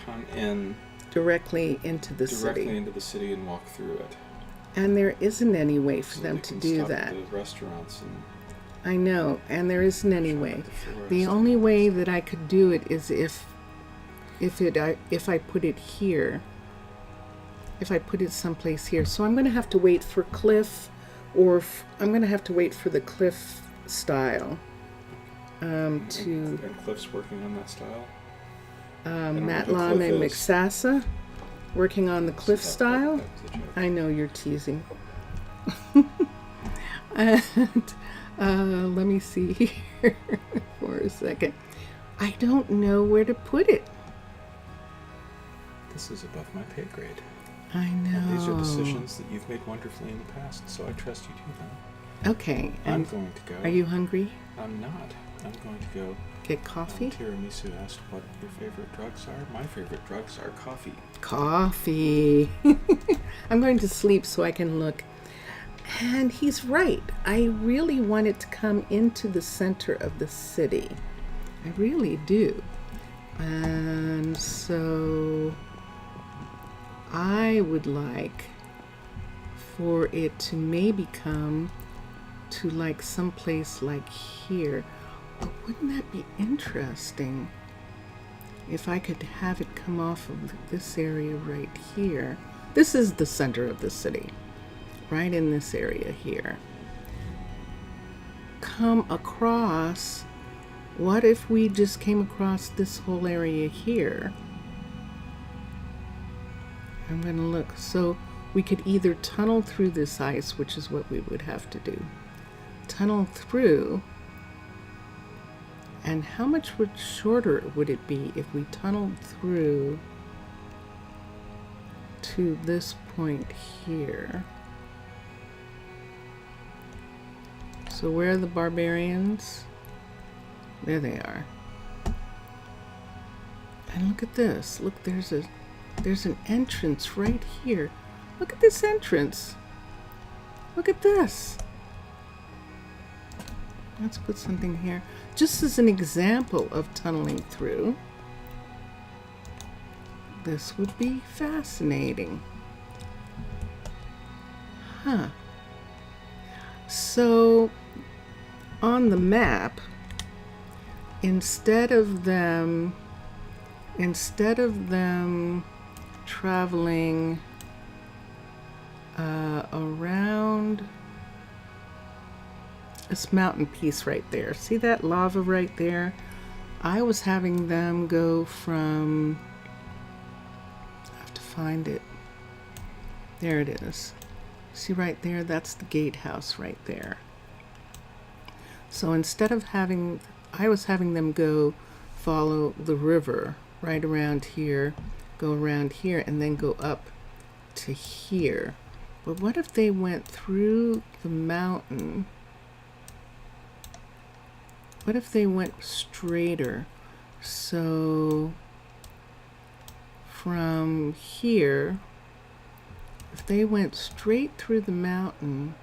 come in Directly into the directly city. into the city and walk through it. And there isn't any way for So them they to can do stop that. at the restaurants and I know, and there isn't any shop way. at the florist. The only way that I could do it is if I put it here. If I put it someplace here. So I'm going to have to wait for Cliff, or I'm going to have to wait for the Cliff style to And Cliff's working on that style. don't know who Matlon Cliff and is. Mixasa working on the Cliff So that- style. that's a joke. I know you're teasing. And let me see here for a second. I don't know where to put it. This is above my pay grade. I know. And these are decisions that you've made wonderfully in the past, so I trust you do them. Okay. I'm And going to go. are you hungry? I'm not. I'm going to go. Get coffee? Tiramisu asked what your favorite drugs are. My favorite drugs are coffee. Coffee. I'm going to sleep so I can look. And he's right. I really want it to come into the center of the city. I really do. And so I would like for it to maybe come to like someplace like here. But wouldn't that be interesting if I could have it come off of this area right here? This is the center of the city, right in this area here. Come across. What if we just came across this whole area here? I'm going to look. So we could either tunnel through this ice, which is what we would have to do. Tunnel through. And how much shorter would it be if we tunneled through to this point here? So where are the barbarians? There they are. And look at this. Look, there's an entrance right here. Look at this entrance. Look at this. Let's put something here. Just as an example of tunneling through. This would be fascinating. Huh. So, on the map, instead of them traveling around this mountain piece right there, see that lava right there? I was having them go from, I have to find it, there it is, see right there, that's the gatehouse right there. So instead of having, I was having them go follow the river right around here, go around here, and then go up to here. But what if they went through the mountain? What if they went straighter? So from here, if they went straight through the mountain,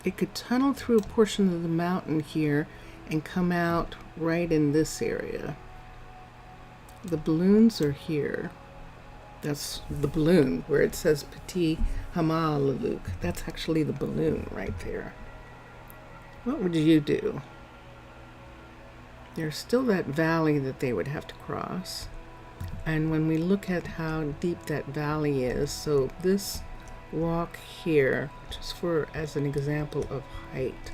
it could tunnel through a portion of the mountain here and come out right in this area. The balloons are here. That's the balloon where it says Pitti Hamaalakut. That's actually the balloon right there. What would you do? There's still that valley that they would have to cross. And when we look at how deep that valley is, so this walk here, just for as an example of height,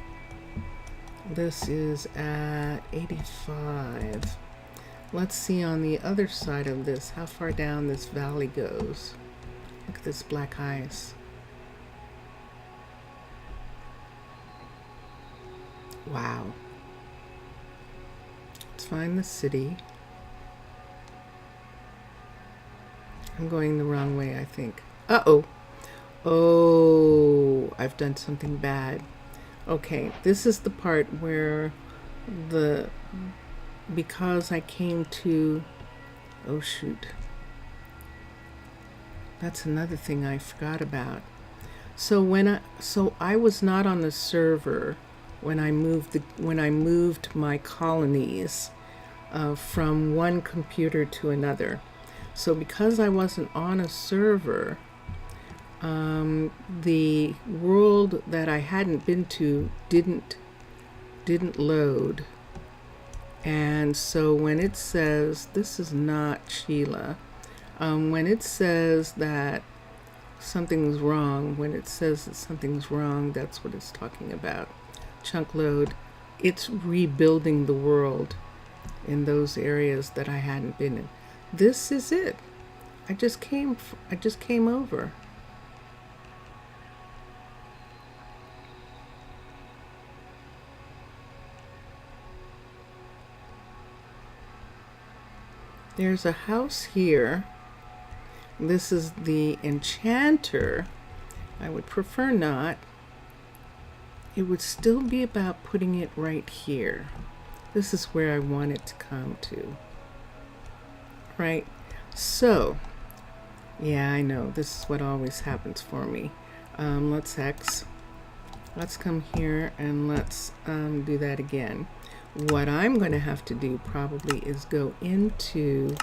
this is at 85. Let's see on the other side of this how far down this valley goes. Look at this black ice. Wow. Let's find the city. I'm going the wrong way, I think. Uh-oh. Oh, I've done something bad. Okay, this is the part where because I came to, oh shoot. That's another thing I forgot about. So I was not on the server when I moved my colonies from one computer to another. So because I wasn't on a server, the world that I hadn't been to didn't load. And so when it says, this is not Sheila, when it says that something's wrong, that's what it's talking about. Chunk load, it's rebuilding the world in those areas that I hadn't been in. This is it. I just came over. There's a house here. This is the enchanter. I would prefer not. It would still be about putting it right here. This is where I want it to come to. Right? So, yeah, I know. This is what always happens for me. Let's X. Let's come here and let's do that again. What I'm going to have to do probably is go into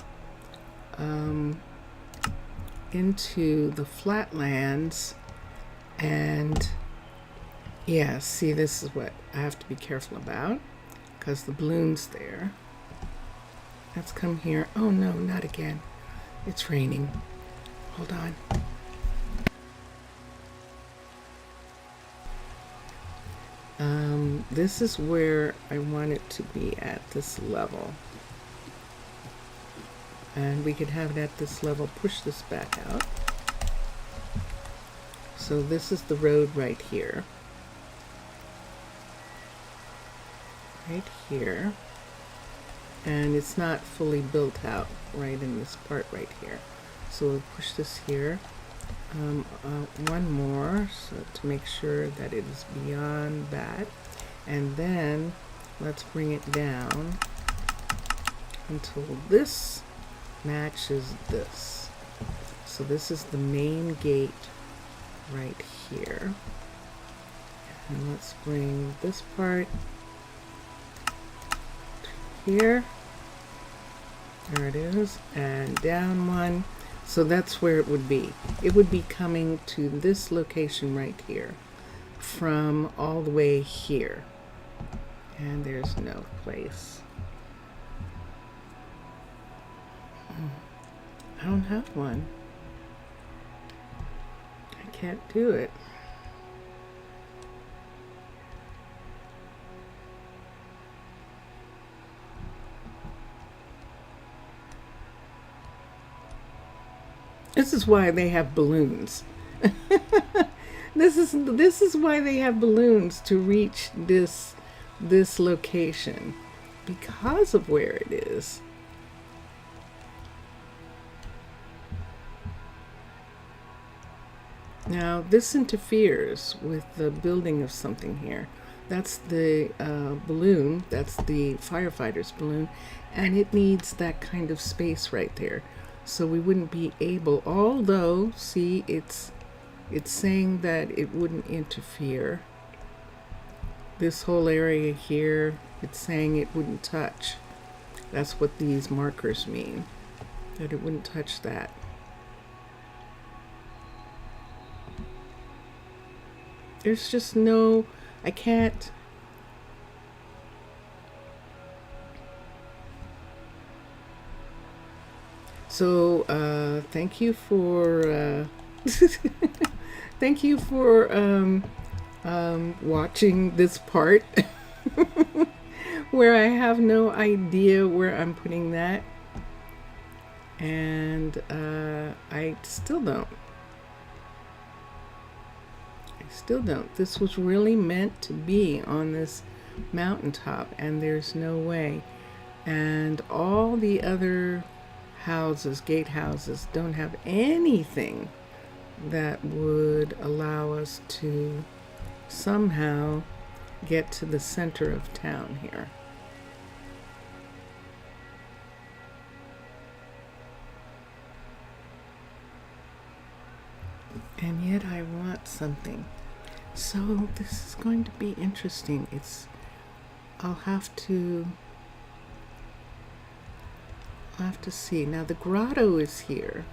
the flatlands, and yeah, see, this is what I have to be careful about because the balloon's there. Let's come here. Oh no, not again. It's raining. Hold on. This is where I want it to be at this level. And we could have it at this level, push this back out. So this is the road right here. Right here. And it's not fully built out right in this part right here. So we'll push this here. One more, so to make sure that it is beyond that. And then let's bring it down until this matches this. So this is the main gate right here. And let's bring this part here. There it is. And down one. So that's where it would be. It would be coming to this location right here. from all the way here. And there's no place. I don't have one. I can't do it. This is why they have balloons. This is why they have balloons, to reach this location, because of where it is. Now this interferes with the building of something here. That's the balloon, that's the firefighter's balloon, and it needs that kind of space right there. So we wouldn't be able, although, see, it's saying that it wouldn't interfere. This whole area here, it's saying it wouldn't touch. That's what these markers mean, that it wouldn't touch that. There's just no, I can't. So thank you for thank you for watching this part where I have no idea where I'm putting that, and I still don't. This was really meant to be on this mountaintop, and there's no way. And all the other houses, gatehouses, don't have anything that would allow us to somehow get to the center of town here. And yet I want something. So this is going to be interesting. I'll have to see. Now the grotto is here.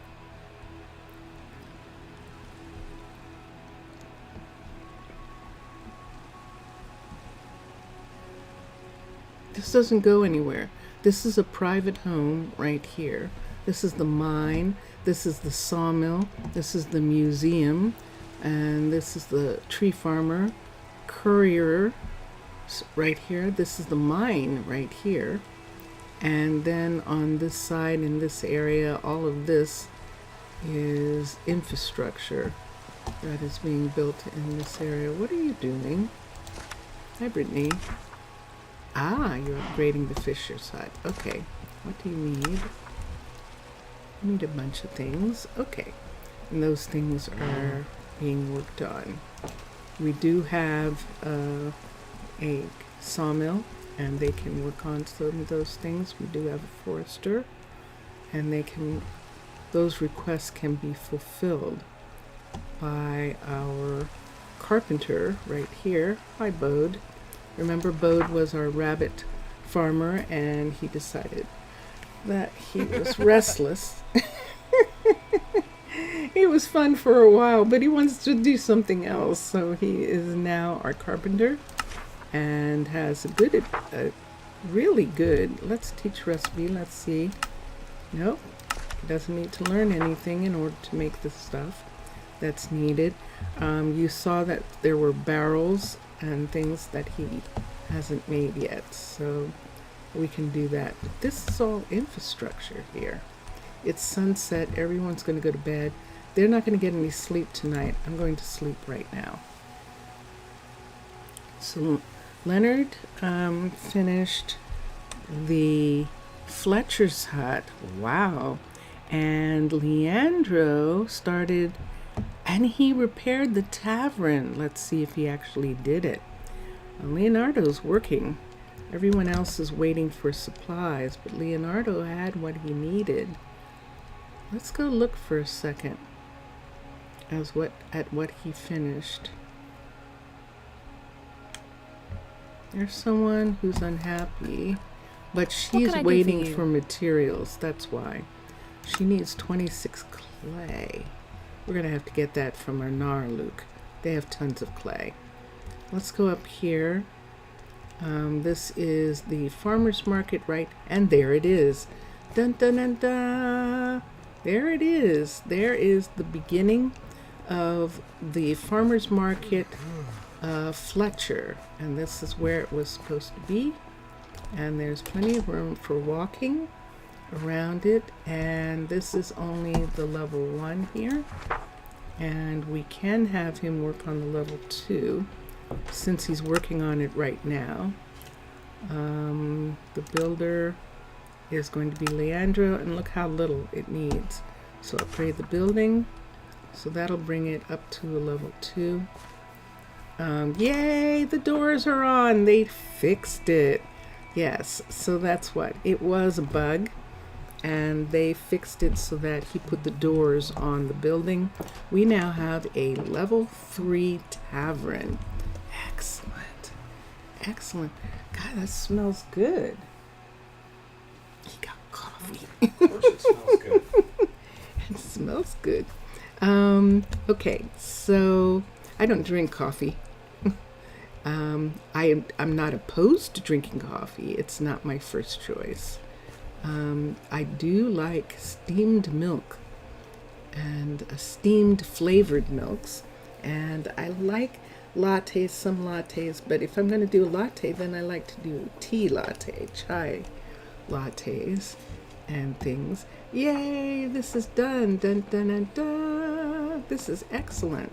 This doesn't go anywhere. This is a private home right here. This is the mine. This is the sawmill. This is the museum. And this is the tree farmer, courier right here. This is the mine right here. And then on this side, in this area, all of this is infrastructure that is being built in this area. What are you doing? Hi, Brittany. Ah, you're upgrading the Fisher side. Okay. What do you need? I need a bunch of things. Okay. And those things are being worked on. We do have a sawmill, and they can work on some of those things. We do have a forester, and those requests can be fulfilled by our carpenter right here. Hi, Bode. Remember, Bode was our rabbit farmer, and he decided that he was restless. He was fun for a while, but he wants to do something else. So he is now our carpenter and has a really good, let's teach recipe. Let's see. Nope. He doesn't need to learn anything in order to make the stuff that's needed. You saw that there were barrels and things that he hasn't made yet. So we can do that. But this is all infrastructure here. It's sunset. Everyone's going to go to bed. They're not going to get any sleep tonight. I'm going to sleep right now. So Leonard finished the Fletcher's hut. Wow. And Leandro started, and he repaired the tavern. Let's see if he actually did it. Leonardo's working. Everyone else is waiting for supplies, but Leonardo had what he needed. Let's go look for a second at what he finished. There's someone who's unhappy, but she's waiting for materials. That's why. She needs 26 clay. We're going to have to get that from Arnaaluk. They have tons of clay. let's go up here. This is the farmer's market, right? And there it is. Dun dun dun dun. There it is. There is the beginning of the farmer's market, Fletcher. And this is where it was supposed to be. And there's plenty of room for walking around it. And this is only the level 1 here. And we can have him work on the level 2 since he's working on it right now. The builder is going to be Leandro, and look how little it needs. So upgrade the building. So that'll bring it up to a level 2. Yay, the doors are on. They fixed it. Yes, so that's what. It was a bug, and they fixed it so that he put the doors on the building. We now have a level 3 tavern. Excellent. Excellent. God, that smells good. He got coffee. Of course it smells good. It smells good. Okay, so I don't drink coffee. I'm not opposed to drinking coffee. It's not my first choice. I do like steamed milk and steamed flavored milks, and I like lattes, some lattes, but if I'm going to do a latte, then I like to do tea latte, chai lattes and things. Yay, this is done. Dun, dun, dun, dun. This is excellent.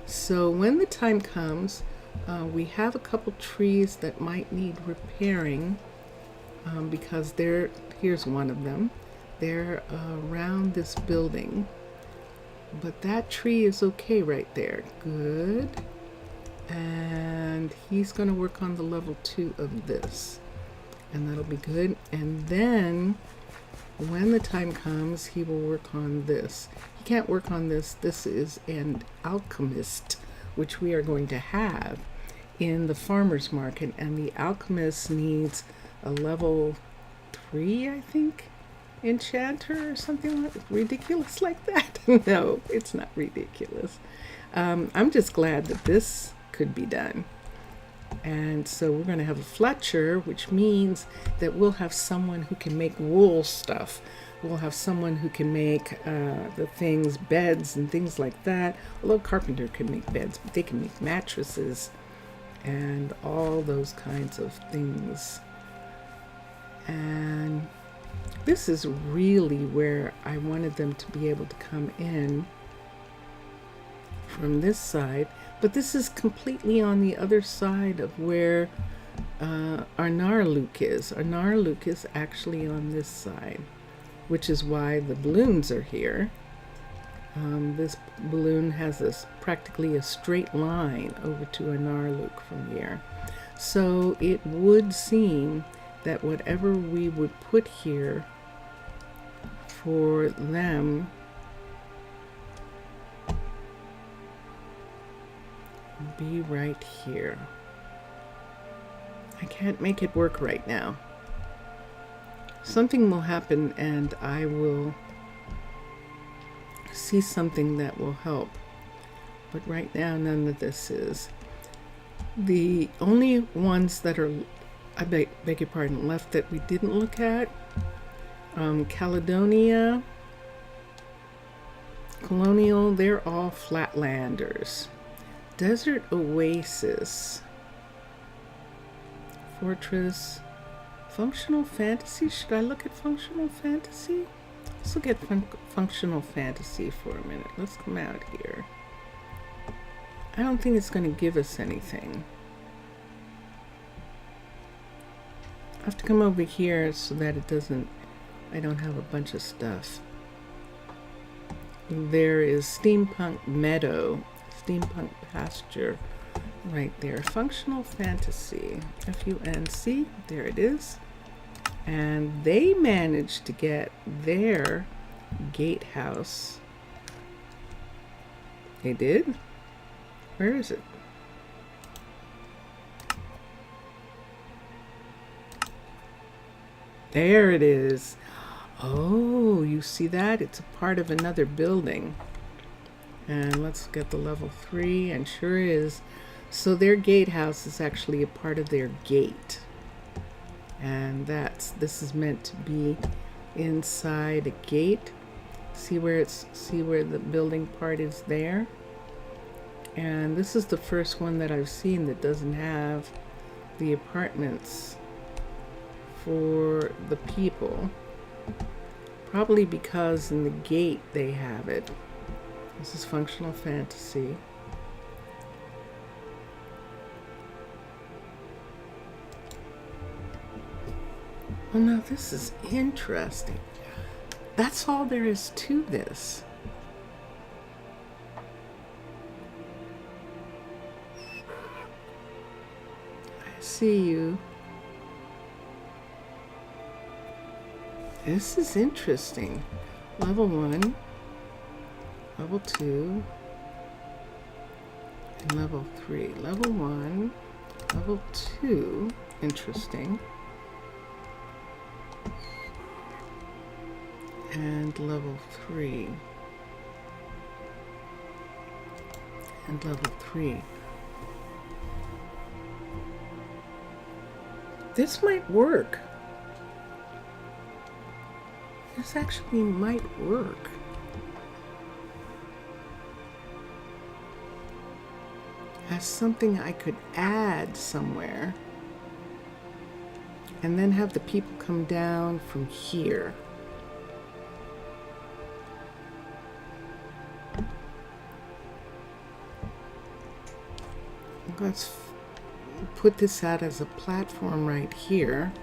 So when the time comes, we have a couple trees that might need repairing, because here's one of them. They're around this building, but that tree is okay right there. Good. And he's going to work on the level 2 of this, and that'll be good. And then when the time comes, he will work on this. He can't work on this. This is an alchemist, which we are going to have in the farmer's market, and the alchemist needs a level 3, I think, enchanter or something ridiculous like that. No, it's not ridiculous. I'm just glad that this could be done. And so we're going to have a Fletcher, which means that we'll have someone who can make wool stuff. We'll have someone who can make the things, beds and things like that. Although carpenter can make beds, but they can make mattresses and all those kinds of things. And this is really where I wanted them to be able to come in from this side. But this is completely on the other side of where Arnaaluk is. Arnaaluk is actually on this side, which is why the balloons are here. This balloon has practically a straight line over to Arnaaluk from here. So it would seem that whatever we would put here for them be right here. I can't make it work right now. Something will happen and I will see something that will help. But right now none of this is. The only ones that are, I beg your pardon, left that we didn't look at, Caledonia, Colonial, they're all flatlanders. Desert Oasis, Fortress, Functional Fantasy. Should I look at Functional Fantasy? Let's look at Functional Fantasy for a minute. Let's come out here. I don't think it's going to give us anything. I have to come over here so that it doesn't, I don't have a bunch of stuff. There is Steampunk Meadow, Steampunk Pasture right there. Functional Fantasy, FUNC, there it is. And they managed to get their gatehouse. They did? Where is it? There it is. Oh, you see that? It's a part of another building. And let's get the level 3, and sure is. So their gatehouse is actually a part of their gate. And this is meant to be inside a gate. See where the building part is there? And this is the first one that I've seen that doesn't have the apartments for the people. Probably because in the gate they have it. This is functional fantasy. Oh no, this is interesting. That's all there is to this. I see you. This is interesting. Level 1, level 2, and level 3. Level 1, level 2, interesting. And level 3. And level 3. This might work. This actually might work. As something I could add somewhere. And then have the people come down from here. Let's put this out as a platform right here,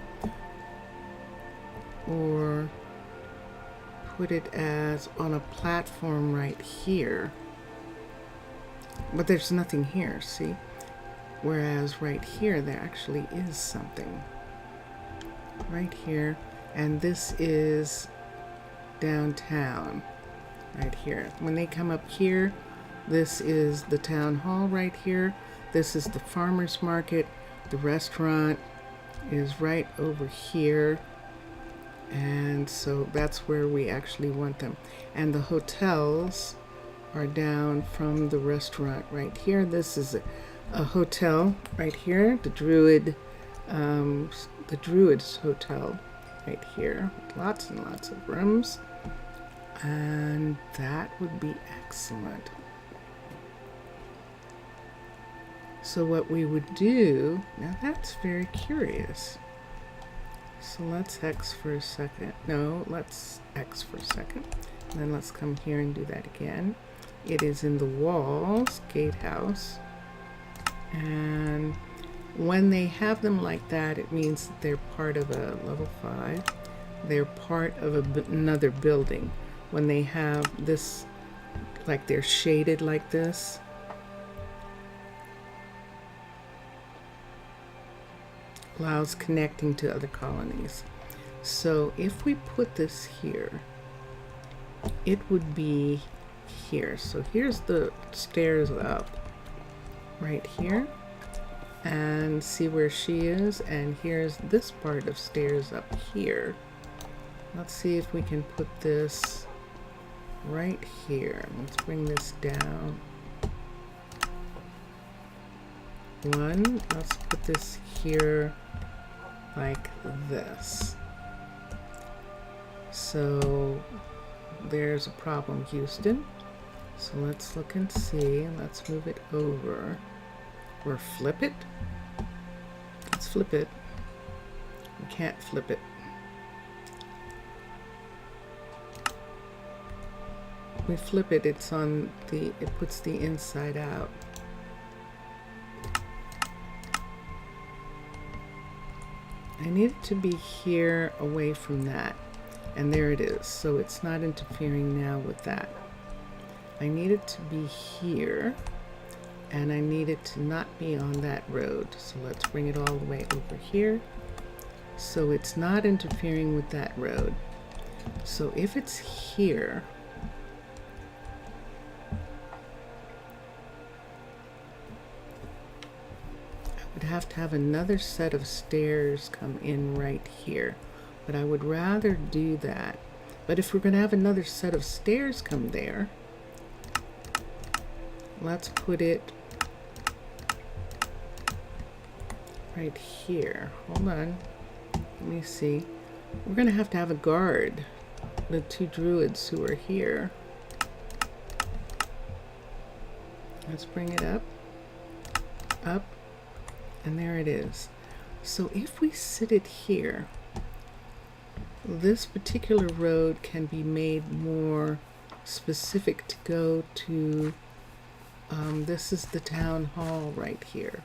or put it as on a platform right here, but there's nothing here, see? Whereas right here there actually is something right here, and this is downtown right here. When they come up here, this is the town hall right here. This is the farmer's market. The restaurant is right over here. And so that's where we actually want them. And the hotels are down from the restaurant right here. This is a hotel right here. The Druid's Hotel right here. Lots and lots of rooms. And that would be excellent. So what we would do, now that's very curious. So let's X for a second. No, let's X for a second. And then let's come here and do that again. It is in the walls, gatehouse. And when they have them like that, it means that they're part of a level 5. They're part of another building. When they have this, like they're shaded like this, allows connecting to other colonies. So if we put this here, it would be here. So here's the stairs up right here, and see where she is, and here's this part of stairs up here. Let's see if we can put this right here. Let's bring this down. One, let's put this here like this. So there's a problem, Houston. So let's look and see. Let's move it over. Or flip it. Let's flip it. We can't flip it. We flip it, it's on the, it puts the inside out. I need it to be here away from that. And there it is. So it's not interfering now with that. I need it to be here. And I need it to not be on that road. So let's bring it all the way over here. So it's not interfering with that road. So if it's here, I would have to have another set of stairs come in right here. But I would rather do that. But if we're going to have another set of stairs come there, let's put it right here. Hold on. Let me see. We're going to have a guard. The two druids who are here. Let's bring it up. Up. And there it is. So if we sit it here, this particular road can be made more specific to go to, this is the town hall right here.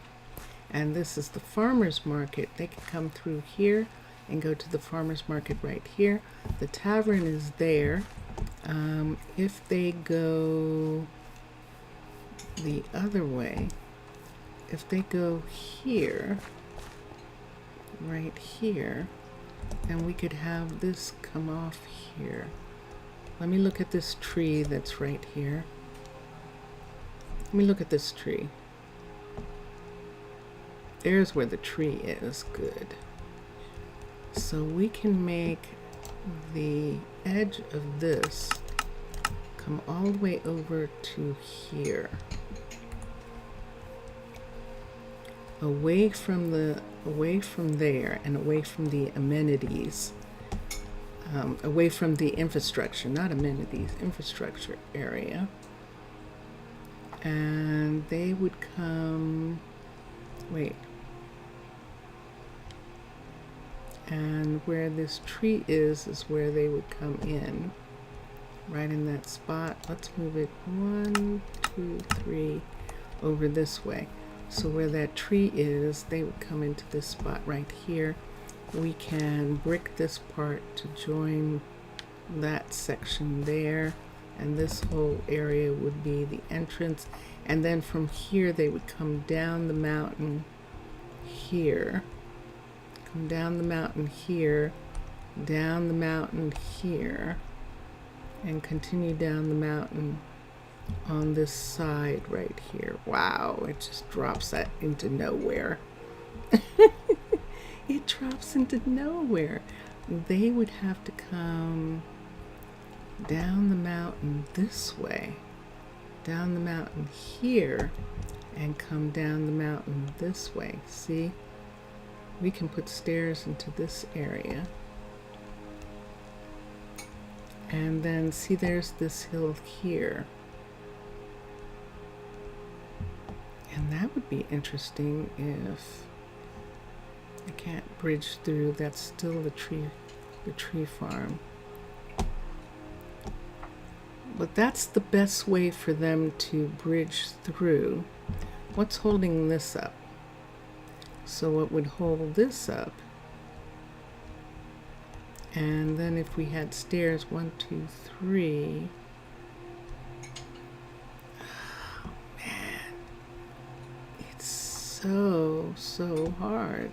And this is the farmer's market. They can come through here and go to the farmer's market right here. The tavern is there. If they go the other way, if they go here, right here, and we could have this come off here. Let me look at this tree that's right here. Let me look at this tree. There's where the tree is. Good. So we can make the edge of this come all the way over to here. Away from there and away from the amenities. Away from the infrastructure, not amenities, infrastructure area. And they would come, wait. And where this tree is where they would come in. Right in that spot. Let's move it 1, 2, 3 over this way. So where that tree is, they would come into this spot right here. We can brick this part to join that section there, and this whole area would be the entrance. And then from here they would come down the mountain here, come down the mountain here, down the mountain here, and continue down the mountain on this side right here. Wow, it just drops that into nowhere. It drops into nowhere. They would have to come down the mountain this way, down the mountain here, and come down the mountain this way. See? We can put stairs into this area. And then see, there's this hill here. And that would be interesting if I can't bridge through. That's still the tree farm. But that's the best way for them to bridge through. What's holding this up? So what would hold this up? And then if we had stairs, 1, 2, 3. Oh, man. It's so hard.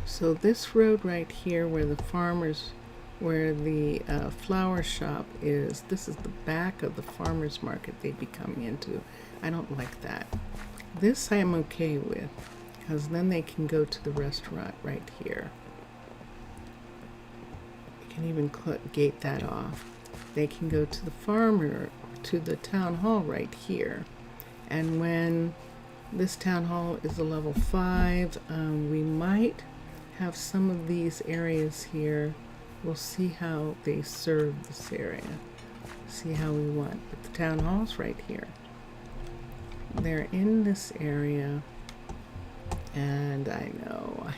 So this road right here where the flower shop is, this is the back of the farmer's market they'd be coming into. I don't like that. This I am okay with, because then they can go to the restaurant right here. You can even gate that off. They can go to to the town hall right here. And when this town hall is a level 5, we might have some of these areas here. We'll see how they serve this area. See how we want. But the town hall's right here. They're in this area. And I know.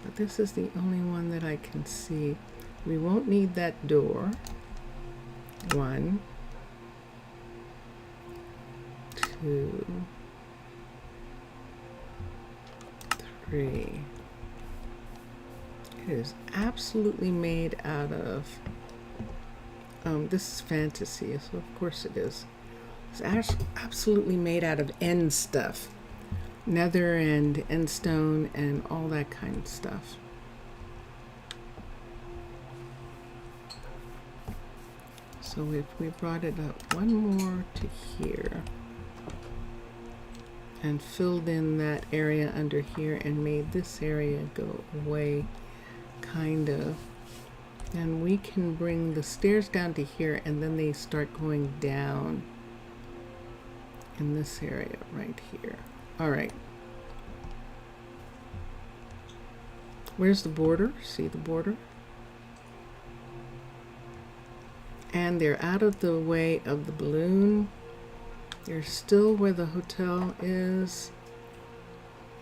But this is the only one that I can see. We won't need that door. 1, 2, 3. It is absolutely made out of, this is fantasy, so of course it is. It's absolutely made out of end stuff. Nether and end stone and all that kind of stuff. So if we brought it up one more to here and filled in that area under here and made this area go away kind of And we can bring the stairs down to here, and then they start going down in this area right here. All right. Where's the border? See the border? And they're out of the way of the balloon. They're still where the hotel is.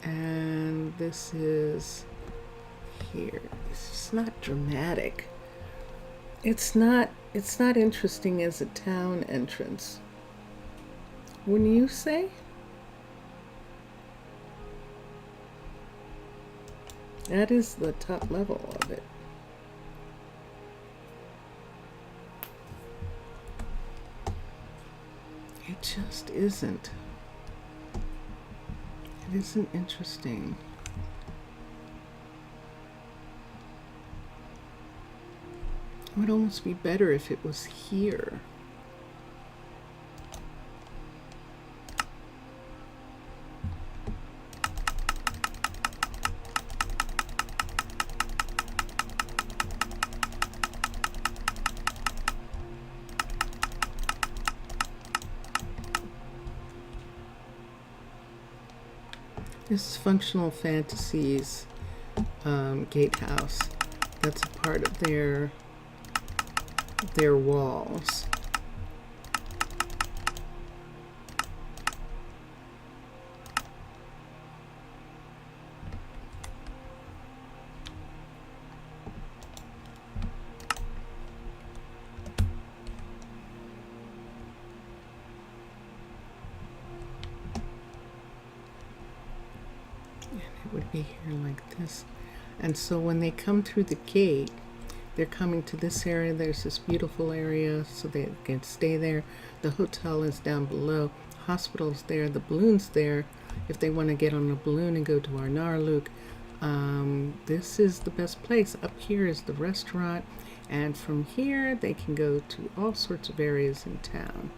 And this is here. It's just not dramatic. It's not interesting as a town entrance. Wouldn't you say? That is the top level of it. It just isn't. It isn't interesting. It would almost be better if it was here. This is Functional Fantasies gatehouse. That's a part of their walls. It would be here like this. And so when they come through the gate, they're coming to this area. There's this beautiful area, so they can stay there. The hotel is down below. Hospital's there. The balloon's there. If they want to get on a balloon and go to Arnaaluk, this is the best place. Up here is the restaurant. And from here, they can go to all sorts of areas in town.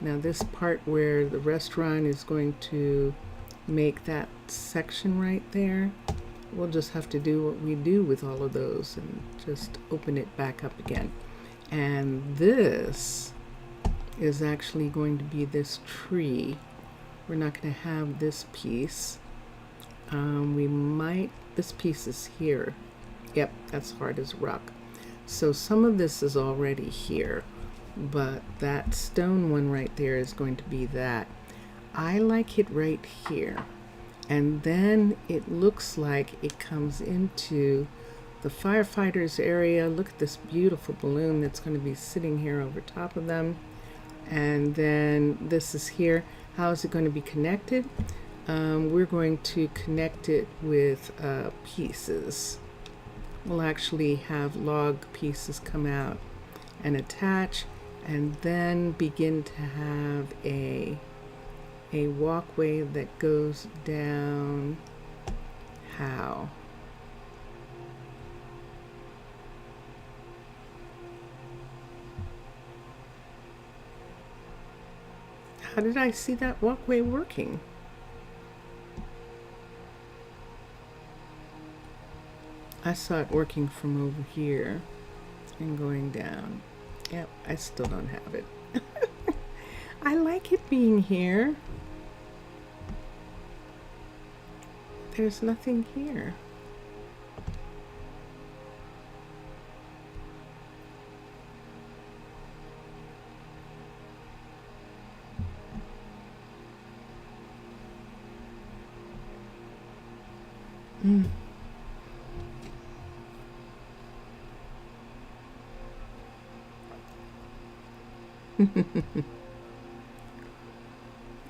Now this part where the restaurant is going to make that section right there, we'll just have to do what we do with all of those and just open it back up again. And this is actually going to be this tree. We're not going to have this piece. We might, this piece is here. Yep, that's hard as rock. So some of this is already here, but that stone one right there is going to be that. I like it right here. And then it looks like it comes into the firefighters area. Look at this beautiful balloon that's going to be sitting here over top of them. And then this is here. How is it going to be connected? We're going to connect it with pieces. We'll actually have log pieces come out and attach, and then begin to have a walkway that goes down. How? How did I see that walkway working? I saw it working from over here and going down. Yep, I still don't have it. I like it being here. There's nothing here.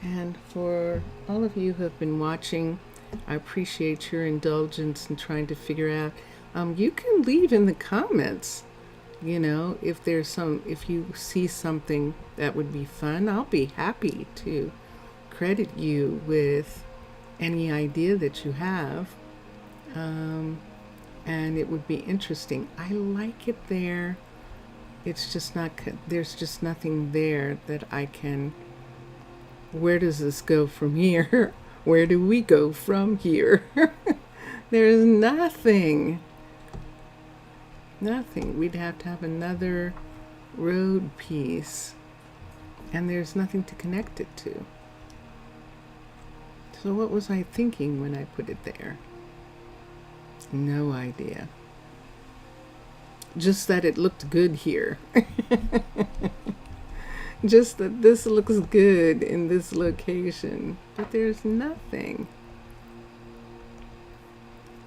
And for all of you who have been watching, I appreciate your indulgence in trying to figure out. You can leave in the comments, you know, if you see something that would be fun. I'll be happy to credit you with any idea that you have. And it would be interesting. I like it there. It's just not, there's just nothing there that I can, where does this go from here? Where do we go from here? There's nothing. Nothing. We'd have to have another road piece, and there's nothing to connect it to. So what was I thinking when I put it there? No idea. Just that it looked good here. Just that this looks good in this location, but there's nothing.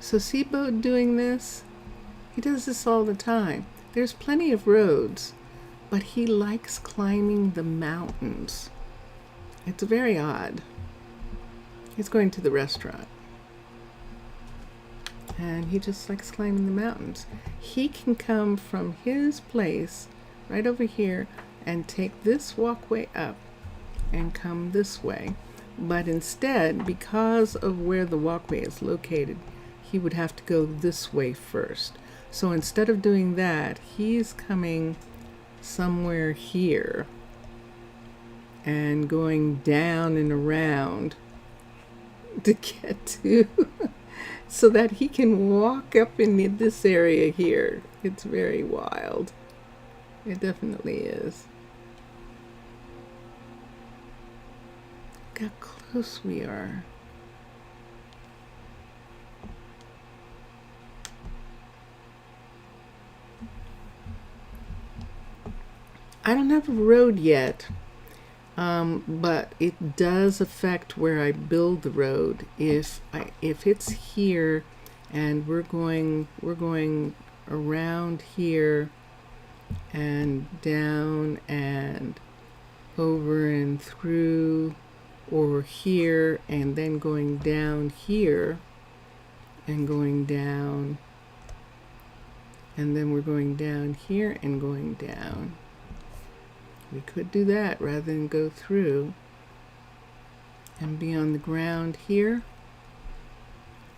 So see Bo doing this? He does this all the time. There's plenty of roads, but he likes climbing the mountains. It's very odd. He's going to the restaurant, and he just likes climbing the mountains. He can come from his place right over here and take this walkway up and come this way. But instead, because of where the walkway is located, he would have to go this way first. So instead of doing that, he's coming somewhere here and going down and around to get to so that he can walk up in this area here. It's very wild. It definitely is. Look how close we are. I don't have a road yet, but it does affect where I build the road. If it's here, and we're going around here and down and over and through, or here and then going down here and going down, and then we're going down here and going down. We could do that rather than go through and be on the ground here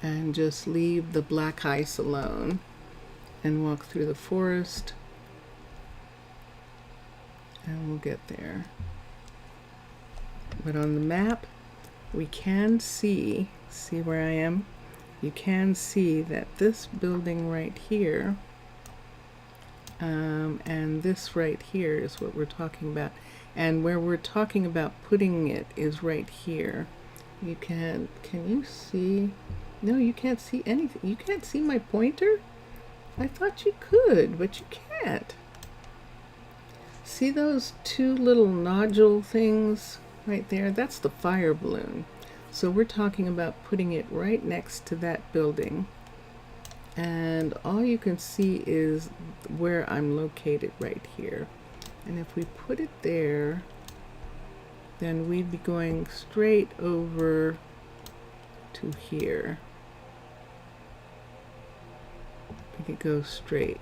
and just leave the black ice alone and walk through the forest, and we'll get there. But on the map, we can see where I am? You can see that this building right here and this right here is what we're talking about. And where we're talking about putting it is right here. You can you see? No, you can't see anything. You can't see my pointer? I thought you could, but you can't. See those two little nodule things right there? That's the fire balloon. So we're talking about putting it right next to that building. And all you can see is where I'm located right here. And if we put it there, then we'd be going straight over to here. We could go straight.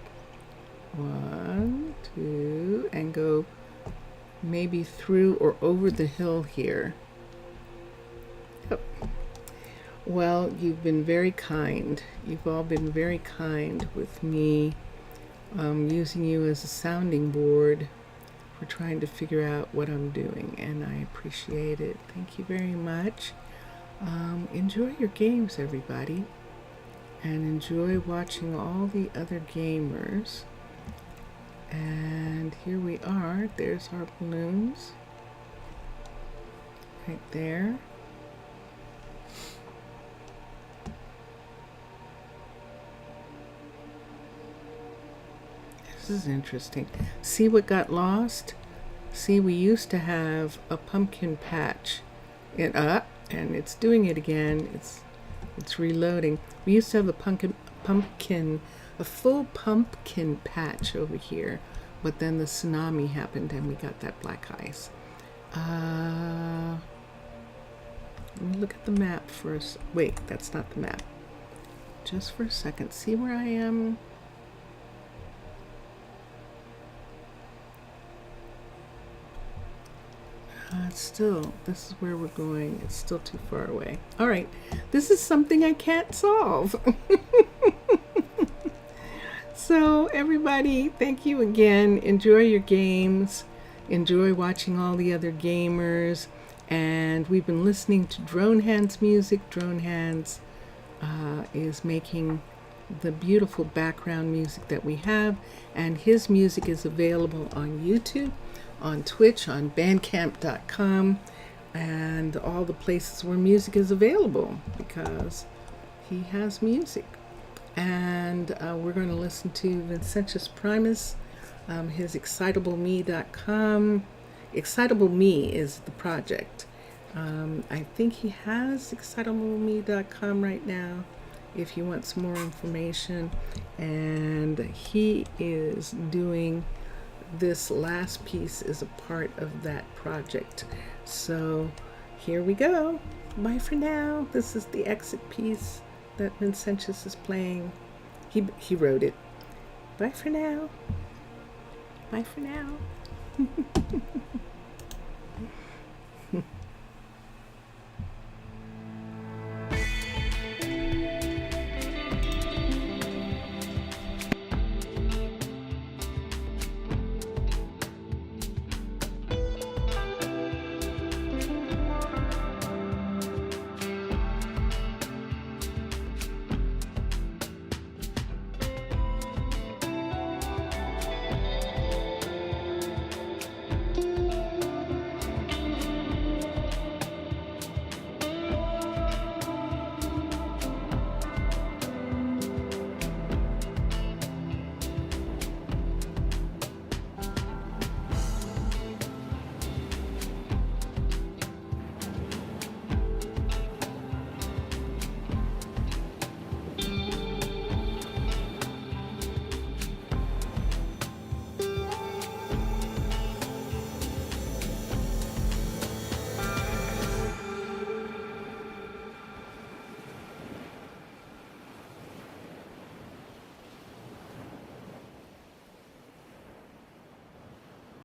1, 2, and go maybe through or over the hill here. Yep. Well, you've been very kind. You've all been very kind with me using you as a sounding board for trying to figure out what I'm doing, and I appreciate it. Thank you very much. Enjoy your games, everybody, and enjoy watching all the other gamers. And here we are. There's our balloons right there. This is interesting. See what got lost? See, we used to have a pumpkin patch. And it's doing it again. It's reloading. We used to have a full pumpkin patch over here, but then the tsunami happened and we got that black ice. Let me look at the map first. Wait, that's not the map. Just for a second. See where I am? This is where we're going. It's still too far away. All right, this is something I can't solve. So everybody, thank you again. Enjoy your games. Enjoy watching all the other gamers. And we've been listening to Drone Hands music. Drone Hands is making the beautiful background music that we have. And his music is available on YouTube, on Twitch, on bandcamp.com, and all the places where music is available, because he has music. And we're going to listen to Vincentius Primus, his excitableme.com. Excitable Me is the project. I think he has excitableme.com right now if you want some more information. And he is doing this last piece as a part of that project. So here we go. Bye for now. This is the exit piece that Vincentius is playing. He wrote it. Bye for now. Bye for now.